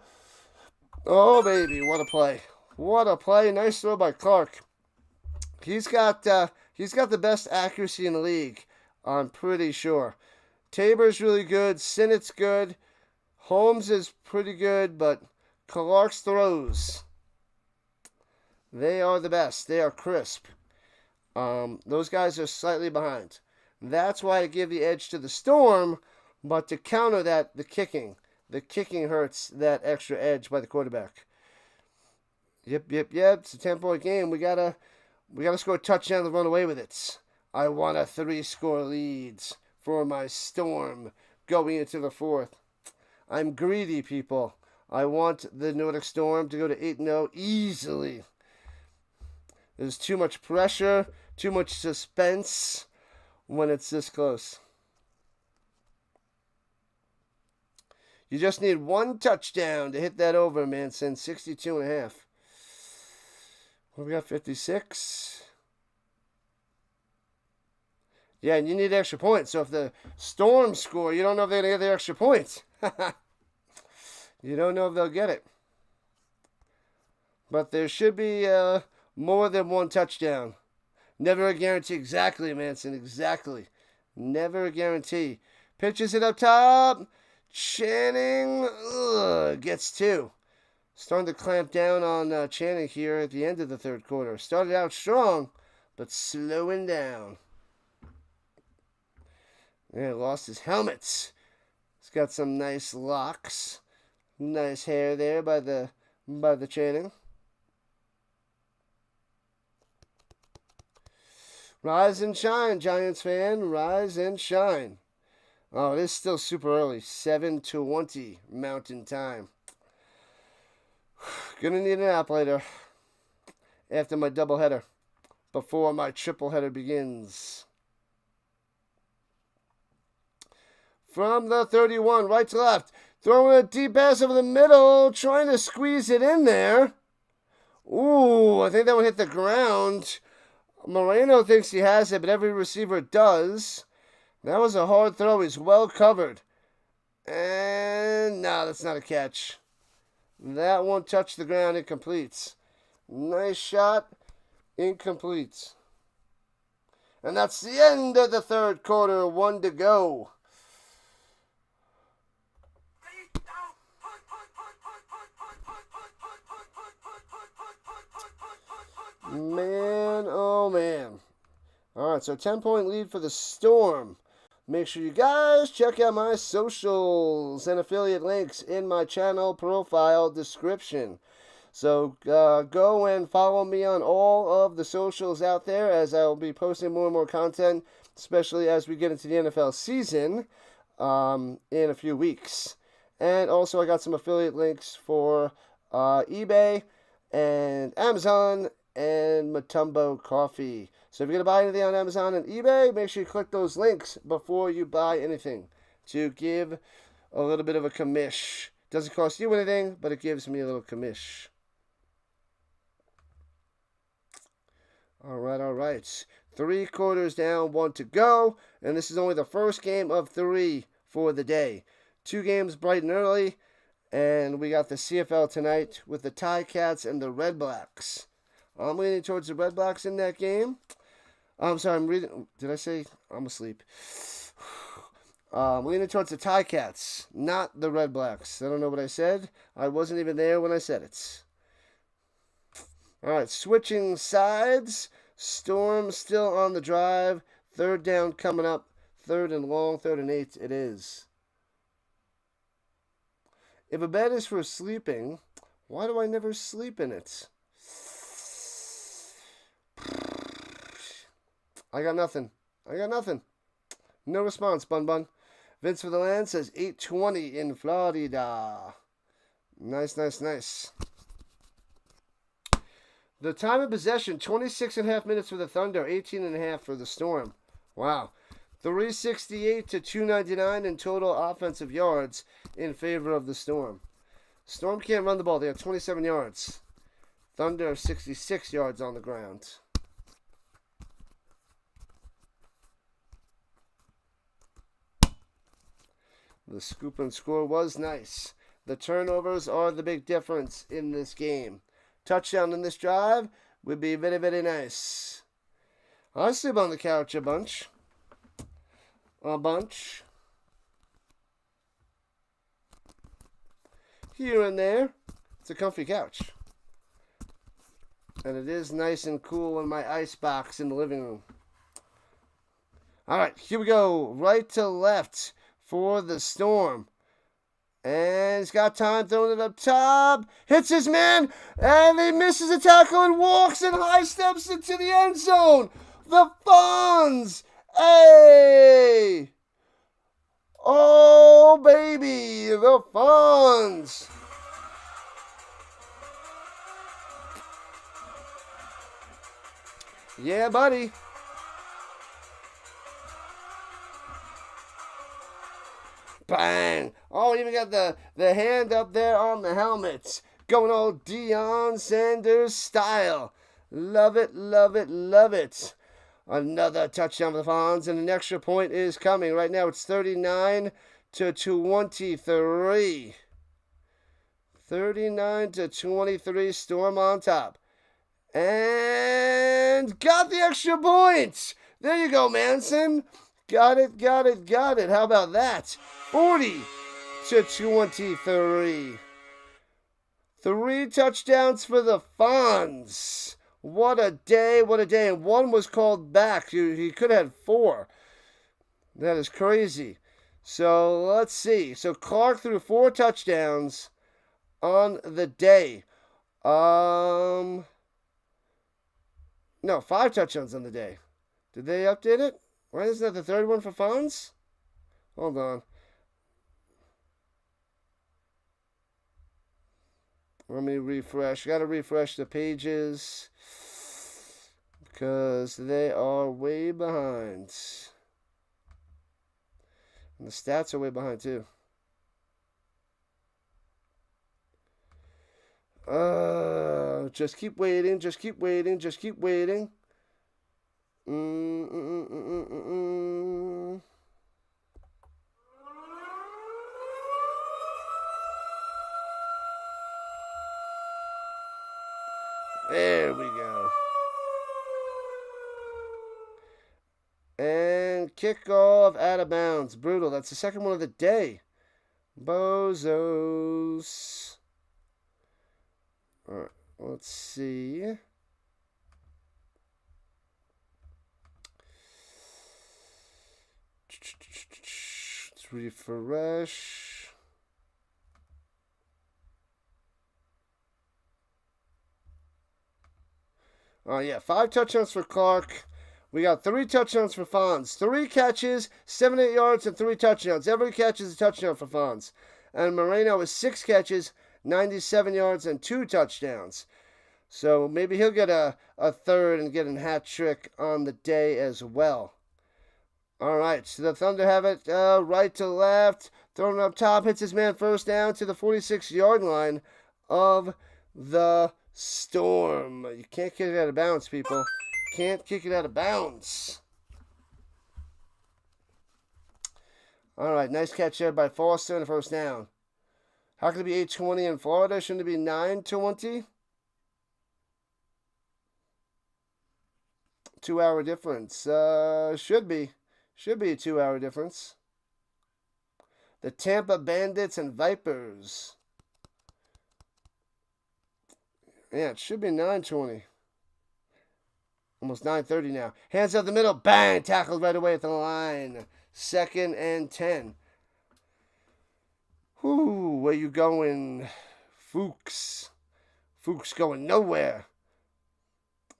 Oh, baby. What a play. What a play. Nice throw by Clark. He's got the best accuracy in the league, I'm pretty sure. Tabor's really good. Sinnett's good. Holmes is pretty good, but Clark's throws, they are the best. They are crisp. Those guys are slightly behind. That's why I give the edge to the Storm, but to counter that, the kicking. The kicking hurts that extra edge by the quarterback. Yep. It's a 10-point game. We gotta score a touchdown to run away with it. I want a 3-score lead for my Storm going into the 4th. I'm greedy, people. I want the Nordic Storm to go to 8-0 easily. There's too much pressure, too much suspense when it's this close. You just need one touchdown to hit that over, Manson. 62.5. What we got? 56. Yeah, and you need extra points. So if the Storm score, you don't know if they're going to get the extra points. You don't know if they'll get it. But there should be more than one touchdown. Never a guarantee. Exactly, Manson. Exactly. Never a guarantee. Pitches it up top. Channing gets 2. Starting to clamp down on Channing here at the end of the 3rd quarter. Started out strong, but slowing down. Yeah, lost his helmets. He's got some nice locks. Nice hair there by the Channing. Rise and shine, Giants fan. Rise and shine. Oh, it is still super early. 7:20 Mountain Time. Gonna need a nap later. After my doubleheader. Before my tripleheader begins. From the 31, right to left. Throwing a deep pass over the middle. Trying to squeeze it in there. Ooh, I think that one hit the ground. Moreno thinks he has it, but every receiver does. That was a hard throw. He's well covered. And no, that's not a catch. That one touched the ground. Incomplete. Nice shot. Incomplete. And that's the end of the 3rd quarter. 1 to go. Man, oh man. Alright, so 10-point lead for the Storm. Make sure you guys check out my socials and affiliate links in my channel profile description. So go and follow me on all of the socials out there, as I will be posting more and more content, especially as we get into the NFL season in a few weeks. And also I got some affiliate links for eBay and Amazon and Matumbo Coffee. So if you're going to buy anything on Amazon and eBay, make sure you click those links before you buy anything to give a little bit of a commish. Doesn't cost you anything, but it gives me a little commish. All right. 3 quarters down, 1 to go. And this is only the first game of 3 for the day. 2 games bright and early. And we got the CFL tonight with the Ticats and the Red Blacks. I'm leaning towards the Red Blacks in that game. I'm sorry, I'm reading. Did I say I'm asleep? Leaning towards the Ticats, not the Red Blacks. I don't know what I said. I wasn't even there when I said it. All right, switching sides. Storm still on the drive. Third down coming up. Third and long, 3rd and 8 it is. If a bed is for sleeping, why do I never sleep in it? I got nothing. No response, Bun. Vince for the Land says 8:20 in Florida. Nice. The time of possession, 26.5 minutes for the Thunder, 18.5 for the Storm. Wow. 368 to 299 in total offensive yards in favor of the Storm. Storm can't run the ball. They have 27 yards. Thunder 66 yards on the ground. The scoop and score was nice. The turnovers are the big difference in this game. Touchdown in this drive would be very, very nice. I sleep on the couch a bunch. Here and there. It's a comfy couch. And it is nice and cool in my ice box in the living room. All right, here we go. Right to left for the Storm. And he's got time, throwing it up top. Hits his man, and he misses a tackle and walks and high steps into the end zone. The Fonz. Hey! Oh, baby, the Fonz. Yeah, buddy. Bang! Oh, even got the hand up there on the helmet. Going all Deion Sanders style. Love it. Another touchdown for the Fonz, and an extra point is coming. Right now it's 39 to 23. 39 to 23, Storm on top. And got the extra points. There you go, Manson. Got it. How about that? 40 to 23. 3 touchdowns for the Fonz. What a day. And one was called back. He could have had 4. That is crazy. So let's see. So Clark threw 4 touchdowns on the day. No, 5 touchdowns on the day. Did they update it? Why isn't that the third one for Fonz? Hold on. Let me refresh. Got to refresh the pages because they are way behind. And the stats are way behind too. Just keep waiting. There we go. And kickoff out of bounds. Brutal. That's the second one of the day. Bozos. All right, let's see. Let's refresh. Oh, yeah, 5 touchdowns for Clark. We got 3 touchdowns for Fonz. 3 catches, 78 yards, and 3 touchdowns. Every catch is a touchdown for Fonz. And Moreno with 6 catches, 97 yards, and 2 touchdowns. So maybe he'll get a third and get a hat trick on the day as well. All right, so the Thunder have it right to left. Throwing up top, hits his man first down to the 46-yard line of the Storm. You can't kick it out of bounds, people. Can't kick it out of bounds. All right, nice catch there by Foster and a first down. How can it be 8:20 in Florida? Shouldn't it be 9:20? 2-hour difference. Should be a 2-hour difference. the Tampa Bandits and Vipers. Yeah, it should be 9:20. Almost 9:30 now. Hands up the middle. Bang! Tackled right away at the line. 2nd and 10. Whoo, where you going, Fuchs? Fuchs going nowhere.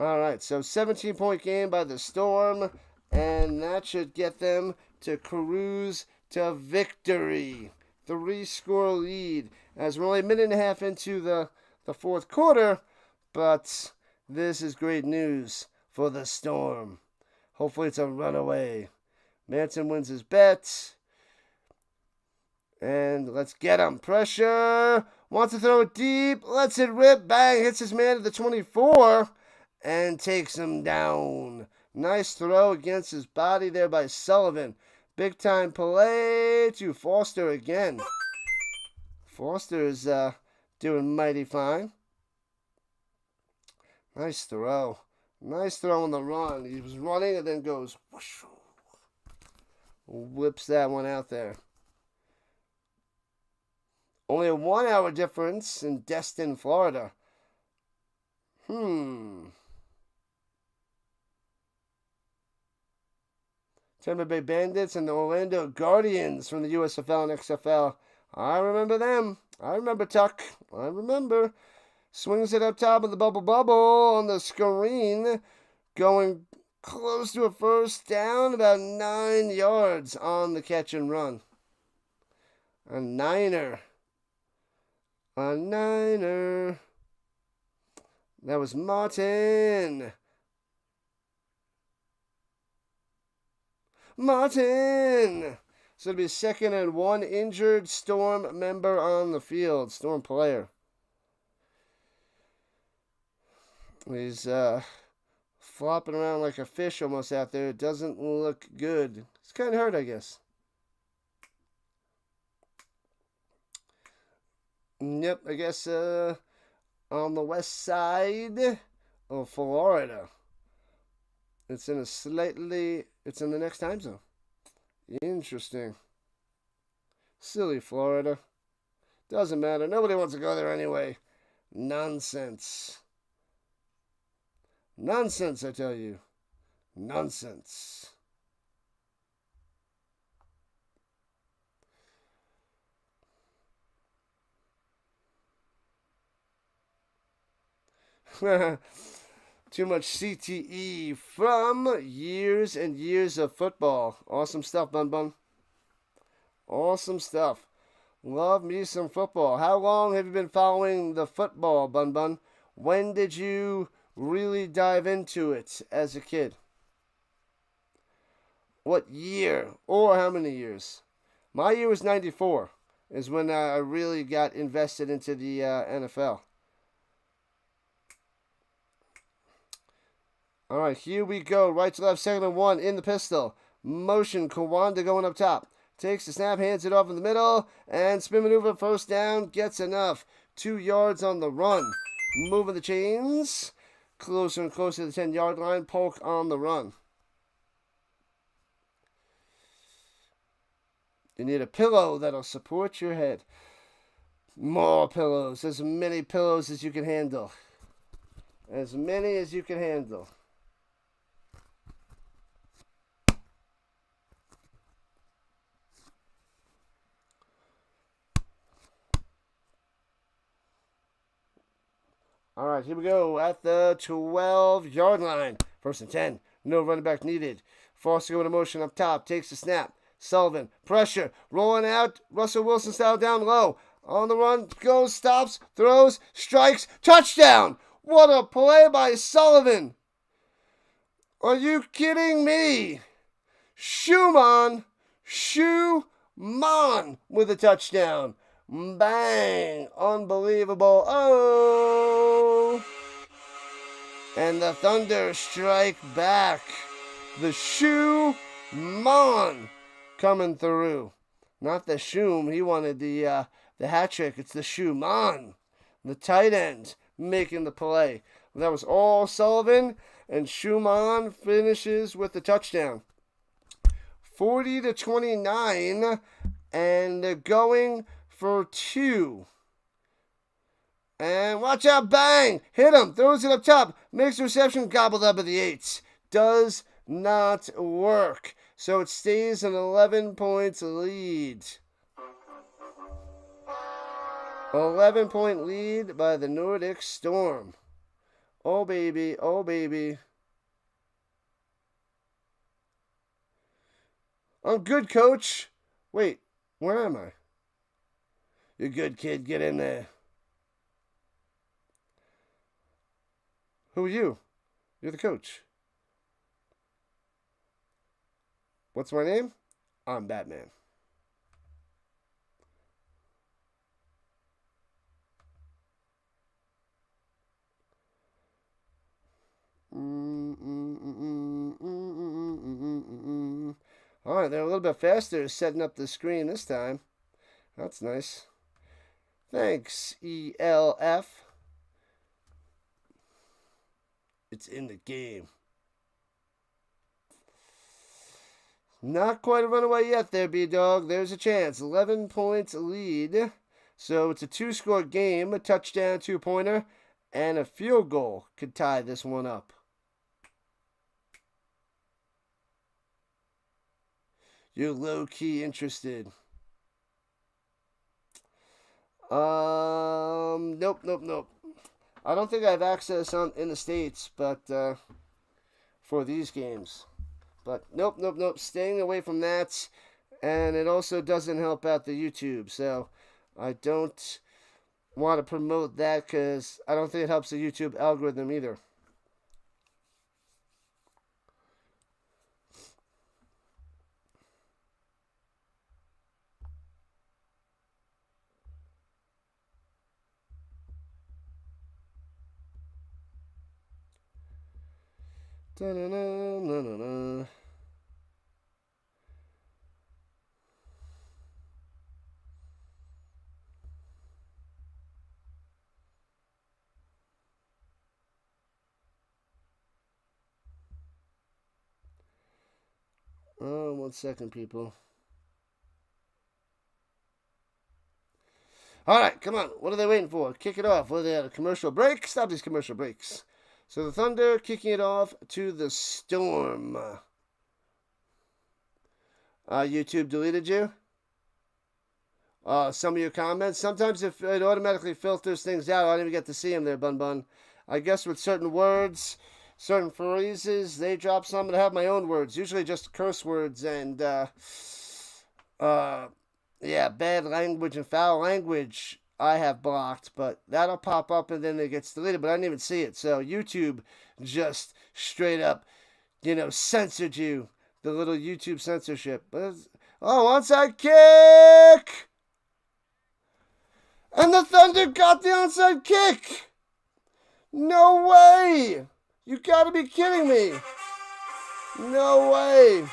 All right, so 17-point game by the Storm, and that should get them to cruise to victory. 3-score lead, as we're only a minute and a half into the fourth quarter, but this is great news for the Storm. Hopefully it's a runaway. Manson wins his bet. And let's get him. Pressure. Wants to throw it deep. Lets it rip. Bang. Hits his man at the 24. And takes him down. Nice throw against his body there by Sullivan. Big time play to Foster again. Foster is doing mighty fine. Nice throw. Nice throw on the run. He was running and then goes whoosh. Whips that one out there. Only a 1-hour difference in Destin, Florida. Tampa Bay Bandits and the Orlando Guardians from the USFL and XFL. I remember them. I remember Tuck. I remember. Swings it up top of the bubble on the screen. Going close to a first down. About 9 yards on the catch and run. A niner. A niner. That was Martin. Martin! So it'll be 2nd and 1. Injured Storm member on the field. Storm player. He's flopping around like a fish almost out there. It doesn't look good. He's kind of hurt, I guess. Yep, I guess on the west side of Florida. It's in the next time zone. Interesting. Silly Florida. Doesn't matter. Nobody wants to go there anyway. Nonsense. Nonsense, I tell you. Nonsense. Too much CTE from years and years of football. Awesome stuff, Bun Bun. Awesome stuff. Love me some football. How long have you been following the football, Bun Bun? When did you really dive into it as a kid? What year or how many years? My year was 94 is when I really got invested into the NFL. All right, here we go. Right to left, 2nd and 1 in the pistol. Motion, Kawanda going up top. Takes the snap, hands it off in the middle, and spin maneuver, first down, gets enough. 2 yards on the run. Moving the chains. Closer and closer to the 10-yard line. Polk on the run. You need a pillow that'll support your head. More pillows. As many pillows as you can handle. As many as you can handle. All right, here we go at the 12-yard line. 1st and 10. No running back needed. Foster going to motion up top. Takes the snap. Sullivan. Pressure. Rolling out. Russell Wilson style down low. On the run. Goes. Stops. Throws. Strikes. Touchdown. What a play by Sullivan. Are you kidding me? Schumann with a touchdown. Bang! Unbelievable. Oh! And the Thunder strike back. The Schumann coming through. Not the Schum. He wanted the hat trick. It's the Schumann. The tight end making the play. That was all Sullivan. And Schumann finishes with the touchdown. 40-29. And they're going for 2. And watch out, bang! Hit him, throws it up top, makes the reception, gobbled up at the 8. Does not work. So it stays an 11 points lead. 11-point lead by the Nordic Storm. Oh, baby, oh, baby. I'm good, coach. Wait, where am I? You're good, kid. Get in there. Who are you? You're the coach. What's my name? I'm Batman. All right, they're a little bit faster setting up the screen this time. That's nice. Thanks, ELF. It's in the game. Not quite a runaway yet there, B-Dog. There's a chance. 11 points lead. So it's a 2-score game, a touchdown, 2-pointer, and a field goal could tie this one up. You're low-key interested. Nope. I don't think I have access in the States, but for these games. But nope. Staying away from that. And it also doesn't help out the YouTube. So I don't want to promote that because I don't think it helps the YouTube algorithm either. Da-na-na-na-na-na. Oh, 1 second, people. All right, come on. What are they waiting for? Kick it off. What are they at? A commercial break? Stop these commercial breaks. So the Thunder kicking it off to the Storm. YouTube deleted you? Some of your comments. Sometimes if it automatically filters things out, I don't even get to see them there, Bun. I guess with certain words, certain phrases, they drop some and I have my own words. Usually just curse words and, bad language and foul language I have blocked, but that'll pop up and then it gets deleted, but I didn't even see it. So YouTube just straight up, censored you. The little YouTube censorship. But onside kick! And the Thunder got the onside kick! No way! You gotta be kidding me! No way!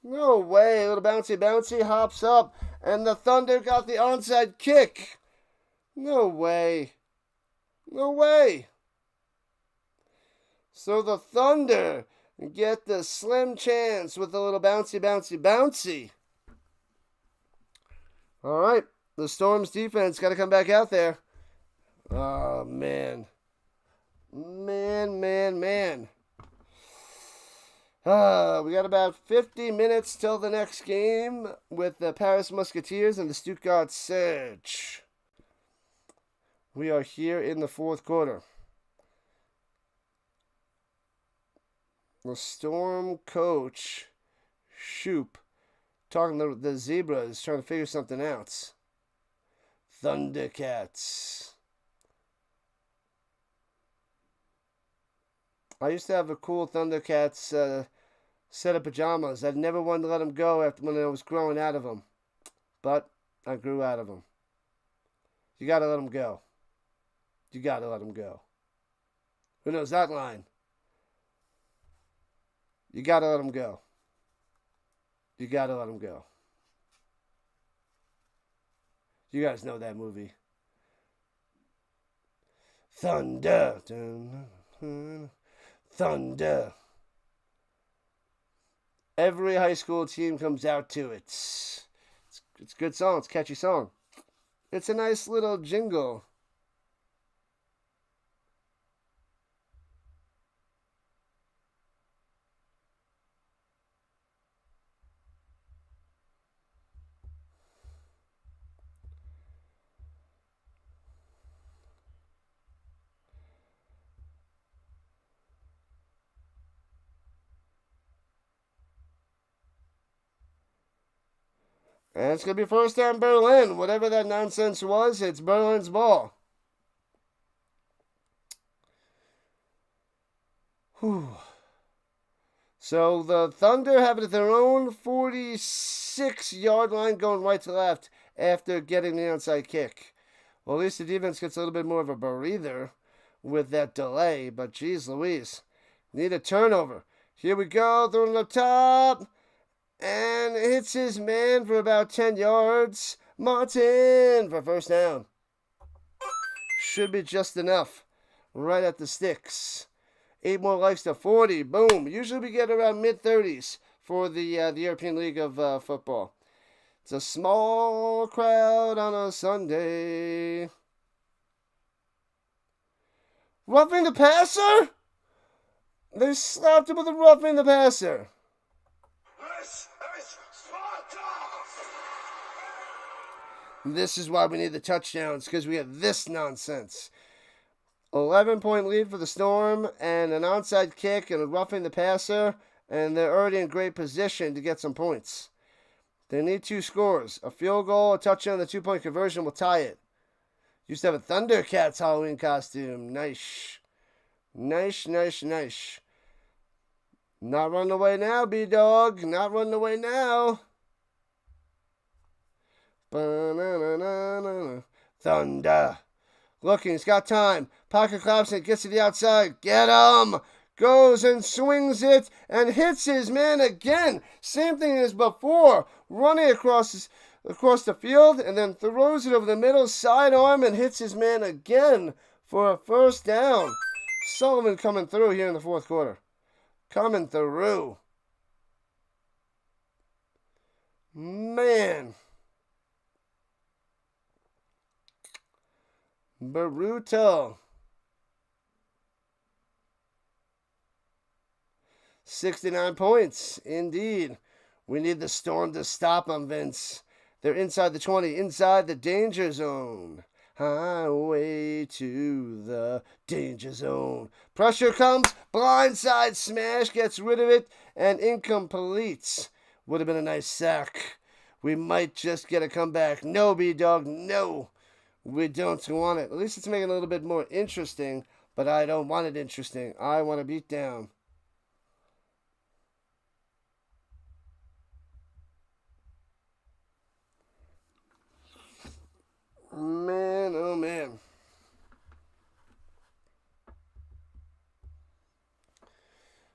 No way, a little bouncy, hops up, and the Thunder got the onside kick. No way. So the Thunder get the slim chance with a little bouncy. All right, the Storm's defense got to come back out there. Oh, man. We got about 50 minutes till the next game with the Paris Musketeers and the Stuttgart Surge. We are here in the fourth quarter. The Storm coach, Shoop, talking to the Zebras, trying to figure something out. Thundercats. I used to have a cool Thundercats set of pajamas. I'd never wanted to let them go when I was growing out of them. But I grew out of them. You gotta let them go. You gotta let them go. Who knows that line? You gotta let them go. You gotta let them go. You guys know that movie. Thunder. Thunder. Every high school team comes out to it. It's a good song. It's a catchy song. It's a nice little jingle. And it's going to be first down Berlin. Whatever that nonsense was, it's Berlin's ball. Whew. So the Thunder have it at their own 46-yard line going right to left after getting the onside kick. Well, at least the defense gets a little bit more of a breather with that delay. But geez Louise, need a turnover. Here we go, throwing it up top. And hits his man for about 10 yards. Martin for first down. Should be just enough. Right at the sticks. 8 more likes to 40. Boom. Usually we get around mid-30s for the European League of Football. It's a small crowd on a Sunday. Roughing the passer? They slapped him with a roughing the passer. This is Sparta! This is why we need the touchdowns, because we have this nonsense. 11-point lead for the Storm, and an onside kick and a roughing the passer, and they're already in great position to get some points. They need 2 scores. A field goal, a touchdown, and a 2-point conversion will tie it. Used to have a Thundercats Halloween costume. Nice. Nice, nice, nice. Not running away now, B-Dog. Not running away now. Ba-na-na-na-na. Thunder. Looking, he's got time. Pocket claps and gets to the outside. Get him! Goes and swings it and hits his man again. Same thing as before. Running across the field and then throws it over the middle, sidearm, and hits his man again for a first down. Sullivan coming through here in the fourth quarter. Coming through. Man. Brutal. 69 points, indeed. We need the Storm to stop them, Vince. They're inside the 20, inside the danger zone. Highway to the danger zone. Pressure comes, blindside smash, gets rid of it, and incomplete. Would have been a nice sack. We might just get a comeback. No, B-Dog, no. We don't want it. At least it's making it a little bit more interesting, but I don't want it interesting. I want to beat down. Man, oh man.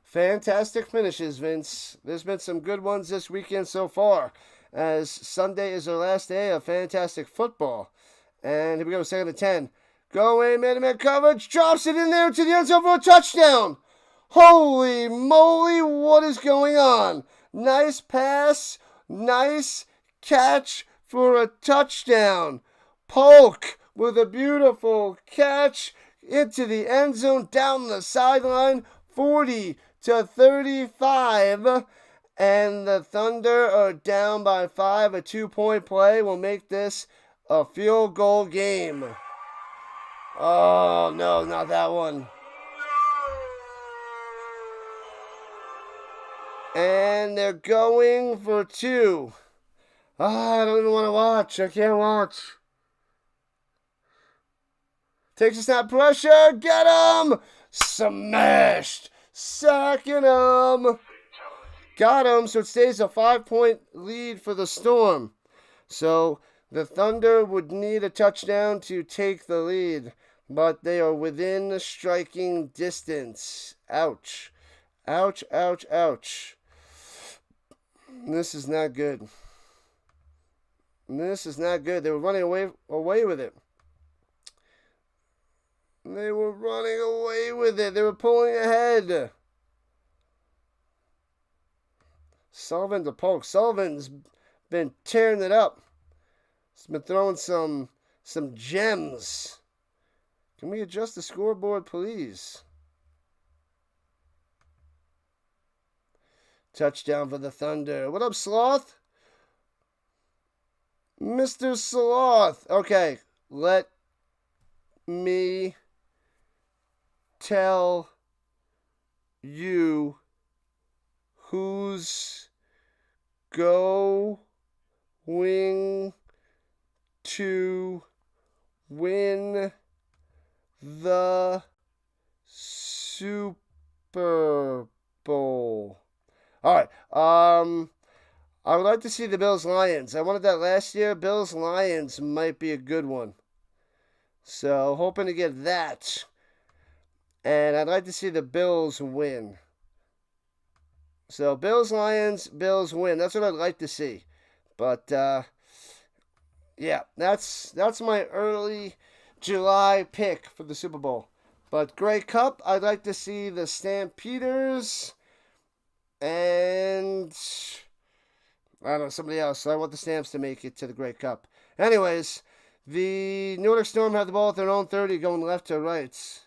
Fantastic finishes, Vince. There's been some good ones this weekend so far, as Sunday is our last day of fantastic football. And here we go, 2nd and 10. Go away, man-to-man coverage. Drops it in there to the end zone for a touchdown. Holy moly, what is going on? Nice pass, nice catch for a touchdown. Polk with a beautiful catch into the end zone down the sideline, 40-35. And the Thunder are down by 5. A 2-point play will make this a field goal game. Oh, no, not that one. And they're going for 2. I don't even want to watch. I can't watch. Takes a snap, pressure, get him! Smashed! Sacking him! Got him, so it stays a 5-point lead for the Storm. So the Thunder would need a touchdown to take the lead, but they are within striking distance. Ouch. Ouch, ouch, ouch. This is not good. This is not good. They were running away with it. They were running away with it. They were pulling ahead. Sullivan to poke. Sullivan's been tearing it up. He's been throwing some gems. Can we adjust the scoreboard, please? Touchdown for the Thunder. What up, Sloth? Mr. Sloth. Okay, let me tell you who's going to win the Super Bowl. All right. I would like to see the Bills-Lions. I wanted that last year. Bills-Lions might be a good one. So, hoping to get that. And I'd like to see the Bills win. So, Bills-Lions, Bills win. That's what I'd like to see. But, yeah, that's my early July pick for the Super Bowl. But Grey Cup, I'd like to see the Stampeders and I don't know, somebody else. So I want the Stamps to make it to the Grey Cup. Anyways, the Nordic Storm have the ball at their own 30 going left to right.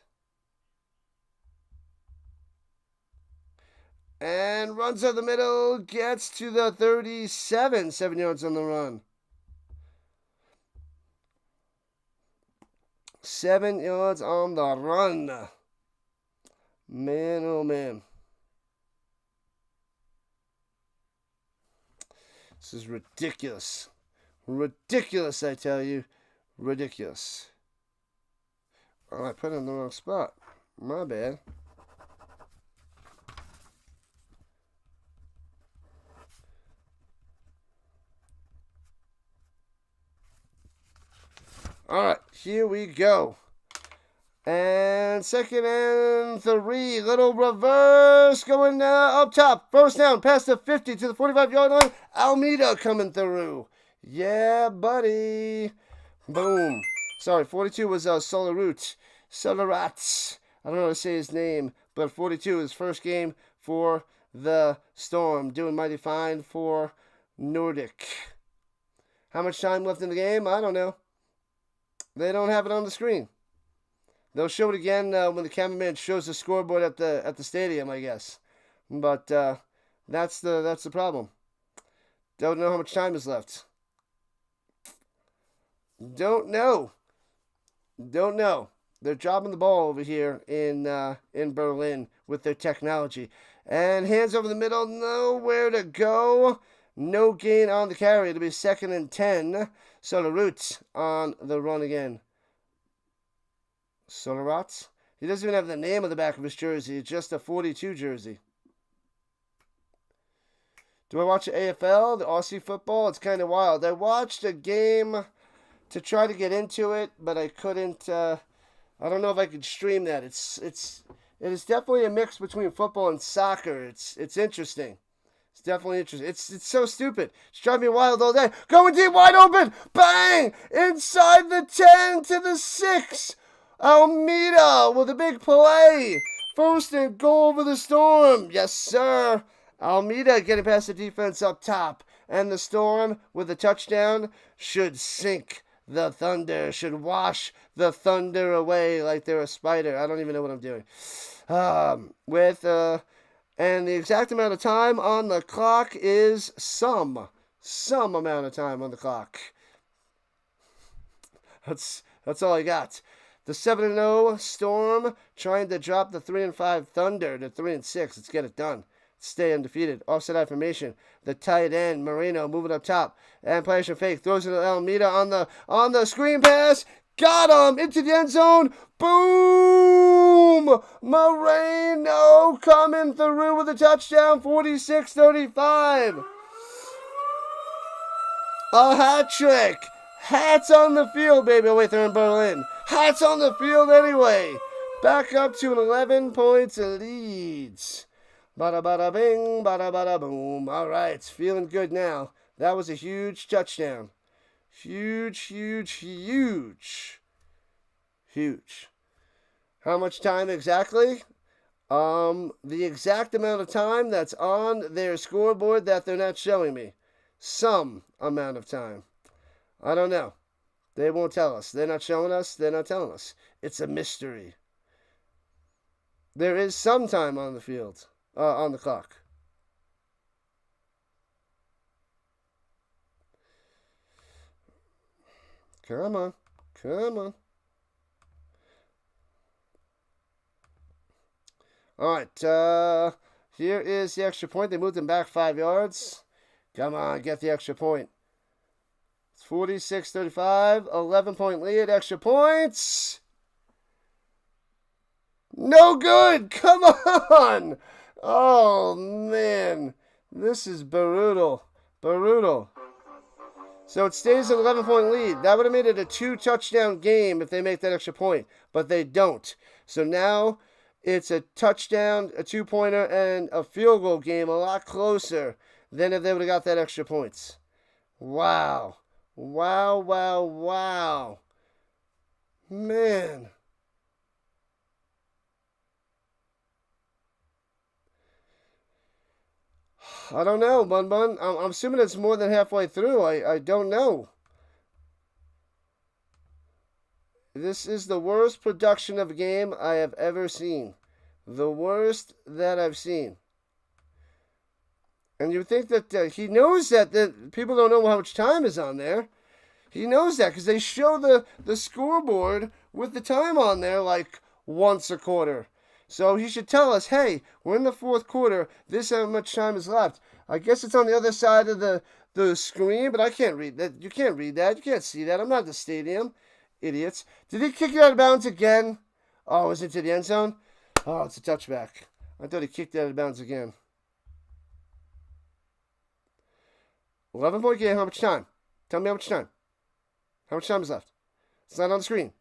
And runs up the middle, gets to the 37, 7 yards on the run. 7 yards on the run. Man, oh man. This is ridiculous. Ridiculous, I tell you. Ridiculous. Oh, I put it in the wrong spot. My bad. All right, here we go. And 2nd and 3. Little reverse going up top. First down, past the 50 to the 45-yard line. Almeida coming through. Yeah, buddy. Boom. Sorry, 42 was Solarat. I don't know how to say his name, but 42 is first game for the Storm. Doing mighty fine for Nordic. How much time left in the game? I don't know. They don't have it on the screen. They'll show it again when the cameraman shows the scoreboard at the stadium, I guess. But that's the problem. Don't know how much time is left. Don't know. They're dropping the ball over here in Berlin with their technology. And hands over the middle, nowhere to go. No gain on the carry. It'll be 2nd and 10. Solarat on the run again. Solarat? He doesn't even have the name on the back of his jersey. It's just a 42 jersey. Do I watch the AFL, the Aussie football? It's kind of wild. I watched a game to try to get into it, but I couldn't. I don't know if I could stream that. It is definitely a mix between football and soccer. It's interesting. It's definitely interesting. It's so stupid. It's driving me wild all day. Going deep, wide open. Bang! Inside the 10 to the 6. Almeida with a big play. 1st and goal for the Storm. Yes, sir. Almeida getting past the defense up top. And the Storm with a touchdown should sink the Thunder. Should wash the Thunder away like they're a spider. I don't even know what I'm doing. And the exact amount of time on the clock is some amount of time on the clock. That's all I got. The 7-0 Storm trying to drop the 3-5 Thunder to 3-6. Let's get it done. Stay undefeated. Offset affirmation. The tight end Moreno moving up top and play action fake throws it to Almeida on the screen pass. Got him into the end zone. Boom! Moreno coming through with a touchdown. 46-35. A hat trick. Hats on the field, baby. Oh, wait, they're in Berlin. Hats on the field anyway. Back up to an 11 points leads. Bada bada bing, bada bada boom. All right, it's feeling good now. That was a huge touchdown. Huge. How much time exactly? The exact amount of time that's on their scoreboard that they're not showing me. Some amount of time. I don't know. They won't tell us. They're not showing us. They're not telling us. It's a mystery. There is some time on the field, on the clock. Come on. Come on. All right. Here is the extra point. They moved him back 5 yards. Come on, get the extra point. It's 46-35. 11-point lead. Extra points. No good. Come on. Oh, man. This is brutal. Brutal. So it stays an 11-point lead. That would have made it a 2-touchdown game if they make that extra point. But they don't. So now it's a touchdown, a 2-pointer, and a field goal game a lot closer than if they would have got that extra points. Wow. Wow, wow, wow. Man. I don't know, Bun Bun. I'm assuming it's more than halfway through. I don't know. This is the worst production of a game I have ever seen. The worst that I've seen. And you think that he knows that people don't know how much time is on there. He knows that because they show the scoreboard with the time on there like once a quarter. So he should tell us, hey, we're in the fourth quarter. This how much time is left. I guess it's on the other side of the screen, but I can't read that. You can't read that. You can't see that. I'm not at the stadium. Idiots. Did he kick it out of bounds again? Oh, was it to the end zone? Oh, it's a touchback. I thought he kicked it out of bounds again. 11-point game. How much time? Tell me how much time. How much time is left? It's not on the screen.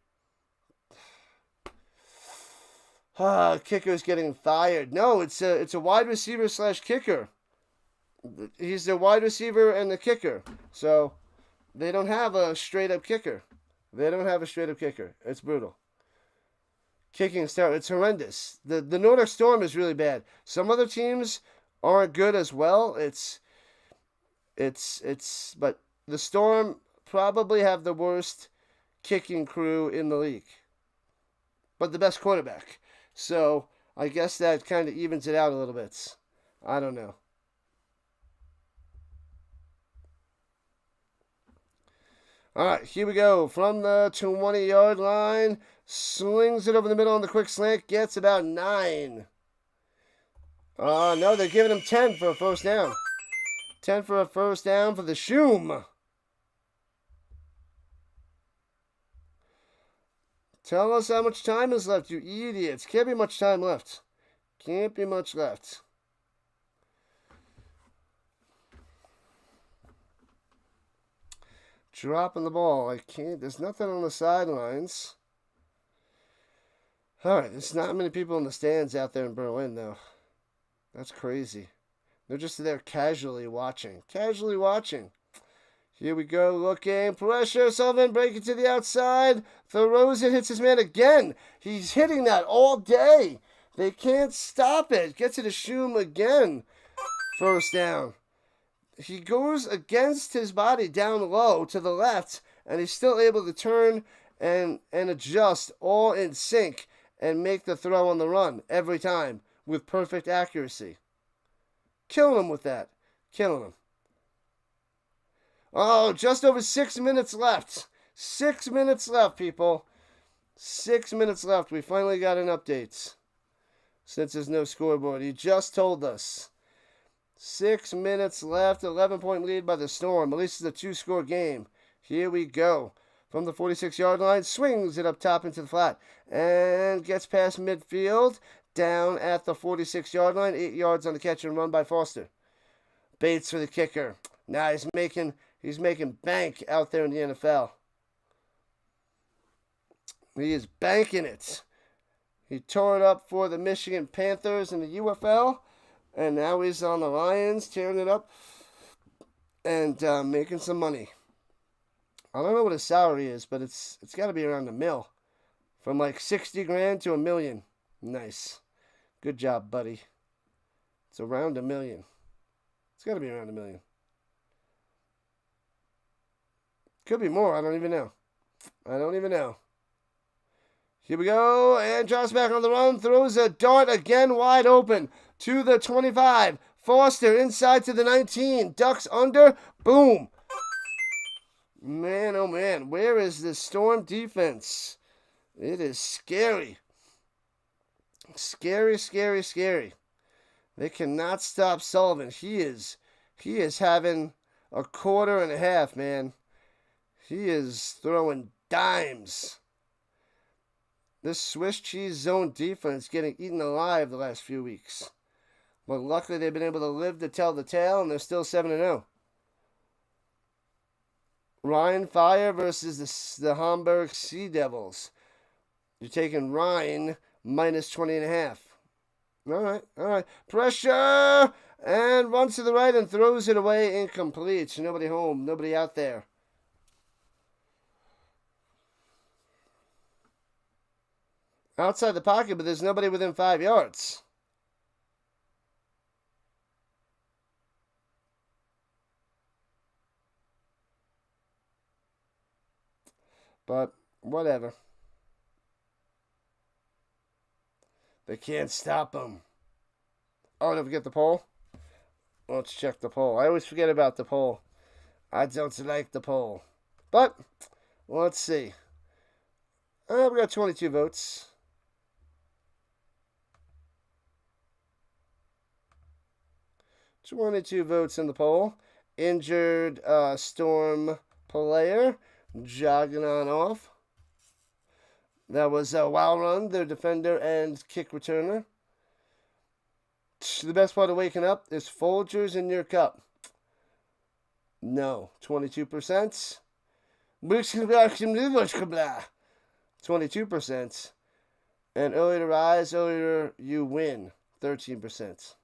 Kicker's getting fired. No, it's a wide receiver / kicker. He's the wide receiver and the kicker. So they don't have a straight up kicker. It's brutal. Kicking start. It's horrendous. The Nordic Storm is really bad. Some other teams aren't good as well. But the Storm probably have the worst kicking crew in the league. But the best quarterback. So I guess that kind of evens it out a little bit. I don't know. All right, here we go. From the 20-yard line, slings it over the middle on the quick slant, gets about 9. No, they're giving him 10 for a first down. 10 for a first down for the Shoom. Tell us how much time is left, you idiots. Can't be much time left. Can't be much left. Dropping the ball. I can't. There's nothing on the sidelines. All right, there's not many people in the stands out there in Berlin, though. That's crazy. They're just there casually watching. Casually watching. Here we go, looking, pressure, Sullivan breaking to the outside, throws it, hits his man again. He's hitting that all day. They can't stop it. Gets it to Shoom again. First down. He goes against his body down low to the left, and he's still able to turn and adjust all in sync and make the throw on the run every time with perfect accuracy. Killing him with that. Killing him. Oh, just over 6 minutes left. 6 minutes left, people. 6 minutes left. We finally got an update. Since there's no scoreboard. He just told us. 6 minutes left. 11-point lead by the Storm. At least it's a 2-score game. Here we go. From the 46-yard line. Swings it up top into the flat. And gets past midfield. Down at the 46-yard line. 8 yards on the catch and run by Foster. Bates for the kicker. Now he's making bank out there in the NFL. He is banking it. He tore it up for the Michigan Panthers in the UFL. And now he's on the Lions, tearing it up and making some money. I don't know what his salary is, but it's got to be around $1 million From like 60 grand to $1 million. Nice. Good job, buddy. It's around $1 million. It's got to be around $1 million. Could be more. I don't even know. Here we go. And drops back on the run. Throws a dart again wide open to the 25. Foster inside to the 19. Ducks under. Boom. Man, oh man. Where is the Storm defense? It is scary. Scary, scary, scary. They cannot stop Sullivan. He is having a quarter and a half, man. He is throwing dimes. This Swiss cheese zone defense getting eaten alive the last few weeks. But luckily they've been able to live to tell the tale, and they're still 7-0. Rhine Fire versus the Hamburg Sea Devils. You're taking Rhine minus 20.5. All right. Pressure! And runs to the right and throws it away incomplete. So nobody home, nobody out there. Outside the pocket, but there's nobody within 5 yards. But whatever. They can't stop them. Oh, don't forget the pole. Let's check the poll. I always forget about the poll. I don't like the poll. But let's see. We got 22 votes. 22 votes in the poll. Injured Storm player jogging on off. That was Wild Run, their defender and kick returner. The best part of waking up is Folgers in your cup. No, 22%. 22%. And earlier to rise, earlier you win. 13%.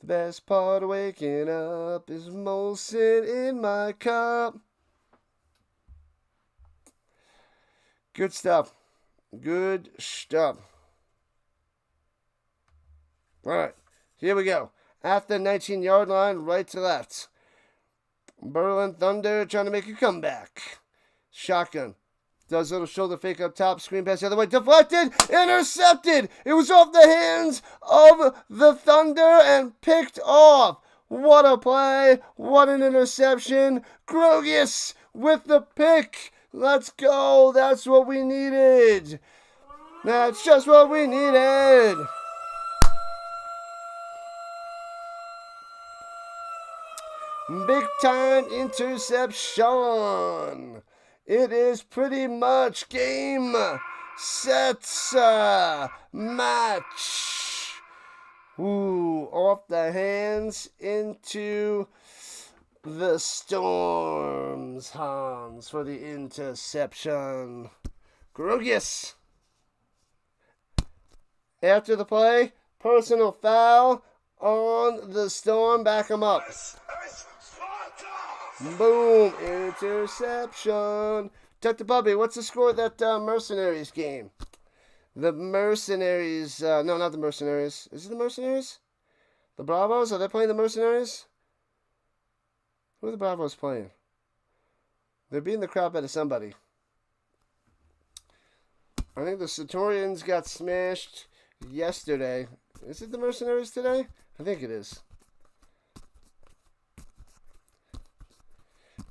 The best part of waking up is Molson in my cup. Good stuff. Good stuff. All right, here we go. At the 19-yard line, right to left. Berlin Thunder trying to make a comeback. Shotgun. Does a little shoulder fake up top. Screen pass the other way. Deflected. Intercepted. It was off the hands of the Thunder and picked off. What a play. What an interception. Grogius with the pick. Let's go. That's what we needed. That's just what we needed. Big time interception. It is pretty much game, set, match. Ooh, off the hands into the Storm's hands for the interception. Grogius. After the play, personal foul on the Storm. Back him up. Boom, interception. Tuck the puppy, what's the score of that Mercenaries game? The Mercenaries, no, not the Mercenaries. Is it the Mercenaries? The Bravos, are they playing the Mercenaries? Who are the Bravos playing? They're beating the crap out of somebody. I think the Centurions got smashed yesterday. Is it the Mercenaries today? I think it is.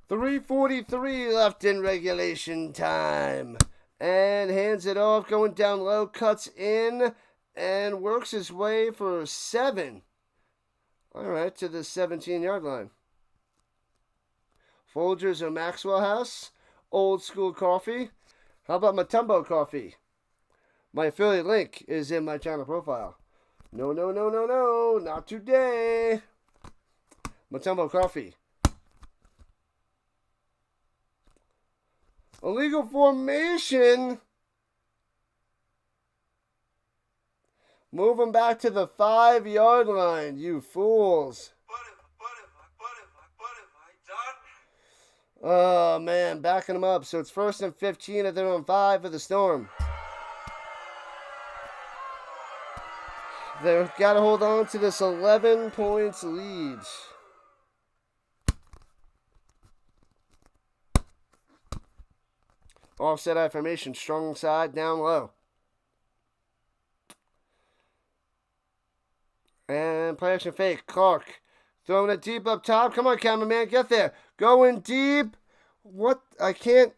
3:43 left in regulation time. And hands it off, going down low, cuts in, and works his way for 7. All right, to the 17-yard line. Folgers or Maxwell House. Old school coffee. How about Matumbo coffee? My affiliate link is in my channel profile. No, not today. Matumbo coffee. Illegal formation. Move them back to the 5-yard line, you fools. What have I done? Oh, man, backing them up. So it's 1st and 15 at their own 5 for the Storm. They've got to hold on to this 11 points lead. Offset affirmation, strong side, down low. And play action fake, Clark. Throwing it deep up top. Come on, cameraman, get there. Going deep. What? I can't.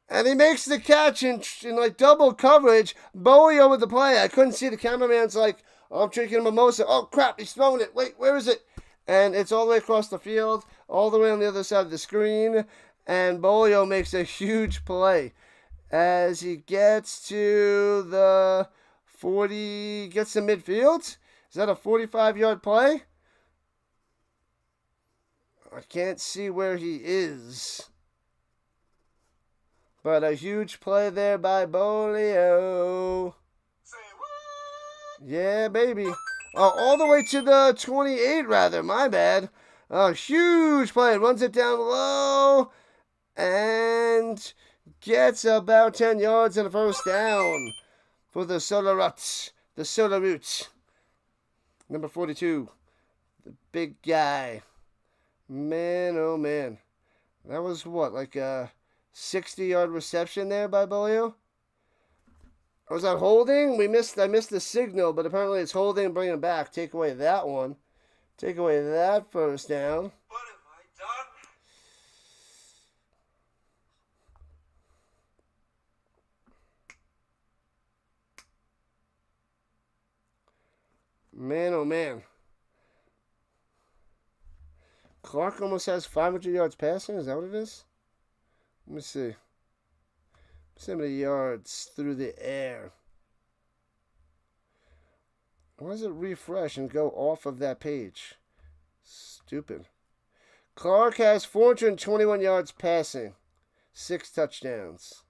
And he makes the catch in like double coverage. Bowie over the play. I couldn't see the cameraman's like, oh, I'm drinking a mimosa. Oh, crap, he's throwing it. Wait, where is it? And it's all the way across the field, all the way on the other side of the screen. And Bolio makes a huge play as he gets to the 40, gets to midfield. Is that a 45-yard play? I can't see where he is. But a huge play there by Bolio. Yeah, baby. Oh, all the way to the 28, rather. My bad. A huge play. Runs it down low. And gets about 10 yards and a first down for the Solaruts. The Solaroots. Number 42. The big guy. Man, oh man. That was what, like a 60-yard reception there by Bolio? Was that holding? I missed the signal, but apparently it's holding and bringing it back. Take away that one. Take away that first down. What have I done? Man, oh man. Clark almost has 500 yards passing. Is that what it is? Let me see. See how many yards through the air. Why does it refresh and go off of that page? Stupid. Clark has 421 yards passing. 6 touchdowns.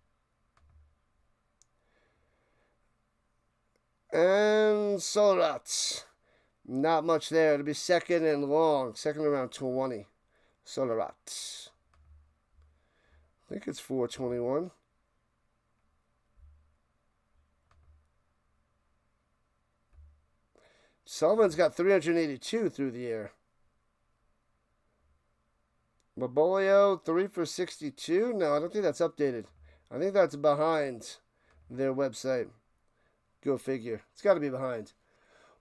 And Solorats. Not much there. It'll be second and long. Second around 20. Solorats. I think it's 421. Sullivan's got 382 through the air. Mabolio, 3 for 62? No, I don't think that's updated. I think that's behind their website. Go figure. It's got to be behind.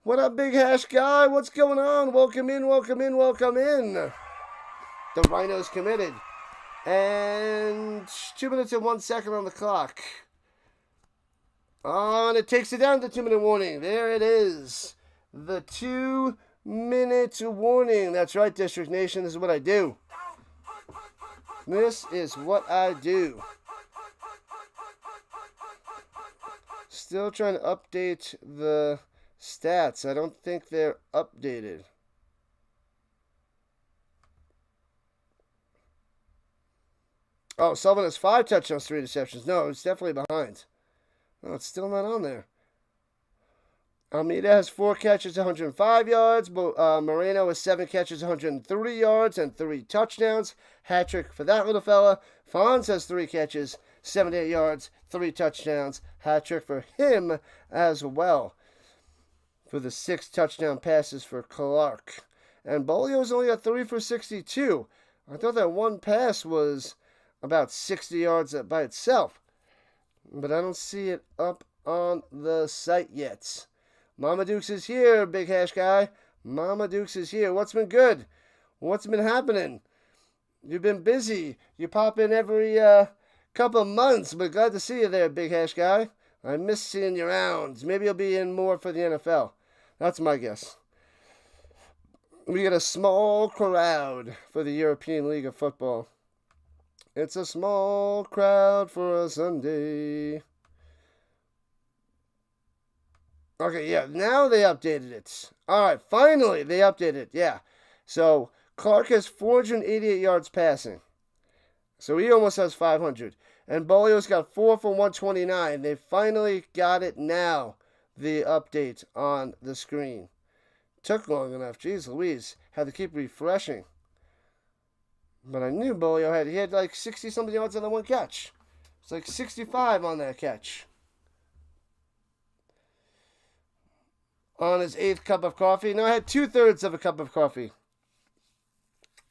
What up, Big Hash Guy? What's going on? Welcome in, welcome in, welcome in. The Rhino's committed. And 2 minutes and 1 second on the clock. And it takes it down to 2-minute warning. There it is. The 2-minute warning. That's right, District Nation. This is what I do. This is what I do. Still trying to update the stats. I don't think they're updated. Oh, Sullivan has 5 touchdowns, 3 interceptions. No, it's definitely behind. No, it's still not on there. Almeida has 4 catches, 105 yards. Moreno has 7 catches, 103 yards, and 3 touchdowns. Hat-trick for that little fella. Fonz has 3 catches, 78 yards, 3 touchdowns. Hat-trick for him as well. For the 6 touchdown passes for Clark. And Bolio's only got 3 for 62. I thought that one pass was about 60 yards by itself. But I don't see it up on the site yet. Mama Dukes is here, Big Hash Guy. Mama Dukes is here. What's been good? What's been happening? You've been busy. You pop in every couple of months, but glad to see you there, Big Hash Guy. I miss seeing you around. Maybe you'll be in more for the NFL. That's my guess. We get a small crowd for the European League of Football. It's a small crowd for a Sunday. Okay, yeah, now they updated it. All right, finally they updated it, yeah. So Clark has 488 yards passing. So he almost has 500. And Bolio's got 4 for 129. They finally got it now, the update on the screen. Took long enough. Jeez Louise. Had to keep refreshing. But I knew Bolio had like 60-something yards on the one catch. It's like 65 on that catch. On his 8th cup of coffee. No, I had 2/3 of a cup of coffee.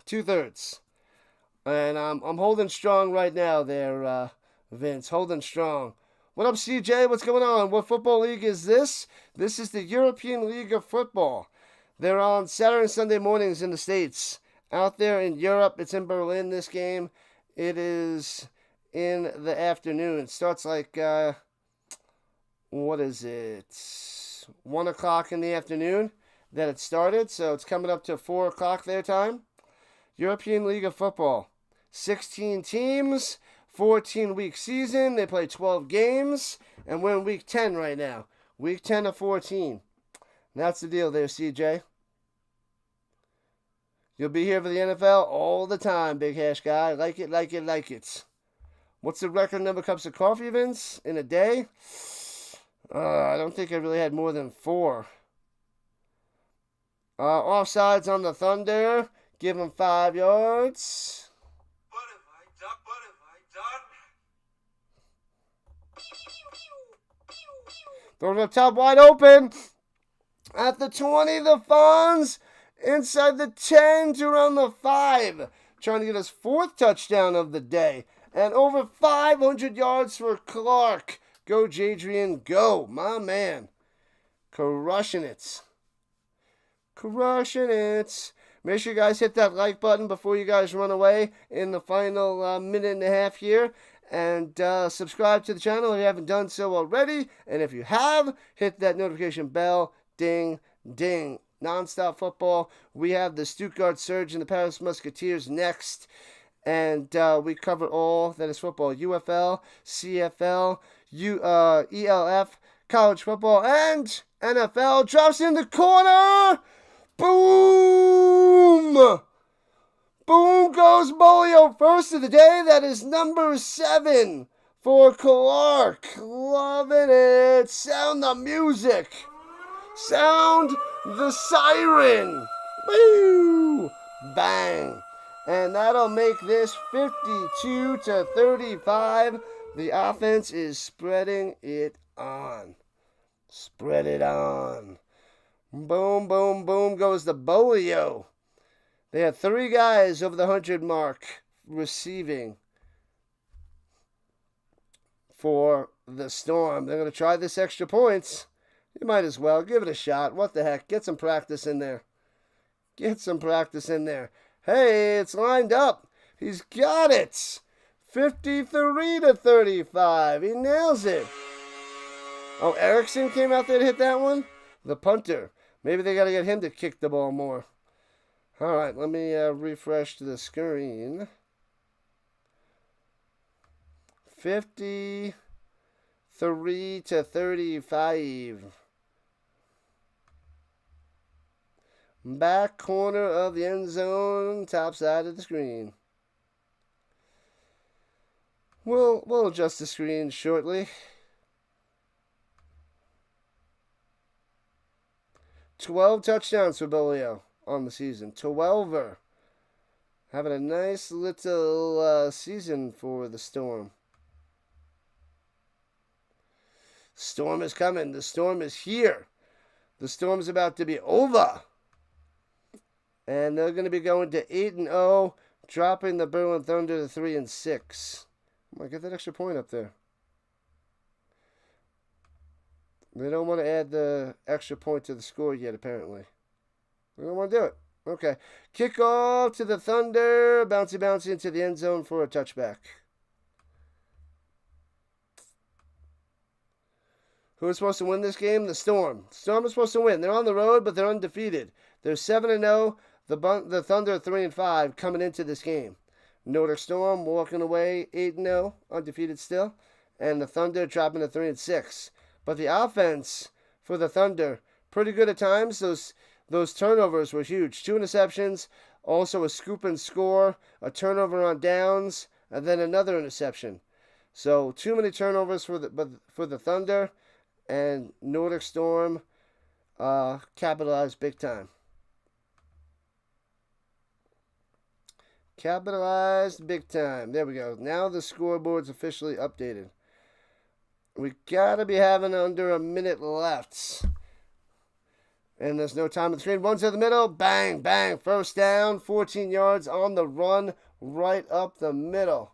2/3. And I'm holding strong right now there, Vince. Holding strong. What up, CJ? What's going on? What football league is this? This is the European League of Football. They're on Saturday and Sunday mornings in the States. Out there in Europe, it's in Berlin, this game. It is in the afternoon. It starts like, what is it? 1 o'clock in the afternoon that it started. So it's coming up to 4 o'clock their time. European League of Football. 16 teams, 14-week season. They play 12 games, and we're in week 10 right now. Week 10 of 14. That's the deal there, CJ. You'll be here for the NFL all the time, Big Hash Guy. Like it, like it, like it. What's the record number of cups of coffee, Vince, in a day? I don't think I really had more than 4. Offsides on the Thunder. Give him 5 yards. What have I done? What have I done? Throw it up top, wide open. At the 20, the Fonz. Inside the 10 to around the 5. Trying to get his 4th touchdown of the day. And over 500 yards for Clark. Go, Jadrian, go. My man. Crushing it. Crushing it. Make sure you guys hit that like button before you guys run away in the final minute and a half here. And subscribe to the channel if you haven't done so already. And if you have, hit that notification bell. Ding, ding. Non-stop football. We have the Stuttgart Surge and the Paris Musketeers next. And we cover all that is football. UFL, CFL, ELF, college football, and NFL. Drops in the corner. Boom! Boom goes Bolio. First of the day. That is number 7 for Clark. Loving it. Sound the music. Sound the siren. Boo! Bang. And that'll make this 52-35. The offense is spreading it on. Spread it on. Boom, boom, boom goes the Bolio. They had 3 guys over the 100 mark receiving for the Storm. They're going to try this extra points. You might as well. Give it a shot. What the heck? Get some practice in there. Get some practice in there. Hey, it's lined up. He's got it. 53-35. He nails it. Oh, Erickson came out there to hit that one? The punter. Maybe they got to get him to kick the ball more. All right, let me refresh the screen. 53-35. Back corner of the end zone, top side of the screen. We'll adjust the screen shortly. 12 touchdowns for Bolio on the season. 12er. Having a nice little season for the Storm. Storm is coming. The Storm is here. The Storm's about to be over. And they're going to be going to 8-0, dropping the Berlin Thunder to 3-6. I'm going to get that extra point up there. They don't want to add the extra point to the score yet, apparently. They don't want to do it. Okay. Kickoff to the Thunder. Bouncy, bouncy into the end zone for a touchback. Who is supposed to win this game? The Storm. Storm is supposed to win. They're on the road, but they're undefeated. They're 7-0. The Thunder 3-5 coming into this game. Nordic Storm walking away 8-0, undefeated still. And the Thunder dropping to 3-6. But the offense for the Thunder, pretty good at times. Those turnovers were huge. 2 interceptions, also a scoop and score, a turnover on downs, and then another interception. So too many turnovers for the Thunder, and Nordic Storm capitalized big time. Capitalized big time. There we go. Now the scoreboard's officially updated. We gotta be having under a minute left. And there's no time on the screen. Runs to the middle. Bang, bang. First down. 14 yards on the run. Right up the middle.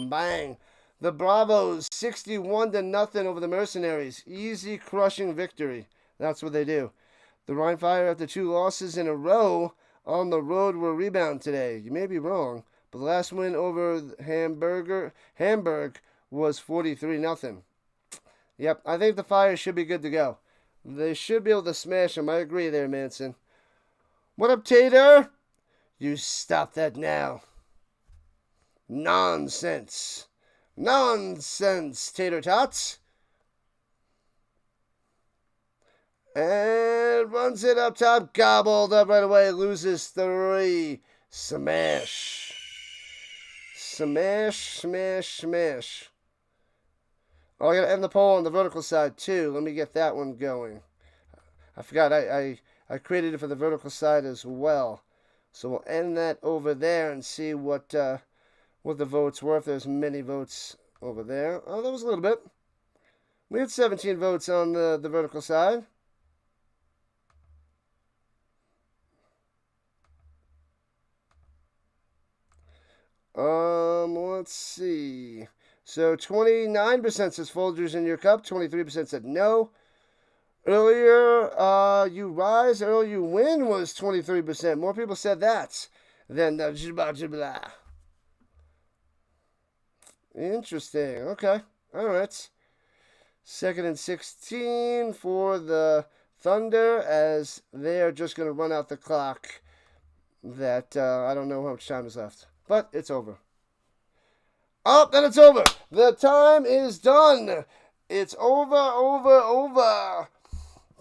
Bang. The Bravos 61-0 over the Mercenaries. Easy crushing victory. That's what they do. The Rhine Fire, after 2 losses in a row on the road, will rebound today. You may be wrong, but the last win over Hamburg was 43-0. Yep, I think the Fire should be good to go. They should be able to smash them. I agree there, Manson. What up, Tater? You stop that now. Nonsense. Nonsense, Tater Tots. And runs it up top. Gobbled up right away. Loses 3. Smash. Smash, smash, smash. Oh, I got to end the poll on the vertical side, too. Let me get that one going. I forgot. I created it for the vertical side as well. So we'll end that over there and see what the votes were. If there's many votes over there. Oh, there was a little bit. We had 17 votes on the vertical side. Let's see. So 29% says Folgers in your cup. 23% said no. Earlier, you rise, earlier you win was 23%. More people said that than the blah. Interesting. Okay. All right. 2nd and 16 for the Thunder, as they are just going to run out the clock. That I don't know how much time is left, but it's over. Oh, then it's over. The time is done. It's over.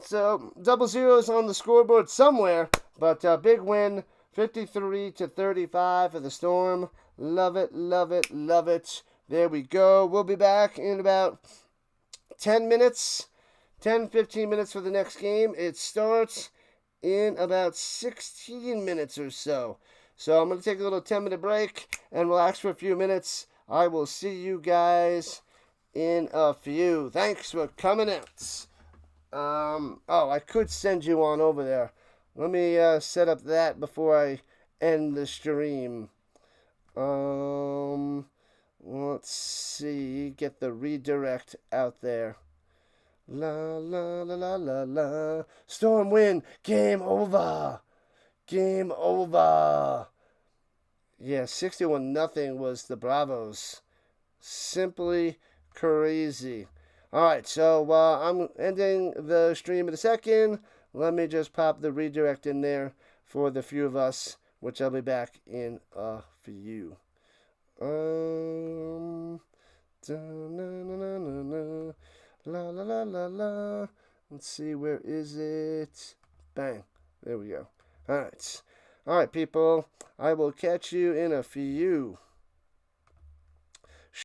So, double zeros on the scoreboard somewhere, but big win, 53-35 for the Storm. Love it, love it, love it. There we go. We'll be back in about 10 minutes, 10-15 minutes for the next game. It starts in about 16 minutes or so. So I'm going to take a little 10-minute break and relax for a few minutes. I will see you guys in a few. Thanks for coming out. I could send you on over there. Let me set up that before I end the stream. Let's see. Get the redirect out there. La la la la la la. Storm win. Game over. Game over. Yeah, 61-0 was the Bravos. Simply crazy. Alright, so I'm ending the stream in a second. Let me just pop the redirect in there for the few of us, which I'll be back in a few. La la la la la. Let's see, where is it? Bang. There we go. Alright. Alright, people. I will catch you in a few.